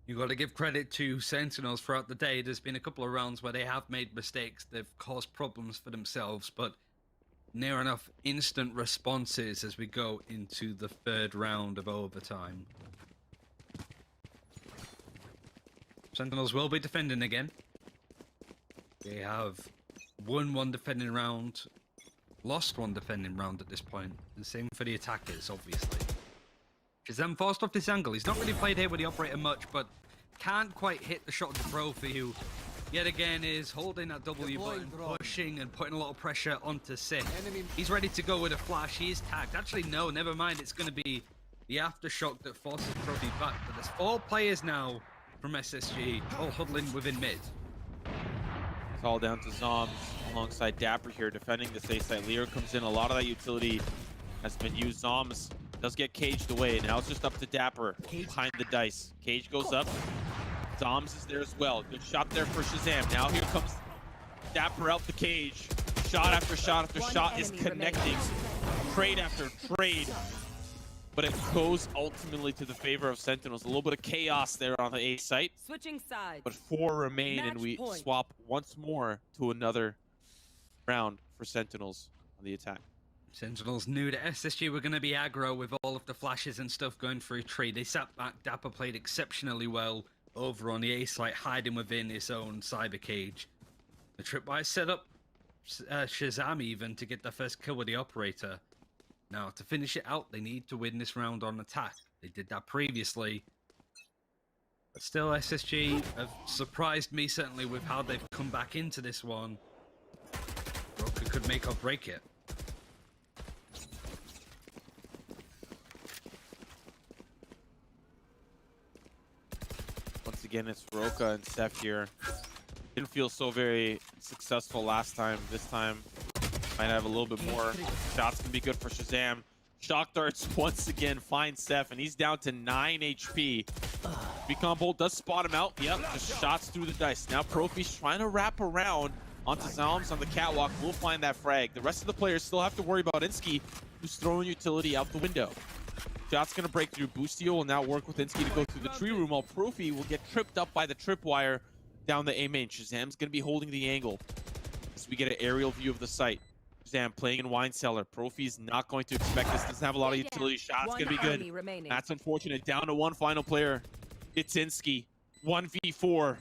You got to give credit to Sentinels throughout the day. There's been a couple of rounds where they have made mistakes. They've caused problems for themselves, but near enough instant responses as we go into the 3rd round of overtime. Sentinels will be defending again. They have won 1 defending round, lost 1 defending round at this point. And same for the attackers, obviously. Shazam forced off this angle. He's not really played here with the operator much, but can't quite hit the shot to Profi, who yet again is holding that W button, pushing and putting a lot of pressure onto Sick. He's ready to go with a flash. He is tagged. Actually, no, never mind. It's going to be the aftershock that forces Profi back. But there's 4 players now from SSG, all huddling within mid. It's all down to Zoms alongside Dapper here defending this A site. Lear comes in. A lot of that utility has been used. Zoms does get caged away. Now it's just up to Dapper behind the dice. Cage goes up. Zoms is there as well. Good shot there for Shazam. Now here comes Dapper out the cage. Shot after shot after shot is connecting. Trade after trade. But it goes ultimately to the favor of Sentinels. A little bit of chaos there on the A site. Switching sides. But 4 remain, and we swap once more to another round for Sentinels on the attack. Sentinels knew that SSG were going to be aggro with all of the flashes and stuff going through tree. They sat back. Dapper played exceptionally well over on the A site, hiding within his own cyber cage. The tripwire set up Shazam even to get the first kill with the operator. Now, to finish it out, they need to win this round on attack. They did that previously. But still, SSG have surprised me, certainly, with how they've come back into this one. Roka could make or break it. Once again, it's Roka and Seth here. Didn't feel so very successful last time. This time, might have a little bit more. Shots can be good for Shazam. Shock darts once again find Seth, and he's down to 9 HP. Recon Bolt does spot him out. Yep, just shots through the dice. Now Profi's trying to wrap around onto Zoms on the catwalk. We'll find that frag. The rest of the players still have to worry about Insky, who's throwing utility out the window. Shot's gonna break through. Boostio will now work with Insky to go through the tree room, while Profi will get tripped up by the tripwire down the A main. Shazam's gonna be holding the angle as we get an aerial view of the site. Shazam playing in Wine Cellar. Profi's not going to expect this. Doesn't have a lot of utility. Shot's gonna be good. That's unfortunate. Down to 1 final player. It's Insky. 1v4.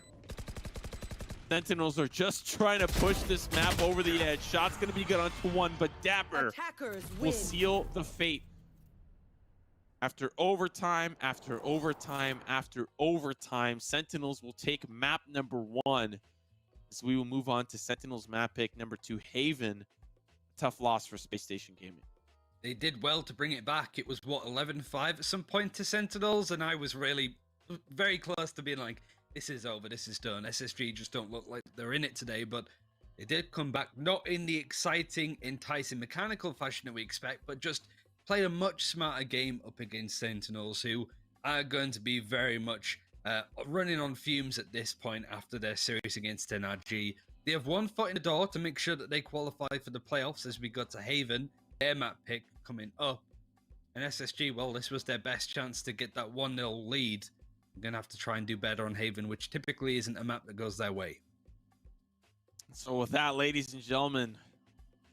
Sentinels are just trying to push this map over the edge. Shot's gonna be good onto 1, but Dapper will seal the fate. After overtime, after overtime, after overtime, Sentinels will take map number 1. So we will move on to Sentinels map pick number 2, Haven. Tough loss for Space Station Gaming. They did well to bring it back. It was, what, 11-5 at some point to Sentinels, and I was really very close to being like, this is over, this is done. SSG just don't look like they're in it today, but they did come back, not in the exciting, enticing, mechanical fashion that we expect, but just played a much smarter game up against Sentinels, who are going to be very much running on fumes at this point after their series against NRG. They have 1 foot in the door to make sure that they qualify for the playoffs as we go to Haven, their map pick coming up. And SSG, well, this was their best chance to get that 1-0 lead. They're going to have to try and do better on Haven, which typically isn't a map that goes their way. So with that, ladies and gentlemen,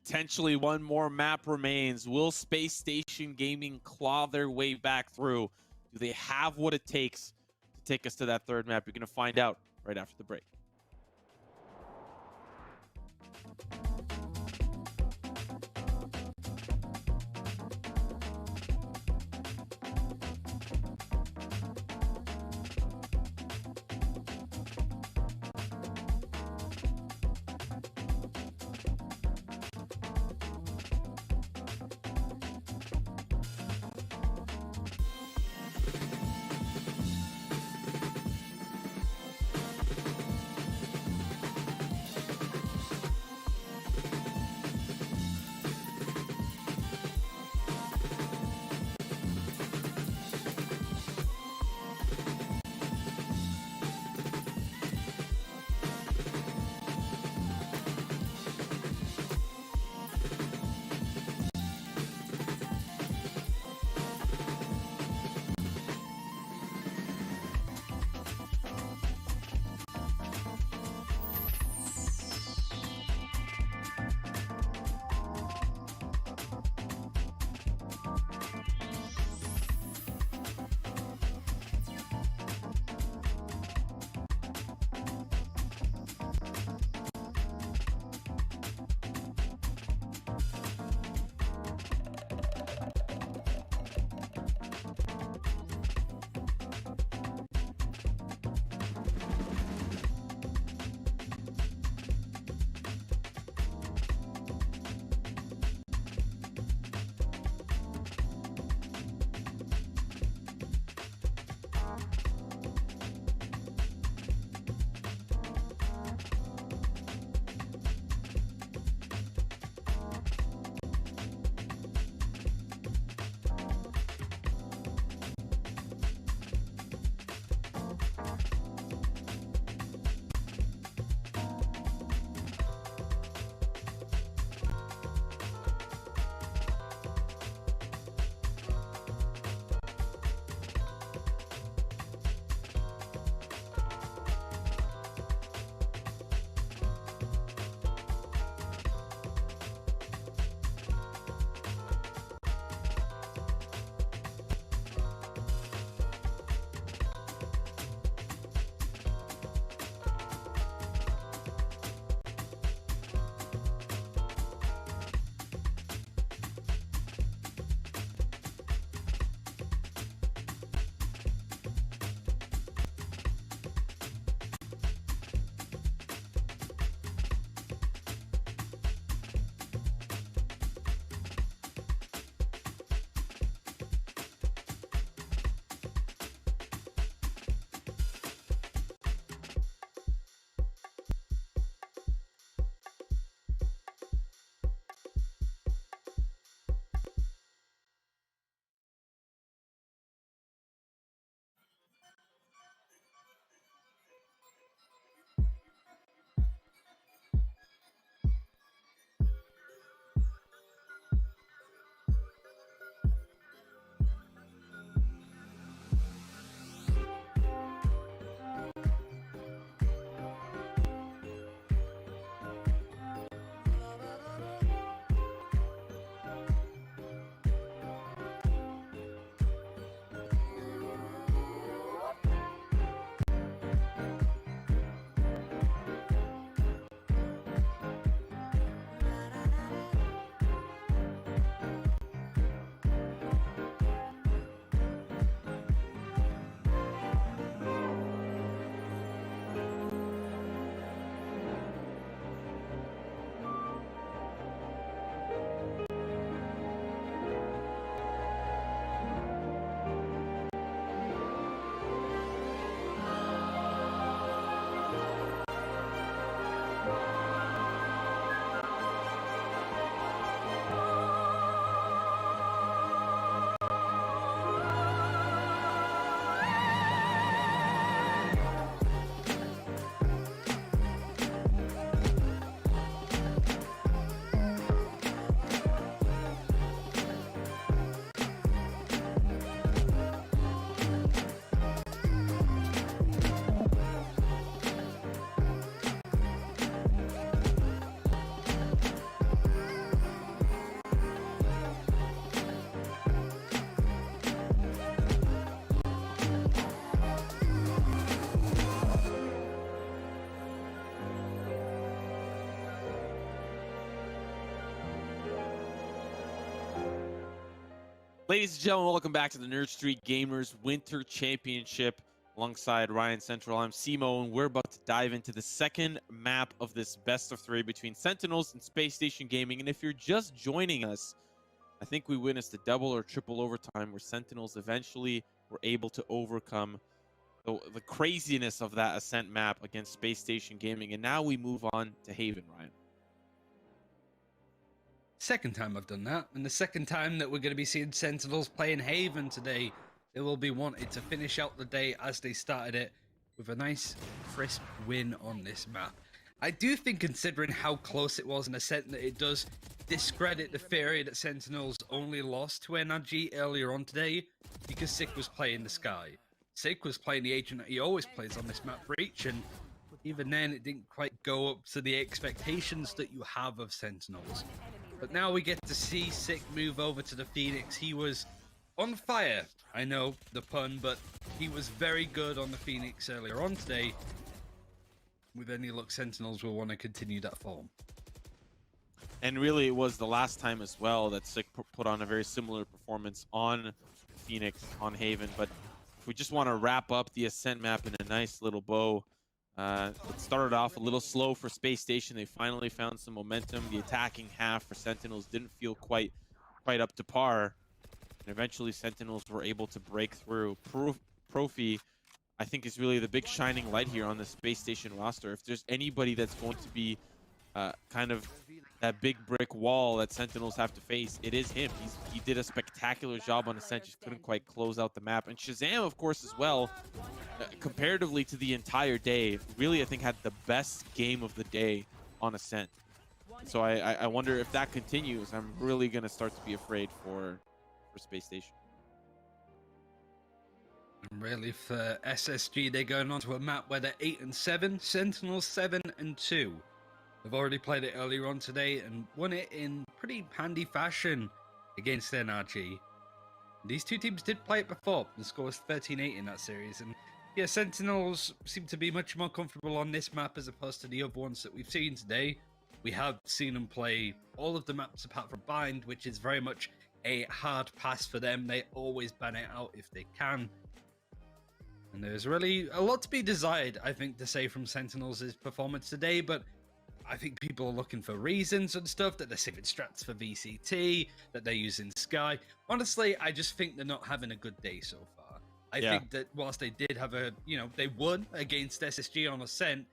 potentially 1 more map remains. Will Space Station Gaming claw their way back through? Do they have what it takes to take us to that third map? You're going to find out right after the break. Ladies and gentlemen, welcome back to the Nerd Street Gamers Winter Championship. Alongside Ryan Central, I'm Simo, and we're about to dive into the second map of this best of three between Sentinels and Space Station Gaming. And if you're just joining us, I think we witnessed a double or triple overtime where Sentinels eventually were able to overcome the craziness of that Ascent map against Space Station Gaming. And now we move on to Haven, Ryan. Second time I've done that, and the second time that we're going to be seeing Sentinels playing Haven today. They will be wanted to finish out the day as they started it with a nice crisp win on this map. I do think, considering how close it was in Ascent, that it does discredit the theory that Sentinels only lost to NRG earlier on today because Sick was playing the Sky. Sick was playing the agent that he always plays on this map, Breach, and even then it didn't quite go up to the expectations that you have of Sentinels. But now we get to see Sick move over to the Phoenix. He was on fire. I know the pun, but he was very good on the Phoenix earlier on today. With any luck, Sentinels will want to continue that form. And really, it was the last time as well that Sick put on a very similar performance on Phoenix, on Haven. But if we just want to wrap up the Ascent map in a nice little bow, it started off a little slow for Space Station. They finally found some momentum. The attacking half for Sentinels didn't feel quite up to par. And eventually Sentinels were able to break through. Profi, I think, is really the big shining light here on the Space Station roster. If there's anybody that's going to be kind of that big brick wall that Sentinels have to face, it is him. He did a spectacular job on Ascent, just couldn't quite close out the map. And Shazam, of course, as well, comparatively to the entire day, really, I think, had the best game of the day on Ascent. So I wonder if that continues. I'm really going to start to be afraid for Space Station. And really, for SSG, they're going on to a map where they're 8-7, Sentinels 7-2. They've already played it earlier on today and won it in pretty handy fashion against NRG. These two teams did play it before. The score was 13-8 in that series. And yeah, Sentinels seem to be much more comfortable on this map as opposed to the other ones that we've seen today. We have seen them play all of the maps apart from Bind, which is very much a hard pass for them. They always ban it out if they can. And there's really a lot to be desired, I think, to say from Sentinels' performance today, but I think people are looking for reasons and stuff, that they're saving strats for VCT, that they're using Sky. Honestly, I just think they're not having a good day so far. I think that whilst they did have they won against SSG on Ascent,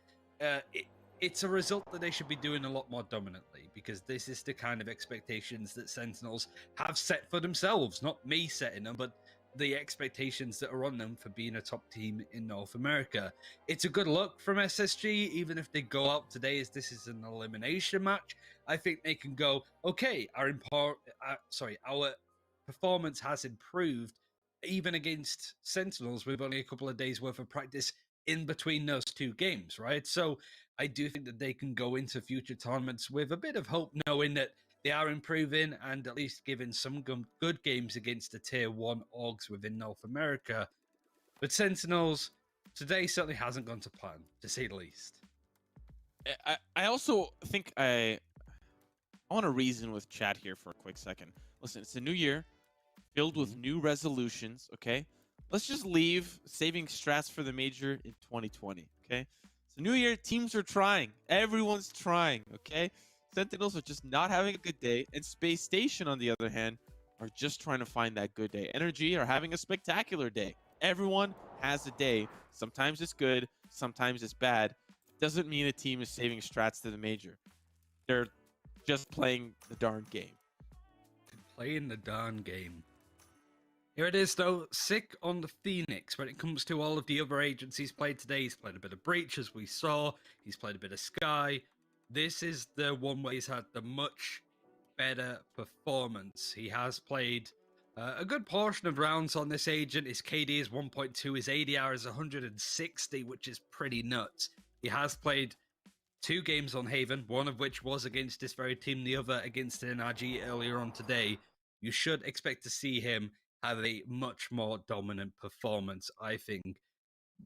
it's a result that they should be doing a lot more dominantly, because this is the kind of expectations that Sentinels have set for themselves. Not me setting them, but the expectations that are on them for being a top team in North America. It's a good look from SSG, even if they go out today as this is an elimination match. I think they can go, okay, our performance has improved, even against Sentinels with only a couple of days worth of practice in between those two games, right? So I do think that they can go into future tournaments with a bit of hope, knowing that they are improving and at least giving some good games against the tier 1 orgs within North America. But Sentinels, today certainly hasn't gone to plan, to say the least. I also think I want to reason with chat here for a quick second. Listen, it's a new year, filled with new resolutions, okay? Let's just leave saving strats for the major in 2020, okay? It's a new year, teams are trying. Everyone's trying, okay? Sentinels are just not having a good day, and Space Station, on the other hand, are just trying to find that good day. NRG are having a spectacular day. Everyone has a day. Sometimes it's good, sometimes it's bad. Doesn't mean a team is saving strats to the major. They're just playing the darn game. Playing the darn game. Here it is, though. Sick on the Phoenix. When it comes to all of the other agencies played today, he's played a bit of Breach, as we saw. He's played a bit of Sky. This is the one where he's had the much better performance. He has played a good portion of rounds on this agent. His KD is 1.2, his ADR is 160, which is pretty nuts. He has played 2 games on Haven, one of which was against this very team, the other against NRG earlier on today. You should expect to see him have a much more dominant performance, I think.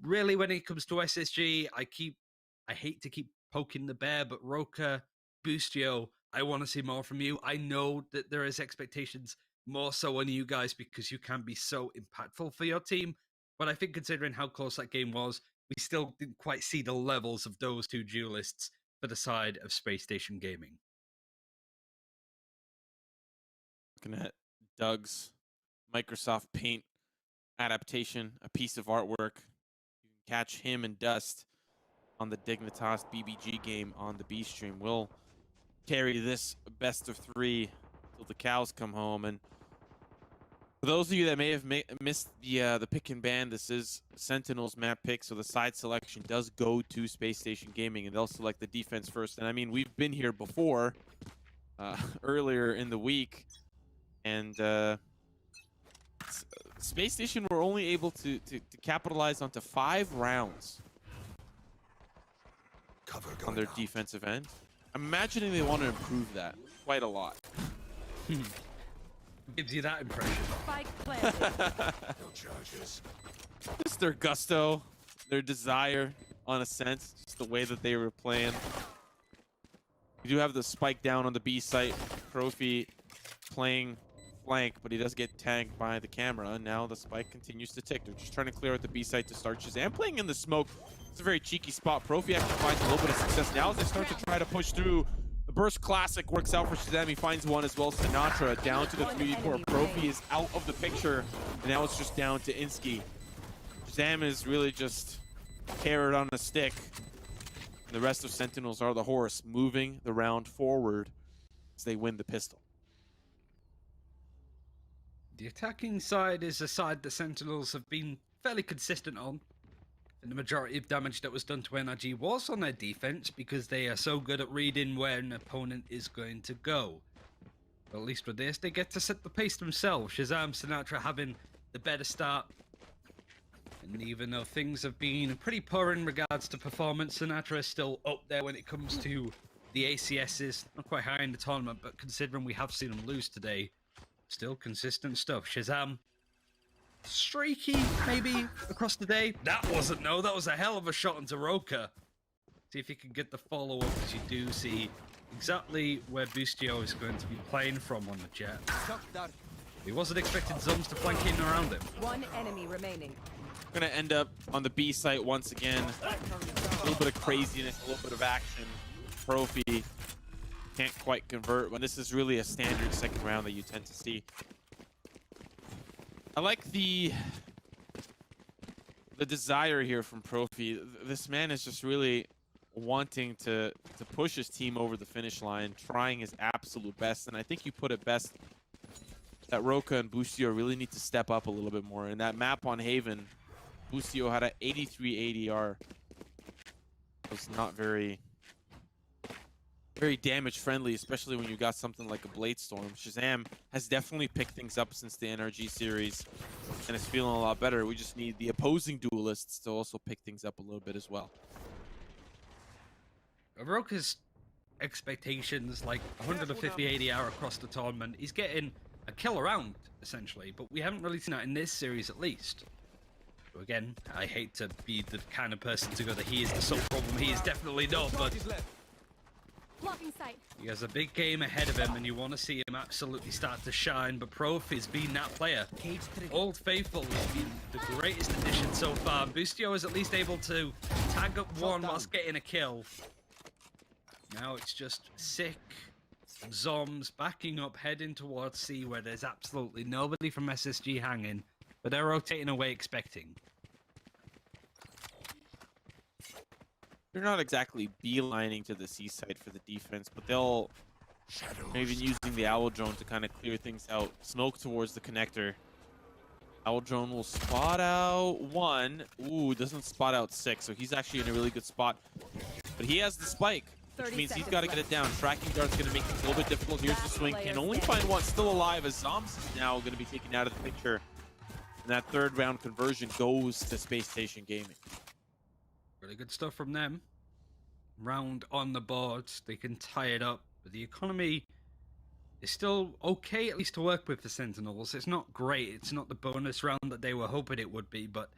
Really, when it comes to SSG, I hate to keep poking the bear, but Roka, Boostio, I want to see more from you. I know that there is expectations more so on you guys because you can be so impactful for your team. But I think considering how close that game was, we still didn't quite see the levels of those two duelists for the side of Space Station Gaming. Looking at Doug's Microsoft Paint adaptation, a piece of artwork. You can catch him and Dust on the Dignitas BBG game on the B stream. We'll carry this best of 3 till the cows come home. And for those of you that may have missed the pick and ban, this is Sentinels map pick, so the side selection does go to Space Station Gaming, and they'll select the defense first. And I mean, we've been here before, earlier in the week, and Space Station were only able to capitalize onto 5 rounds on their defensive end. I'm imagining they want to improve that quite a lot. Gives you that impression. No charges. Just their gusto, their desire, on a sense, just the way that they were playing. You do have the spike down on the B site. Profi playing flank, but he does get tagged by the camera, and now the spike continues to tick. They're just trying to clear out the B site to start Shazam playing in the smoke. It's a very cheeky spot. Profi actually finds a little bit of success now as they start to try to push through. The burst classic works out for Shazam. He finds one as well. Sinatra down to the 3D core. Profi is out of the picture, and now it's just down to Insky. Shazam is really just carrot on a stick. The rest of Sentinels are the horse, moving the round forward as they win the pistol. The attacking side is a side the Sentinels have been fairly consistent on. And the majority of damage that was done to NRG was on their defense because they are so good at reading where an opponent is going to go. But at least with this, they get to set the pace themselves. Shazam, Sinatra having the better start. And even though things have been pretty poor in regards to performance, Sinatra is still up there when it comes to the ACSs. Not quite high in the tournament, but considering we have seen them lose today, still consistent stuff. Shazam, streaky maybe across the day. That wasn't, no, that was a hell of a shot into Roka. See if you can get the follow-up, because you do see exactly where Bustio is going to be playing from on the jet. He wasn't expecting Zums to flank in around him. One enemy remaining. Gonna end up on the B site once again. A little bit of craziness, a little bit of action. Profi can't quite convert, but this is really a standard second round that you tend to see. I like the desire here from Profi. This man is just really wanting to push his team over the finish line, trying his absolute best, and I think you put it best that Roka and Bustio really need to step up a little bit more. In that map on Haven, Bustio had an 83 ADR. It was not very damage friendly, especially when you got something like a Blade Storm. Shazam has definitely picked things up since the NRG series and is feeling a lot better. We just need the opposing duelists to also pick things up a little bit as well. Roka's expectations, like 150 ADR across the tournament. He's getting a kill around, essentially, but we haven't really seen that in this series at least. So again, I hate to be the kind of person to go that he is the sole problem. He is definitely not, but he has a big game ahead of him, and you want to see him absolutely start to shine. But Profi's been that player. Old Faithful has been the greatest addition so far. Bustio is at least able to tag up one whilst getting a kill. Now it's just Sick, Zoms backing up, heading towards C, where there's absolutely nobody from SSG hanging, but they're rotating away expecting. They're not exactly beelining to the C side for the defense, but they're even using the Owl Drone to kind of clear things out. Smoke towards the connector. Owl Drone will spot out one. Ooh, doesn't spot out six, so he's actually in a really good spot. But he has the spike, which means he's got to get it down. Tracking Dart's going to make it a little bit difficult. Here's the swing. Can only find one still alive, as Zoms is now going to be taken out of the picture. And that third round conversion goes to Space Station Gaming. Really good stuff from them. Round on the board. They can tie it up. But the economy is still okay, at least to work with the Sentinels. It's not great. It's not the bonus round that they were hoping it would be, but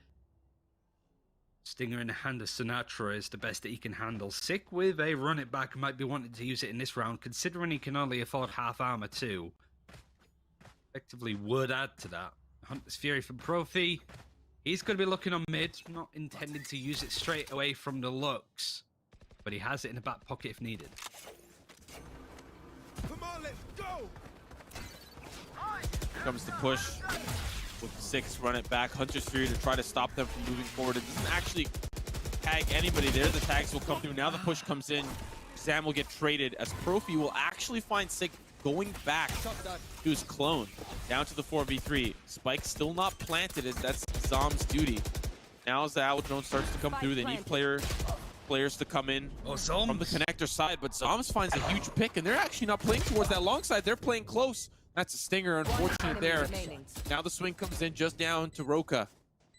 Stinger in the hand of Sinatra is the best that he can handle. Sick with a run it back, might be wanting to use it in this round, considering he can only afford half armor too. effectively would add to that. Hunter's Fury from Profi. He's going to be looking on mid, not intending to use it straight away from the looks, but he has it in the back pocket if needed. Come on, let's go! Here comes the push with 6, run it back. Hunter's Fury to try to stop them from moving forward. It doesn't actually tag anybody there. The tags will come through. Now the push comes in. Sam will get traded as Profi will actually find Sig going back to his clone. Down to the 4v3. Spike still not planted as that's Zom's duty. Now as the Owl drone starts to come through, they need players to come in from the connector side, but Zoms finds a huge pick, and they're actually not playing towards that long side. They're playing close. That's a stinger, unfortunate there. Now the swing comes in just down to Roka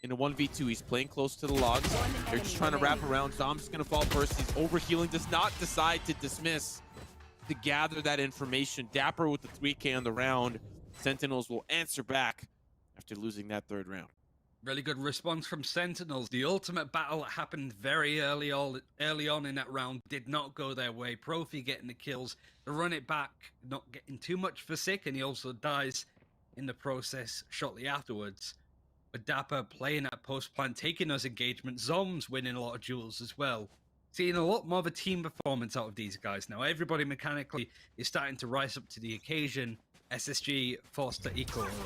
in a 1v2. He's playing close to the logs. They're just trying to wrap around. Zom's gonna fall first. He's overhealing, does not decide to dismiss to gather that information. Dapper with the 3K on the round. Sentinels will answer back after losing that 3rd round. Really good response from Sentinels. The ultimate battle that happened very early on in that round did not go their way. Profi getting the kills, to run it back, not getting too much for Sick, and he also dies in the process shortly afterwards. But Dapper playing that post plant, taking those engagements. Zoms winning a lot of duels as well. Seeing a lot more of a team performance out of these guys now. Everybody mechanically is starting to rise up to the occasion. SSG forced to equal around.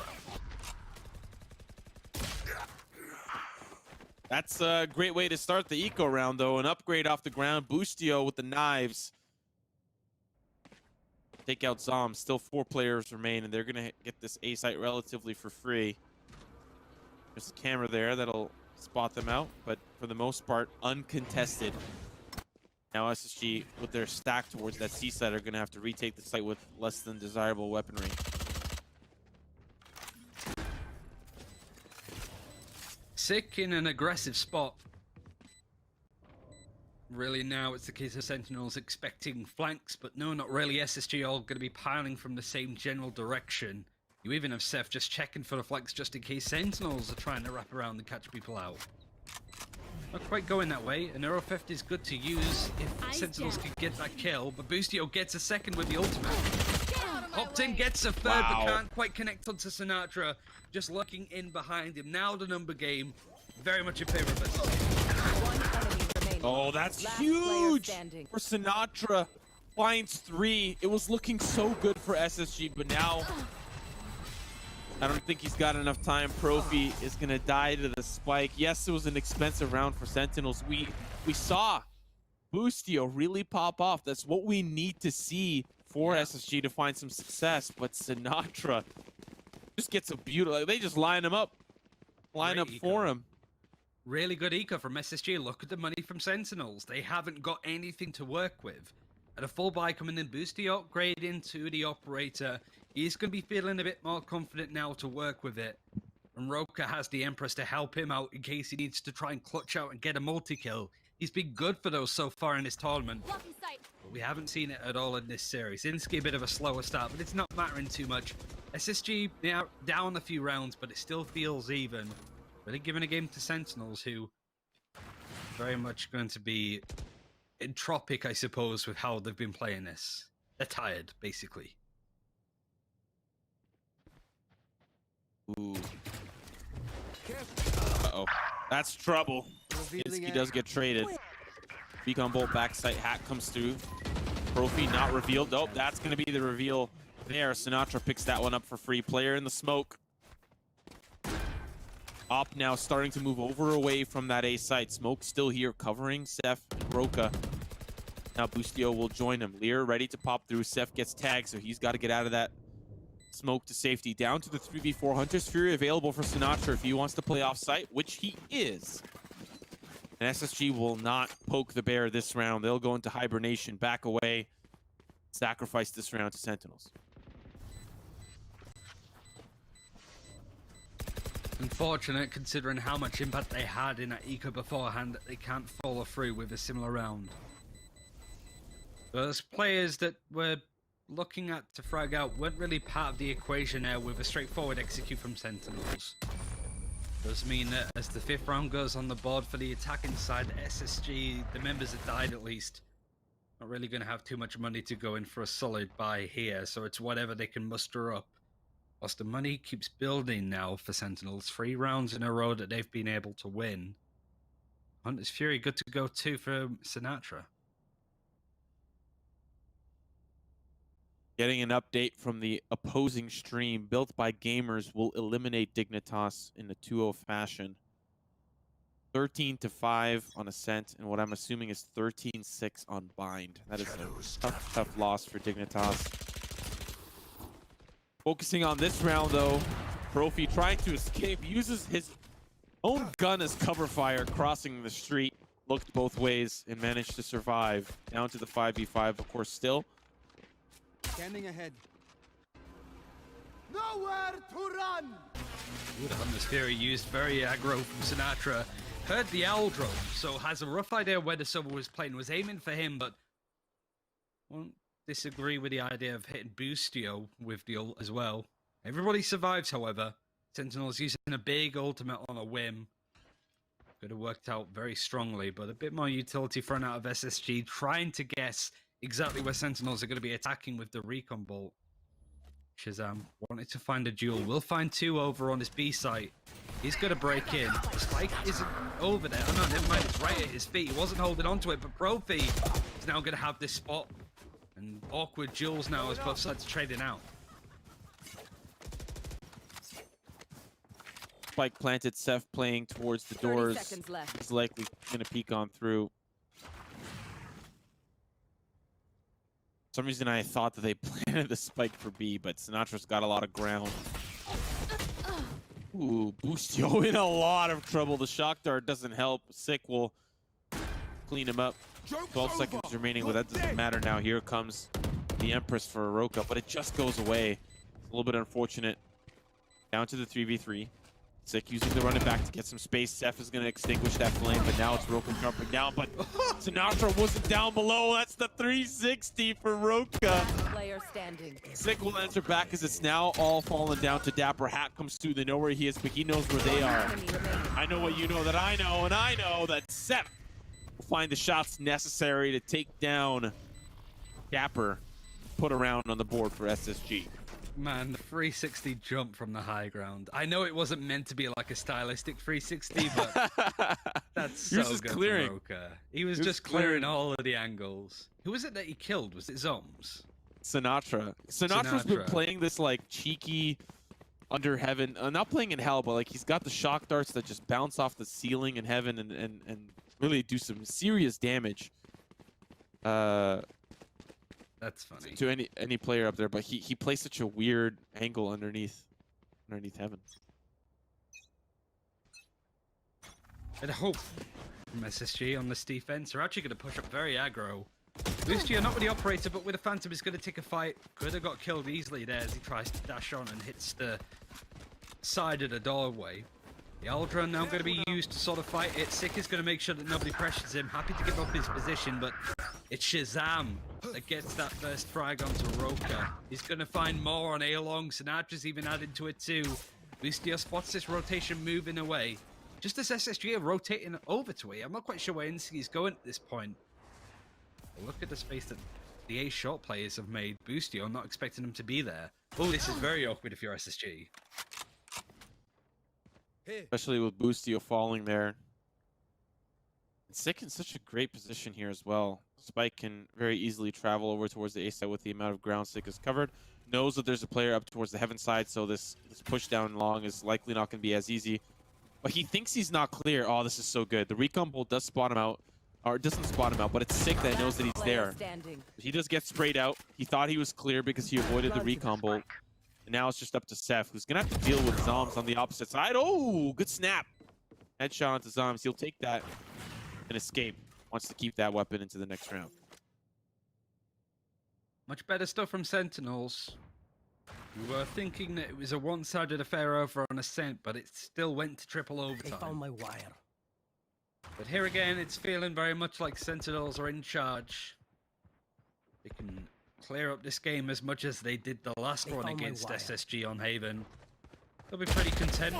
That's a great way to start the eco round, though. An upgrade off the ground. Boostio with the knives. Take out Zom. Still 4 players remain, and they're going to get this A site relatively for free. There's a camera there that'll spot them out, but for the most part, uncontested. Now SSG, with their stack towards that C site, are going to have to retake the site with less than desirable weaponry. Sick in an aggressive spot. Really now it's the case of Sentinels expecting flanks, but no, not really. SSG all going to be piling from the same general direction. You even have Seth just checking for the flanks just in case Sentinels are trying to wrap around and catch people out. Not quite going that way. A Neuro Theft is good to use if Sentinels can get that kill, but Boostio gets a second with the ultimate. Hopped in, gets a 3rd, but can't quite connect onto Sinatra. Just looking in behind him. Now the number game, very much in favor of it. Oh, that's huge for Sinatra. Finds 3. It was looking so good for SSG, but now I don't think he's got enough time. Profi is going to die to the spike. Yes, it was an expensive round for Sentinels. We saw Boostio really pop off. That's what we need to see for SSG to find some success. But Sinatra just gets a beautiful... They just line him up. Line up for him. Really good eco from SSG. Look at the money from Sentinels. They haven't got anything to work with. At a full buy coming in, Boostio upgrade into the operator. He's going to be feeling a bit more confident now to work with it. And Roka has the Empress to help him out in case he needs to try and clutch out and get a multi-kill. He's been good for those so far in this tournament. But we haven't seen it at all in this series. Insky a bit of a slower start, but it's not mattering too much. SSG down a few rounds, but it still feels even. Really giving a game to Sentinels, who are very much going to be entropic, I suppose, with how they've been playing this. They're tired, basically. Ooh. Uh-oh. That's trouble. Insky does get traded. Beacon Bolt backside hat comes through. Profi not revealed. Oh, that's going to be the reveal there. Sinatra picks that one up for free. Player in the smoke. Op now starting to move away from that A site. Smoke still here covering Seth and Roka. Now Boostio will join him. Lear ready to pop through. Seth gets tagged, so he's got to get out of that smoke to safety. Down to the 3v4. Hunter's Fury available for Sinatra if he wants to play off site, which he is. And SSG will not poke the bear this round. They'll go into hibernation, back away, sacrifice this round to Sentinels. Unfortunate, considering how much impact they had in that eco beforehand, that they can't follow through with a similar round. Those players that were looking at to frag out weren't really part of the equation there with a straightforward execute from Sentinels. Does mean that as the 5th round goes on the board for the attacking side, SSG, the members that died at least, not really going to have too much money to go in for a solid buy here, so it's whatever they can muster up. Plus, the money keeps building now for Sentinels. 3 rounds in a row that they've been able to win. Hunter's Fury good to go too for Sinatra. Getting an update from the opposing stream. Built by gamers will eliminate Dignitas in a 2-0 fashion. 13-5 on Ascent, and what I'm assuming is 13-6 on Bind. That is a tough loss for Dignitas. Focusing on this round, though, Profi trying to escape, uses his own gun as cover fire, crossing the street, looked both ways, and managed to survive. Down to the 5v5, of course, still. Scanning ahead. Nowhere to run! Ooh, the Hunter's Fury used very aggro from Sinatra. Heard the owl drone, so has a rough idea where the server was playing. Was aiming for him, but won't disagree with the idea of hitting Boostio with the ult as well. Everybody survives, however. Sentinels using a big ultimate on a whim. Could have worked out very strongly, but a bit more utility thrown out of SSG, trying to guess exactly where Sentinels are going to be attacking with the recon bolt. Shazam wanted to find a duel. We'll find 2 over on this B site. He's going to break in. The spike isn't over there. Oh no, never mind. It's right at his feet. He wasn't holding onto it, but Profi is now going to have this spot. And awkward duels now as both sides are trading out. Spike planted, Seth playing towards the doors. He's likely going to peek on through. For some reason I thought that they planted the spike for B, but Sinatra's got a lot of ground. Ooh, Boostio in a lot of trouble. The shock dart doesn't help. Sick will clean him up. 12 seconds remaining, but that doesn't matter now. Here comes the Empress for Aroka, but it just goes away. It's a little bit unfortunate. Down to the 3v3. Sick using the running back to get some space. Seth is going to extinguish that flame, but now it's Roka jumping down. But Sinatra wasn't down below. That's the 360 for Roka. Player standing. Sick will enter back as it's now all fallen down to Dapper. Hat comes through. They know where he is, but he knows where they are. I know what you know that I know, and I know that Seth will find the shots necessary to take down Dapper. Put a round on the board for SSG. Man, the 360 jump from the high ground. I know it wasn't meant to be like a stylistic 360, but that's so good for Roka. He was just clearing all of the angles. Who was it that he killed? Was it Zoms? Sinatra. Sinatra's been playing this like cheeky under heaven. Not playing in hell, but like he's got the shock darts that just bounce off the ceiling in heaven and really do some serious damage. That's funny. To any player up there, but he plays such a weird angle underneath heaven. I'd hope from SSG on this defense. They're actually going to push up very aggro. Boostio, not with the operator, but with the Phantom, is going to take a fight. Could have got killed easily there as he tries to dash on and hits the side of the doorway. The Aldra now going to be used to sort of fight it. Sick is going to make sure that nobody pressures him. Happy to give up his position, but it's Shazam that gets that first frag onto Roka. He's going to find more on A-Long. Sinatra's even added to it too. Boostio spots this rotation moving away. Just as SSG are rotating over to A. I'm not quite sure where NSG's going at this point. But look at the space that the A short players have made. Boostio, I'm not expecting him to be there. Oh, this is very awkward if you're SSG. Especially with Boostio falling there. Sick in such a great position here as well. Spike can very easily travel over towards the A side with the amount of ground Sick is covered. Knows that there's a player up towards the heaven side, so this push down long is likely not going to be as easy. But he thinks he's not clear. Oh, this is so good. The recon bolt does spot him out. Or it doesn't spot him out, but it's Sick that knows that he's there. He does get sprayed out. He thought he was clear because he avoided the recon bolt. And now it's just up to Seth, who's going to have to deal with Zoms on the opposite side. Oh, good snap. Headshot onto Zoms. He'll take that and escape. Wants to keep that weapon into the next round. Much better stuff from Sentinels. We were thinking that it was a one-sided affair over on Ascent, but it still went to triple overtime. They found my wire. But here again, it's feeling very much like Sentinels are in charge. They can clear up this game as much as they did the last one against SSG on Haven. They'll be pretty content.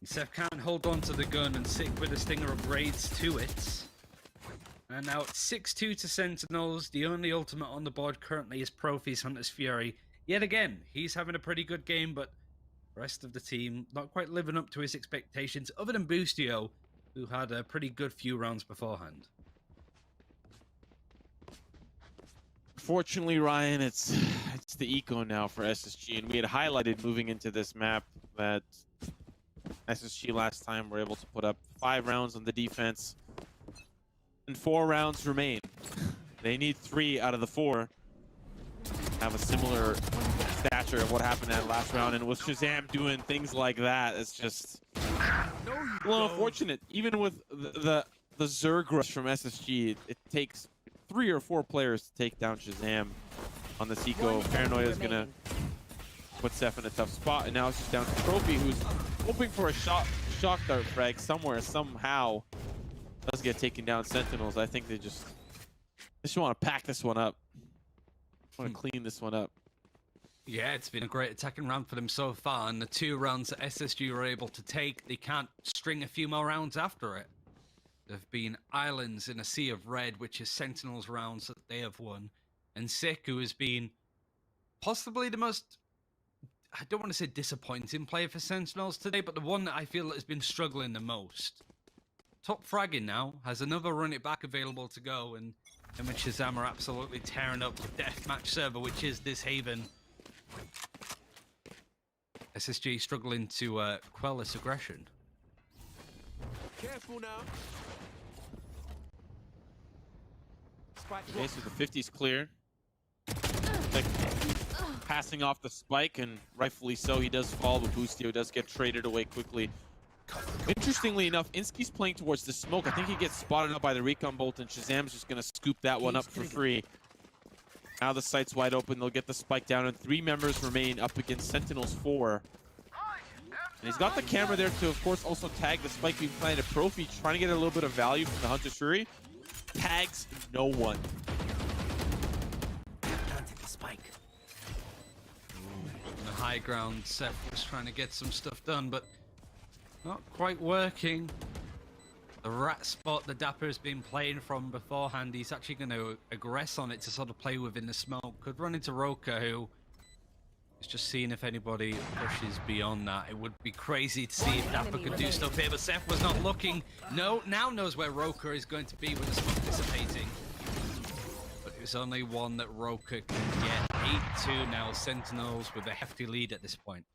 Seth can't hold on to the gun and Sick with a stinger upgrades to it. And now it's 6-2 to Sentinels. The only ultimate on the board currently is Profi's Hunter's Fury. yet again, he's having a pretty good game, but the rest of the team not quite living up to his expectations, other than Boostio, who had a pretty good few rounds beforehand. Fortunately, Ryan, it's the eco now for SSG, and we had highlighted moving into this map that SSG last time were able to put up 5 rounds on the defense, and 4 rounds remain. They need 3 out of the 4. Have a similar stature of what happened that last round, and with Shazam doing things like that, it's just a little unfortunate. Even with the Zerg rush from SSG, it takes 3 or 4 players to take down Shazam on the Seco. Paranoia is gonna put Seth in a tough spot, and now it's just down to Trophy, who's hoping for a shock dart frag somewhere, somehow. Does get taken down. Sentinels, I think they just want to pack this one up. Want to clean this one up. Yeah, it's been a great attacking round for them so far, and the 2 rounds that SSG were able to take, they can't string a few more rounds after it. There have been Islands in a Sea of Red, which is Sentinels rounds that they have won, and Sick, who has been possibly the most, I don't want to say disappointing player for Sentinels today, but the one that I feel that has been struggling the most. Top fragging now, has another run it back available to go, and him and Shazam are absolutely tearing up the deathmatch server, which is this Haven. SSG struggling to quell this aggression. Careful now. Okay, so the 50's clear. Like, passing off the spike, and rightfully so, he does fall, but Boostio does get traded away quickly. Interestingly enough, Inskee's playing towards the smoke. I think he gets spotted up by the recon bolt, and Shazam's just going to scoop that one up for free. Now the site's wide open. They'll get the spike down, and 3 members remain up against Sentinels 4. And he's got the camera there to, of course, also tag the spike being planted. Profi trying to get a little bit of value from the Hunter Shuri. Tags no one. Planted the spike. On the high ground, Seth was trying to get some stuff done, but not quite working. The rat spot the Dapper has been playing from beforehand, he's actually going to aggress on it to sort of play within the smoke. Could run into Roka, who is just seeing if anybody pushes beyond that. It would be crazy to see if Dapper could do stuff here, but Seth was not looking. No, now knows where Roka is going to be with the smoke dissipating. But it was only one that Roka can get. 8-2 now, Sentinels with a hefty lead at this point.